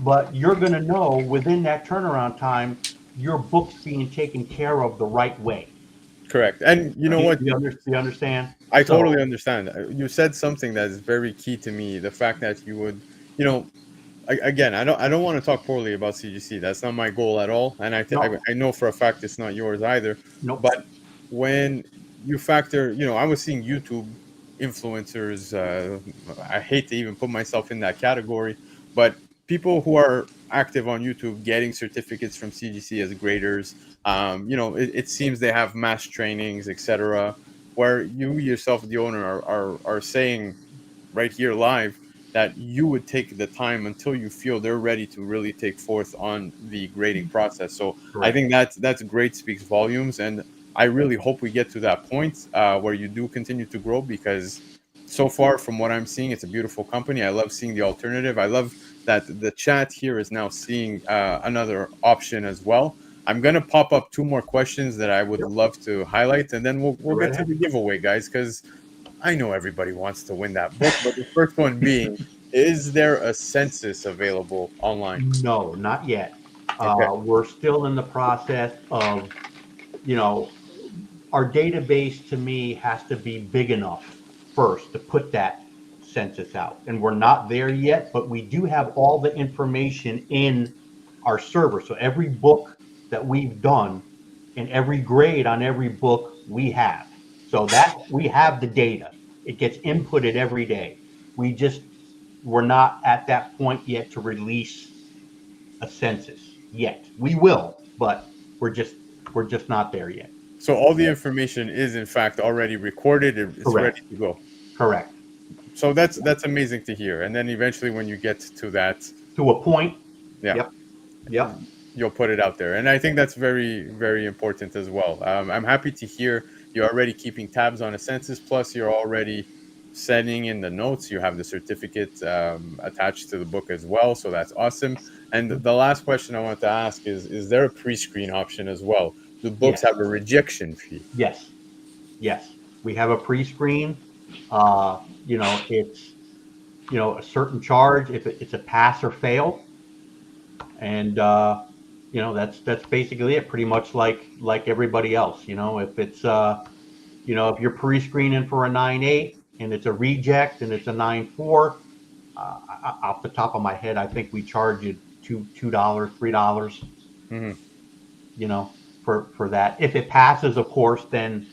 but you're going to know within that turnaround time, your book's being taken care of the right way. Correct. And you know Do what? you understand? I totally So, understand. You said something that is very key to me. The fact that you would, you know, again, I don't want to talk poorly about CGC. That's not my goal at all. And no, I know for a fact it's not yours either. nope. But when you factor, I was seeing YouTube influencers. I hate to even put myself in that category, but people who are active on YouTube getting certificates from CGC as graders. It seems they have mass trainings, etc. Where you yourself, the owner, are saying right here live that you would take the time until you feel they're ready to really take forth on the grading process. So I Correct. think that's great, speaks volumes, and I really hope we get to that point where you do continue to grow because so far from what I'm seeing, it's a beautiful company. I love seeing the alternative. I love that the chat here is now seeing another option as well. I'm gonna pop up two more questions that I would Yep. love to highlight, and then we'll Go right get to ahead. the giveaway, guys, because I know everybody wants to win that book, but the first one being, is there a census available online? No, not yet. Okay. We're still in the process of, you know, our database to me has to be big enough first to put that census out. And we're not there yet, but we do have all the information in our server. So every book that we've done and every grade on every book we have. So that we have the data. it gets inputted every day. We're not at that point yet to release a census yet. We will, but we're just not there yet. So all the information is in fact already recorded. It's ready Correct. to go. Correct. So that's amazing to hear. And then eventually, when you get to that, To a point. yeah, Yep. Yep. you'll put it out there. And I think that's very, very important as well. I'm happy to hear you're already keeping tabs on a census. Plus, you're already sending in the notes. You have the certificate attached to the book as well. So that's awesome. And the last question I want to ask is there a pre-screen option as well? Do books Yes. have a rejection fee? Yes. Yes. We have a pre-screen. It's a certain charge if it's a pass or fail, and that's basically it. Pretty much like everybody else. If it's if you're pre-screening for a 9.8 and it's a reject and it's a 9.4, off the top of my head, I think we charge you $2, $3. Mm-hmm. For that. If it passes, of course, then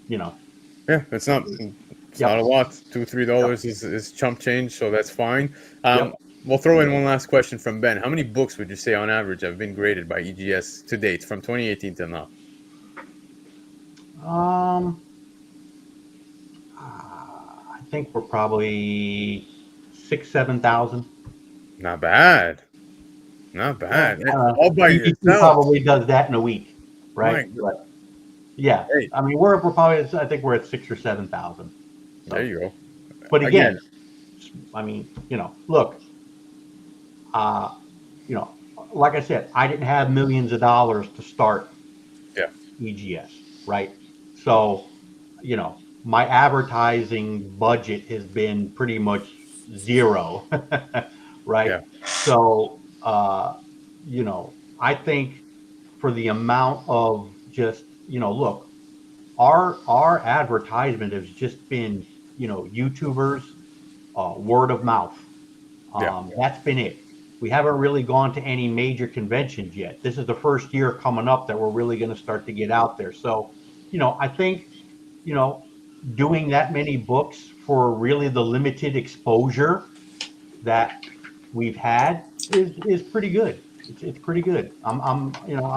Yeah, it's not a lot. $2-3 is chump change, so that's fine. Yep. We'll throw in one last question from Ben. How many books would you say on average have been graded by EGS to date from 2018 till now? I think we're probably 6,000-7,000. Not bad. Not bad. All by He yourself. probably does that in a week, right? Right. But, yeah. Hey. I mean, we're probably, I think we're at 6,000 or 7,000. So. There you go. But again, I mean, look, like I said, I didn't have millions of dollars to start EGS, right? So, my advertising budget has been pretty much zero, right? Yeah. So, I think for the amount of just, look, our advertisement has just been, YouTubers, word of mouth. That's been it. We haven't really gone to any major conventions yet. This is the first year coming up that we're really going to start to get out there. So, I think, doing that many books for really the limited exposure that we've had is pretty good. It's pretty good. I'm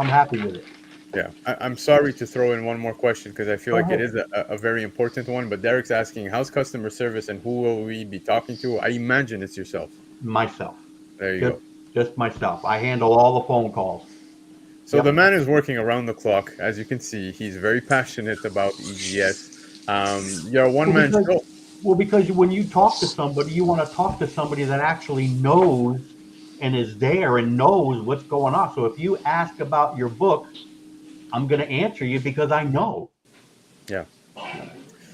happy with it. Yeah, I'm sorry to throw in one more question because I feel like it is a very important one. But Derek's asking, how's customer service and who will we be talking to? I imagine it's yourself. Myself. There you go. Just myself. I handle all the phone calls. So the man is working around the clock. As you can see, he's very passionate about EGS. You're a one-man show. Well, because when you talk to somebody, you want to talk to somebody that actually knows and is there and knows what's going on. So if you ask about your book, I'm going to answer you because I know. Yeah.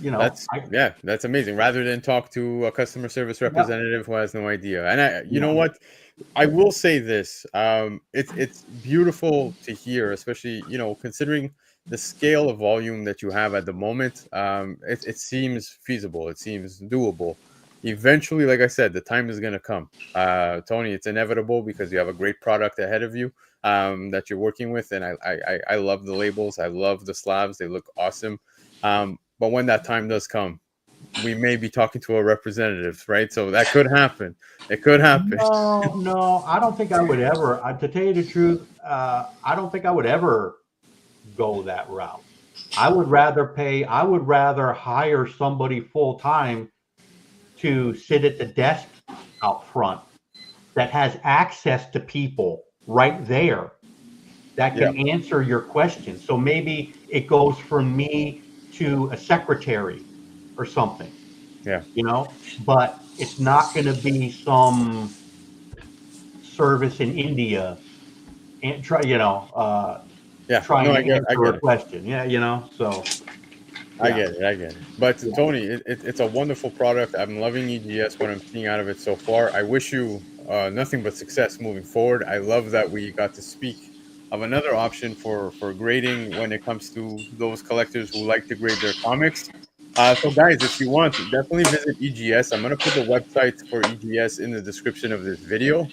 That's amazing. Rather than talk to a customer service representative who has no idea. And you know what? I will say this. It's beautiful to hear, especially, considering the scale of volume that you have at the moment. It seems feasible. It seems doable. Eventually, like I said, the time is going to come. Tony, it's inevitable because you have a great product ahead of you that you're working with. And I love the labels. I love the slabs. They look awesome. But when that time does come, we may be talking to a representative, right? So that could happen. It could happen. No, I don't think I would ever. To tell you the truth, I don't think I would ever go that route. I would rather hire somebody full time to sit at the desk out front that has access to people right there that can answer your questions. So maybe it goes from me to a secretary or something. Yeah. But it's not going to be some service in India and trying to answer a question. Yeah, so. I get it. But Tony, it's a wonderful product. I'm loving EGS, what I'm seeing out of it so far. I wish you nothing but success moving forward. I love that we got to speak of another option for grading when it comes to those collectors who like to grade their comics. So guys, if you want, definitely visit EGS. I'm going to put the website for EGS in the description of this video.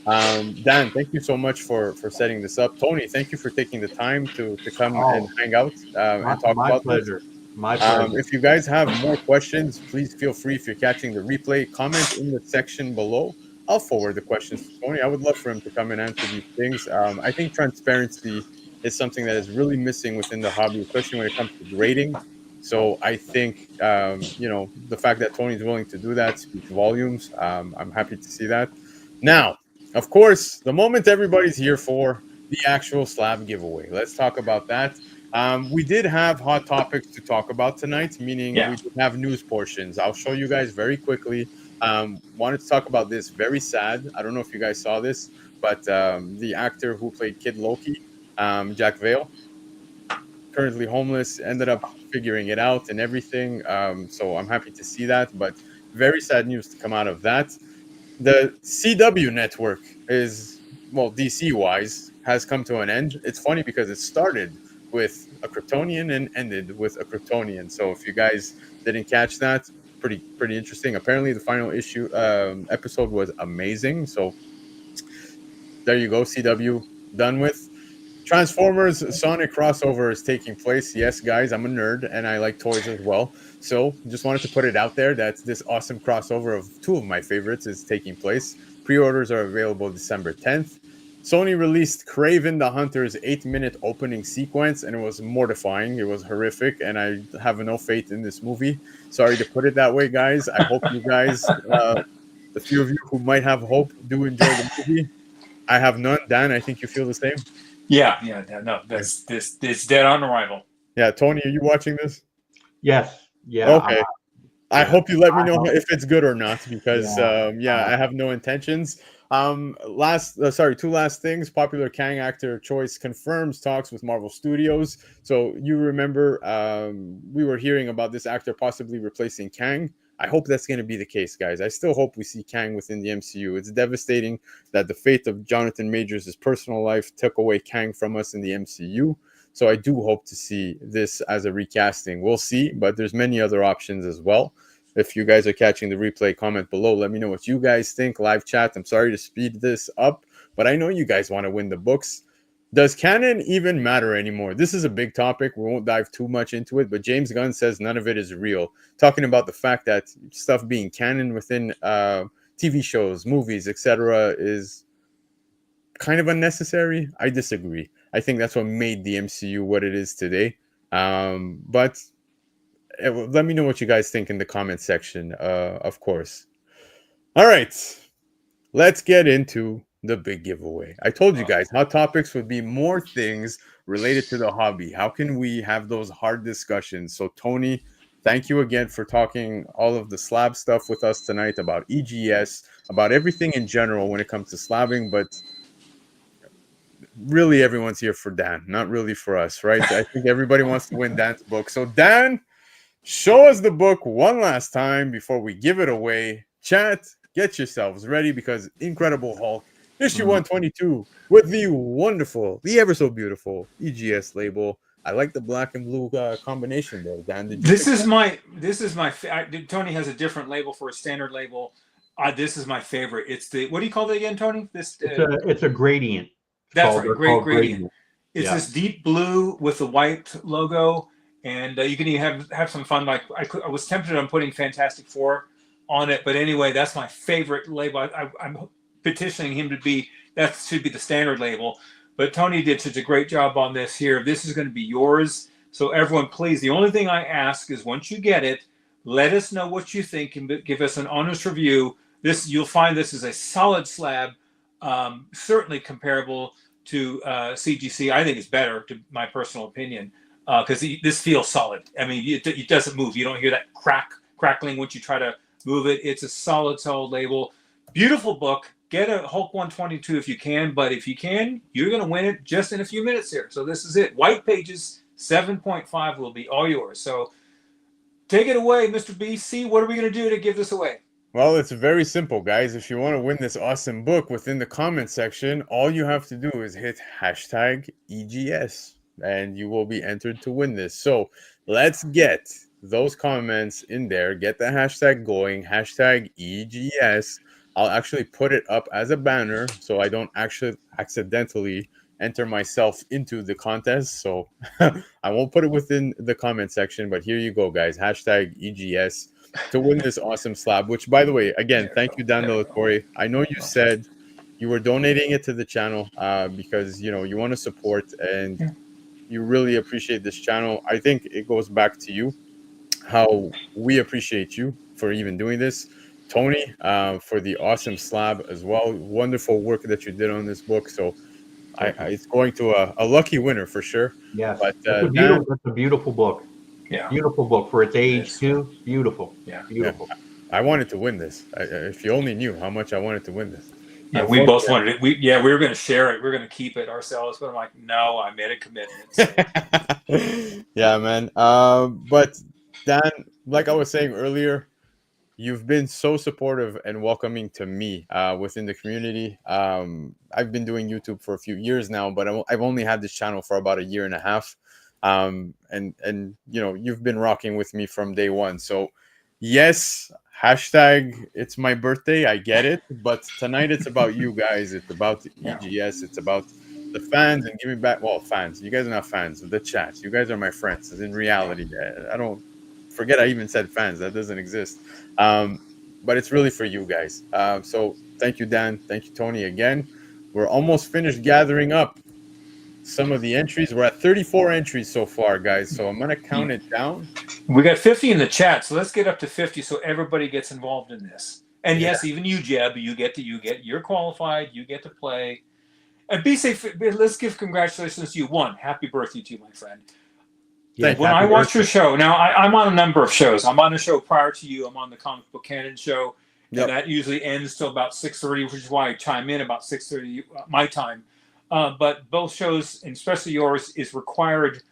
Dan, thank you so much for setting this up. Tony, thank you for taking the time to come and hang out and talk about pleasure. this. My pleasure. If you guys have more questions, please feel free, if you're catching the replay, comment in the section below. I'll forward the questions to Tony. I would love for him to come and answer these things. I think transparency is something that is really missing within the hobby, especially when it comes to grading. So I think, the fact that Tony's willing to do that speaks volumes. I'm happy to see that. Now, of course, the moment everybody's here for, the actual slab giveaway. Let's talk about that. We did have hot topics to talk about tonight, meaning Yeah. we did have news portions. I'll show you guys very quickly. Wanted to talk about this. Very sad. I don't know if you guys saw this, but the actor who played Kid Loki, Jack Vale, currently homeless, ended up figuring it out and everything. So I'm happy to see that, but very sad news to come out of that. The CW network is, well, DC wise, has come to an end. It's funny because it started with a Kryptonian and ended with a Kryptonian. So if you guys didn't catch that, pretty interesting. Apparently, the final issue episode was amazing. So there you go, CW done with. Transformers Sonic crossover is taking place. Yes, guys, I'm a nerd and I like toys as well. So just wanted to put it out there that this awesome crossover of two of my favorites is taking place. Pre-orders are available December 10th. Sony released Craven the Hunter's 8-minute opening sequence, and it was mortifying. It was horrific, and I have no faith in this movie. Sorry to put it that way, guys. I hope you guys, the few of you who might have hope, do enjoy the movie. I have none. Dan, I think you feel the same. Yeah. No, it's dead on arrival. Yeah, Tony, are you watching this? Yes. Yeah. Okay. I hope you let me know hope- if it's good or not, because I have no intentions. Two last things. Popular Kang actor choice confirms talks with Marvel Studios. So you remember we were hearing about this actor possibly replacing Kang. I hope that's going to be the case, guys. I still hope we see Kang within the MCU. It's devastating that the fate of Jonathan Majors' personal life took away Kang from us in the MCU. So I do hope to see this as a recasting. We'll see, but there's many other options as well. If you guys are catching the replay, comment below. Let me know what you guys think. Live chat. I'm sorry to speed this up, but I know you guys want to win the books. Does canon even matter anymore? This is a big topic. We won't dive too much into it, but James Gunn says none of it is real. Talking about the fact that stuff being canon within TV shows, movies, etc., is kind of unnecessary. I disagree. I think that's what made the MCU what it is today. But let me know what you guys think in the comment section, of course. All right, let's get into the big giveaway. I told you guys hot topics would be more things related to the hobby. How can we have those hard discussions? So, Tony, thank you again for talking all of the slab stuff with us tonight about EGS, about everything in general when it comes to slabbing, but really everyone's here for Dan, not really for us, right? I think everybody wants to win Dan's book. So, Dan, show us the book one last time before we give it away. Chat, get yourselves ready because Incredible Hulk, issue 122, with the wonderful, the ever so beautiful EGS label. I like the black and blue combination there, Dan. This is my Tony has a different label for a standard label. This is my favorite. It's the, what do you call it again, Tony? It's a gradient. That's right, great gradient. It's Yeah. this deep blue with the white logo, and you can even have some fun. Like I was tempted on putting Fantastic Four on it, but anyway, that's my favorite label. I'm petitioning him to be, that should be the standard label. But Tony did such a great job on this here. This is going to be yours. So everyone, please, the only thing I ask is once you get it, let us know what you think and give us an honest review. You'll find this is a solid slab, certainly comparable to CGC. I think it's better, to my personal opinion, because this feels solid. I mean, it doesn't move. You don't hear that crackling once you try to move it. It's a solid label. Beautiful book. Get a Hulk 122 if you can, but if you can, you're going to win it just in a few minutes here. So this is it. White pages 7.5 will be all yours. So take it away, Mr. BC. What are we going to do to give this away? Well, it's very simple, guys. If you want to win this awesome book within the comment section, all you have to do is hit hashtag EGS and you will be entered to win this. So let's get those comments in there. Get the hashtag going, hashtag EGS. I'll actually put it up as a banner so I don't actually accidentally enter myself into the contest. So I won't put it within the comment section, but here you go, guys. Hashtag EGS to win this awesome slab, which, by the way, again, thank you, Dan Torre. I know you said you were donating it to the channel because, you know, you want to support and you really appreciate this channel. I think it goes back to you, how we appreciate you for even doing this. Tony, for the awesome slab as well. Wonderful work that you did on this book. So it's going to a lucky winner for sure. Yes, But it's a beautiful book. Yeah, beautiful book for its age too. Beautiful. Yeah, beautiful. Yeah. I wanted to win this. If you only knew how much I wanted to win this. Yeah, we both wanted it. We were going to share it. We were going to keep it ourselves. But I'm like, no, I made a commitment. So. Yeah, man. But Dan, like I was saying earlier, you've been so supportive and welcoming to me within the community. I've been doing YouTube for a few years now, but I've only had this channel for about a year and a half. And you know, you've been rocking with me from day one. So yes, hashtag it's my birthday. I get it. But tonight it's about you guys. It's about the EGS. It's about the fans and giving back. Well, fans. You guys are not fans. The chat. You guys are my friends. In reality, I don't forget I even said fans. That doesn't exist. But it's really for you guys. So thank you, Dan. Thank you, Tony, again. We're almost finished gathering up some of the entries. We're at 34 entries so far, guys. So I'm going to count it down. We got 50 in the chat. So let's get up to 50 so everybody gets involved in this. And yes, even you, Jeb, you're qualified. You get to play. And be safe. Let's give congratulations to you. One, happy birthday to you, my friend. When I watch your show, now I'm on a number of shows. I'm on a show prior to you. I'm on the Comic Book Canon show. And that usually ends till about 6:30, which is why I chime in about 6:30 my time. But both shows, and especially yours, is required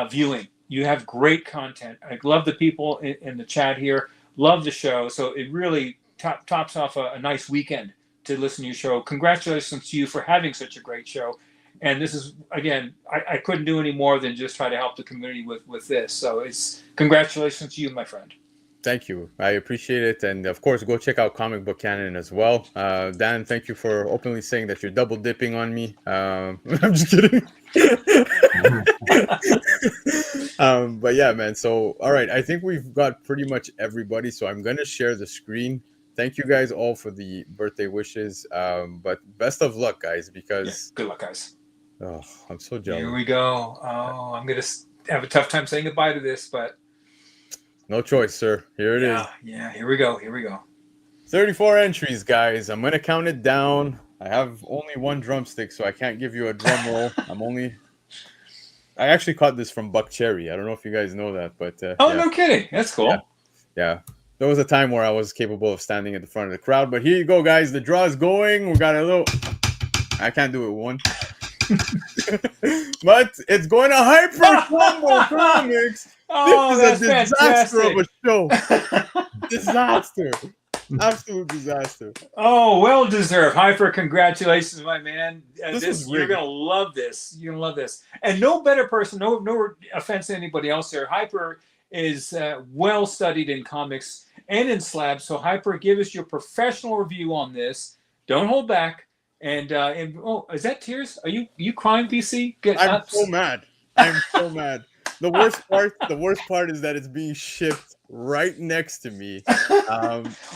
viewing. You have great content. I love the people in the chat here. Love the show. So it really tops off a nice weekend to listen to your show. Congratulations to you for having such a great show. And this is, again, I couldn't do any more than just try to help the community with this. So it's congratulations to you, my friend. Thank you. I appreciate it. And of course, go check out Comic Book Canon as well. Dan, thank you for openly saying that you're double dipping on me. I'm just kidding. But yeah, man. So, all right. I think we've got pretty much everybody. So I'm going to share the screen. Thank you guys all for the birthday wishes. But best of luck, guys, because... good luck, guys. Oh, I'm so jealous. Here we go. Oh, I'm going to have a tough time saying goodbye to this, but... No choice, sir. Here it is. Yeah, here we go. Here we go. 34 entries, guys. I'm going to count it down. I have only one drumstick, so I can't give you a drum roll. I actually caught this from Buck Cherry. I don't know if you guys know that, but... no kidding. That's cool. Yeah. There was a time where I was capable of standing at the front of the crowd, but here you go, guys. The draw is going. We got a little... I can't do it one. But it's going to Hyper Combo Comics. Oh, this is a disaster fantastic. of a show. Disaster. Absolute disaster. Oh, well deserved. Hyper, congratulations, my man. You're going to love this. You're going to love this. And no better person, no offense to anybody else here. Hyper is well studied in comics and in slabs. So Hyper, give us your professional review on this. Don't hold back. And is that tears? Are you crying, PC? I'm so mad. I'm so mad. The worst part is that it's being shipped right next to me.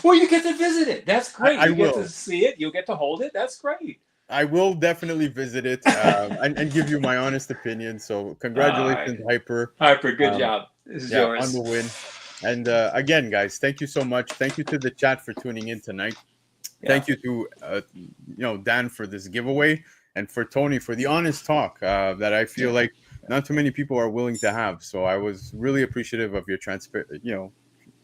Well, you get to visit it. That's great. I you will. Get to see it. You'll get to hold it. That's great. I will definitely visit it and give you my honest opinion. So congratulations, Hyper. Hyper, good job. This is yours. On the win. And again, guys, thank you so much. Thank you to the chat for tuning in tonight. Thank you to Dan for this giveaway, and for Tony for the honest talk that I feel like not too many people are willing to have. So I was really appreciative of your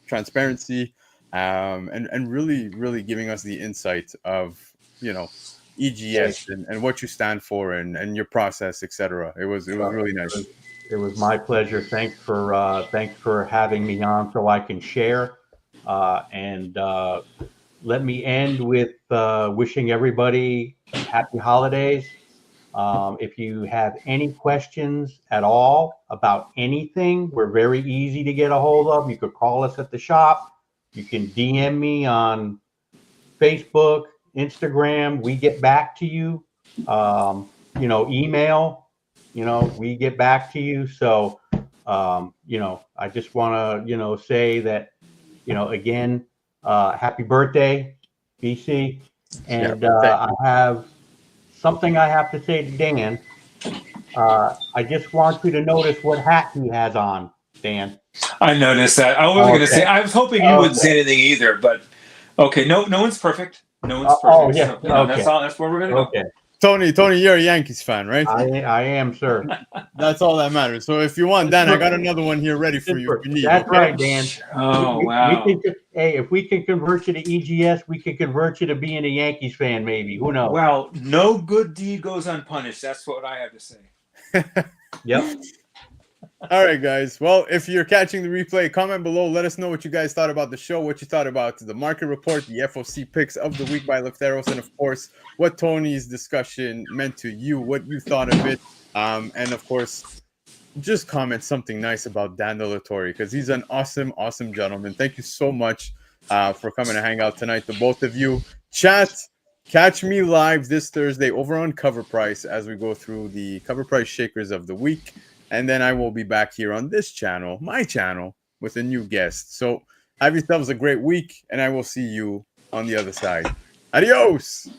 transparency, and really giving us the insight of EGS and what you stand for and your process, etc. It was really nice. It was my pleasure. Thanks for having me on so I can share. Let me end with wishing everybody happy holidays. If you have any questions at all about anything, we're very easy to get a hold of. You could call us at the shop. You can DM me on Facebook, Instagram. We get back to you. email, we get back to you. So, I just want to, say that, again, happy birthday, BC. And I have something I have to say to Dan. I just want you to notice what hat he has on, Dan. I noticed that. I wasn't going to say. I was hoping you wouldn't say anything either, but okay. No one's perfect. No one's perfect. Oh yeah. So, okay. That's all. That's where we're going to go. Okay. Tony, you're a Yankees fan, right? I am, sir. That's all that matters. So if you want, Dan, I got another one here ready for you if you need. That's right, Dan. Oh, wow. Hey, if we can convert you to EGS, we can convert you to being a Yankees fan, maybe. Who knows? Well, no good deed goes unpunished. That's what I have to say. Yep. All right, guys. Well, if you're catching the replay, comment below. Let us know what you guys thought about the show, what you thought about the market report, the FOC picks of the week by Lefteros, and of course, what Tony's discussion meant to you, what you thought of it. And of course, just comment something nice about Dan De La Torre, because he's an awesome, awesome gentleman. Thank you so much for coming to hang out tonight, the both of you. Chat, catch me live this Thursday over on Covrprice as we go through the Covrprice Shakers of the week. And then I will be back here on this channel, my channel, with a new guest. So have yourselves a great week, and I will see you on the other side. Adios!